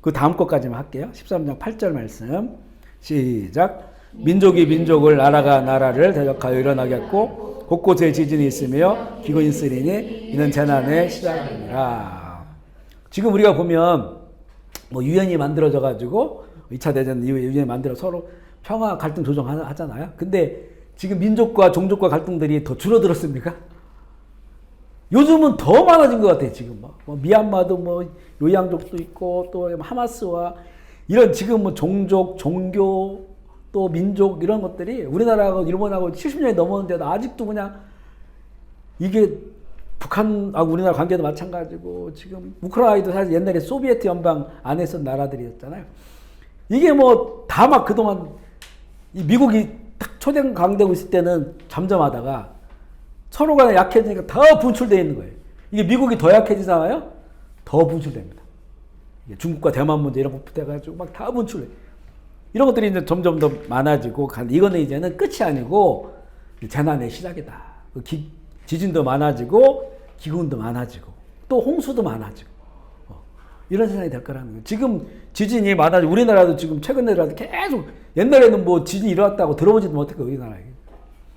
그 다음 것까지만 할게요. 13장 8절 말씀 시작. 민족이 민족을, 나라가 나라를 대적하여 일어나겠고 곳곳에 지진이 있으며 기근이 있으리니 이는 재난의 시작이니라. 지금 우리가 보면 뭐 유엔이 만들어져 가지고 2차 대전 이후에 유엔이 만들어 서로 평화 갈등 조정하잖아요. 근데 지금 민족과 종족과 갈등들이 더 줄어들었습니까? 요즘은 더 많아진 것 같아요. 지금 뭐 미얀마도 뭐 요양족도 있고 또 하마스와 이런 지금 뭐 종족, 종교 또 민족 이런 것들이 우리나라하고 일본하고 70년이 넘었는데도 아직도 그냥 이게 북한하고 우리나라 관계도 마찬가지고 지금 우크라이나도 사실 옛날에 소비에트 연방 안에 있었던 나라들이었잖아요. 이게 뭐 다 막 그동안 이 미국이 딱 초대 강대고 있을 때는 잠잠하다가 서로 간에 약해지니까 더 분출되어 있는 거예요. 이게 미국이 더 약해지잖아요. 더 분출됩니다. 중국과 대만 문제 이런 것부터 해가지고 막 다 분출해. 이런 것들이 이제 점점 더 많아지고, 이거는 이제는 끝이 아니고 재난의 시작이다. 지진도 많아지고, 기근도 많아지고, 또 홍수도 많아지고, 이런 세상이 될 거라는 거예요. 지금 지진이 많아지고, 우리나라도 지금 최근에라도 계속, 옛날에는 뭐 지진이 일어났다고 들어보지도 못했고, 우리나라에.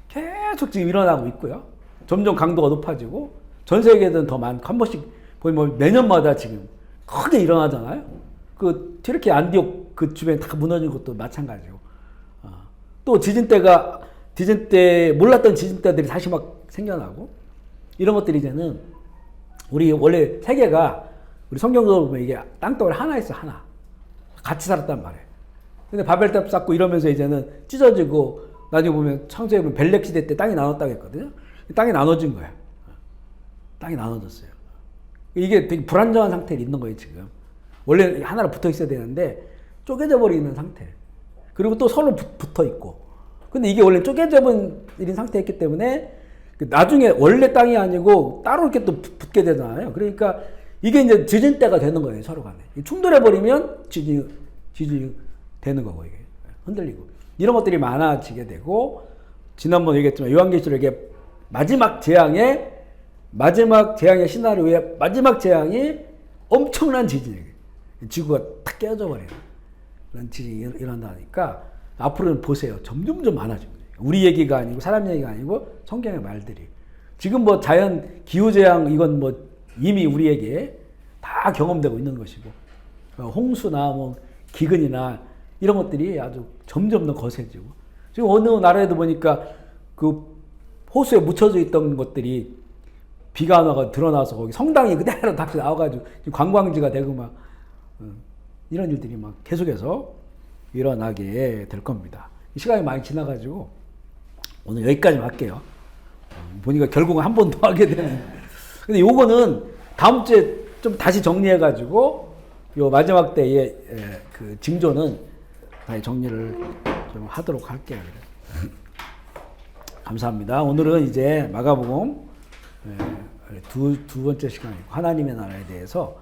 계속 지금 일어나고 있고요. 점점 강도가 높아지고, 전 세계에는 더 많고, 한 번씩, 거의 뭐 매년마다 지금 크게 일어나잖아요. 그, 튀르키 안디옥 그 주변에 다 무너진 것도 마찬가지고. 또 지진 때, 몰랐던 지진 때들이 다시 막 생겨나고, 이런 것들이 이제는, 우리 원래 세계가, 우리 성경적으로 보면 이게 땅덩어리 하나 있어, 하나. 같이 살았단 말이에요. 근데 바벨탑 쌓고 이러면서 이제는 찢어지고, 나중에 보면 창세기 보면 벨렉 시대 때 땅이 나눴다고 했거든요. 땅이 나눠진 거예요. 땅이 나눠졌어요. 이게 되게 불안정한 상태에 있는 거예요, 지금. 원래 하나로 붙어 있어야 되는데, 쪼개져 버리는 상태. 그리고 또 서로 붙어 있고. 근데 이게 원래 쪼개져 버린 상태였기 때문에, 나중에 원래 땅이 아니고 따로 이렇게 또 붙게 되잖아요. 그러니까 이게 이제 지진 때가 되는 거예요, 서로 간에. 충돌해 버리면 지진이 되는 거고, 이게. 흔들리고. 이런 것들이 많아지게 되고, 지난번에 얘기했지만, 요한계시록에 마지막 재앙의 시나리오에 마지막 재앙이 엄청난 지진이에요. 지구가 탁 깨져 버리는 그런 지진이 일어나니까 앞으로는 보세요. 점점 많아지고. 우리 얘기가 아니고 사람 얘기가 아니고 성경의 말들이. 지금 뭐 자연 기후재앙 이건 뭐 이미 우리에게 다 경험되고 있는 것이고, 홍수나 뭐 기근이나 이런 것들이 아주 점점 더 거세지고, 지금 어느 나라에도 보니까 그 호수에 묻혀져 있던 것들이 비가 나가 드러나서 거기 성당이 그대로 다시 나와가지고 관광지가 되고 막 이런 일들이 막 계속해서 일어나게 될 겁니다. 시간이 많이 지나가지고 오늘 여기까지만 할게요. 보니까 결국은 한 번 더 하게 되는. 근데 요거는 다음 주에 좀 다시 정리해가지고 요 마지막 때의 그 징조는 다시 정리를 좀 하도록 할게요. 감사합니다. 오늘은 이제 마가복음 두 번째 시간이고, 하나님의 나라에 대해서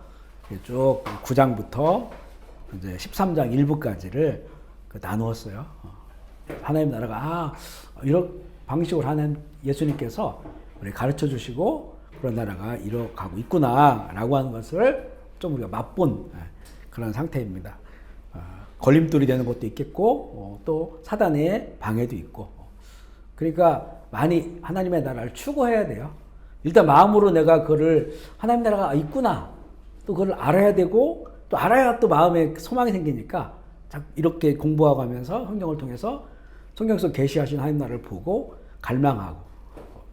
쭉 9장부터 이제 13장 1부까지를 나누었어요. 하나님 나라가 이런 방식으로 하는 예수님께서 우리 가르쳐 주시고 그런 나라가 이뤄가고 있구나라고 하는 것을 좀 우리가 맛본 그런 상태입니다. 걸림돌이 되는 것도 있겠고, 또 사단의 방해도 있고. 그러니까 많이 하나님의 나라를 추구해야 돼요. 일단 마음으로 내가 그거를 하나님 나라가 있구나, 또 그걸 알아야 되고, 또 알아야 또 마음에 소망이 생기니까 이렇게 공부하고 하면서 성경을 통해서 성경에서 계시하신 하나님 나라를 보고 갈망하고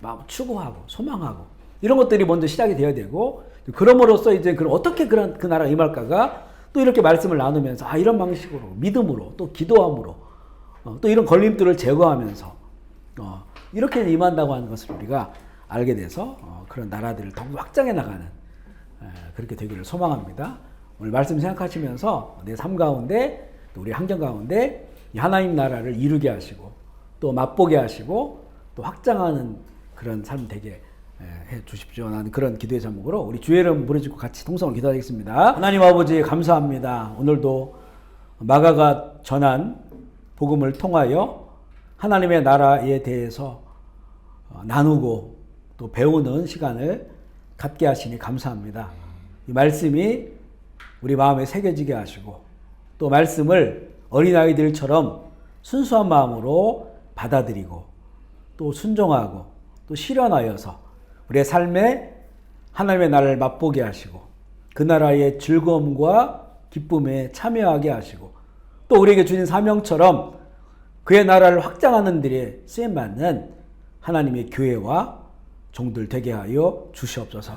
마음 추구하고 소망하고 이런 것들이 먼저 시작이 되어야 되고, 그럼으로써 이제 그럼 어떻게 그 나라가 임할까가 또 이렇게 말씀을 나누면서 이런 방식으로 믿음으로 또 기도함으로 또 이런 걸림돌을 제거하면서 이렇게 임한다고 하는 것을 우리가 알게 돼서 그런 나라들을 더욱 확장해 나가는 그렇게 되기를 소망합니다. 오늘 말씀 생각하시면서 내 삶 가운데 또 우리 환경 가운데 하나님 나라를 이루게 하시고 또 맛보게 하시고 또 확장하는 그런 삶 되게 해 주십시오. 나는 그런 기도의 제목으로 우리 주의 이름 부르짖고 같이 통성을 기도하겠습니다. 하나님 아버지 감사합니다. 오늘도 마가가 전한 복음을 통하여 하나님의 나라에 대해서 나누고 또 배우는 시간을 갖게 하시니 감사합니다. 이 말씀이 우리 마음에 새겨지게 하시고 또 말씀을 어린아이들처럼 순수한 마음으로 받아들이고 또 순종하고 또 실현하여서 우리의 삶에 하나님의 나라를 맛보게 하시고 그 나라의 즐거움과 기쁨에 참여하게 하시고 또 우리에게 주신 사명처럼 그의 나라를 확장하는 일에 쓰임받는 하나님의 교회와 종들 되게 하여 주시옵소서.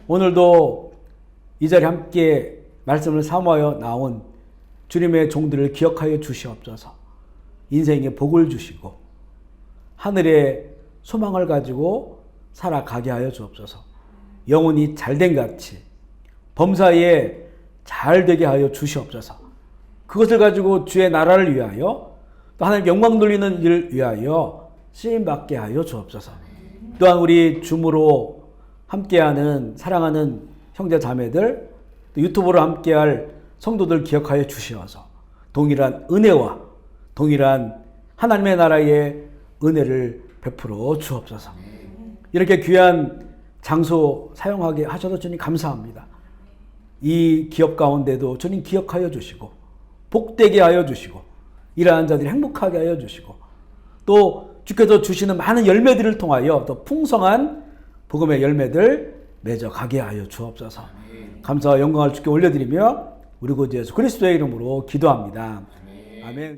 오늘도 이 자리에 함께 말씀을 사모하여 나온 주님의 종들을 기억하여 주시옵소서. 인생에 복을 주시고 하늘의 소망을 가지고 살아가게 하여 주옵소서. 영혼이 잘된 같이 범사에 잘 되게 하여 주시옵소서. 그것을 가지고 주의 나라를 위하여 또 하나님 영광 돌리는 일을 위하여 쓰임받게 하여 주옵소서. 또한 우리 줌으로 함께하는 사랑하는 형제 자매들 또 유튜브로 함께할 성도들 기억하여 주시어서 동일한 은혜와 동일한 하나님의 나라의 은혜를 베풀어 주옵소서. 이렇게 귀한 장소 사용하게 하셔서 주님 감사합니다. 이 기업 가운데도 주님 기억하여 주시고 복되게 하여 주시고 일하는 자들이 행복하게 하여 주시고 또 주께서 주시는 많은 열매들을 통하여 더 풍성한 복음의 열매들 맺어가게 하여 주옵소서. 감사와 영광을 주께 올려드리며 우리 구주 예수 그리스도의 이름으로 기도합니다. 아멘.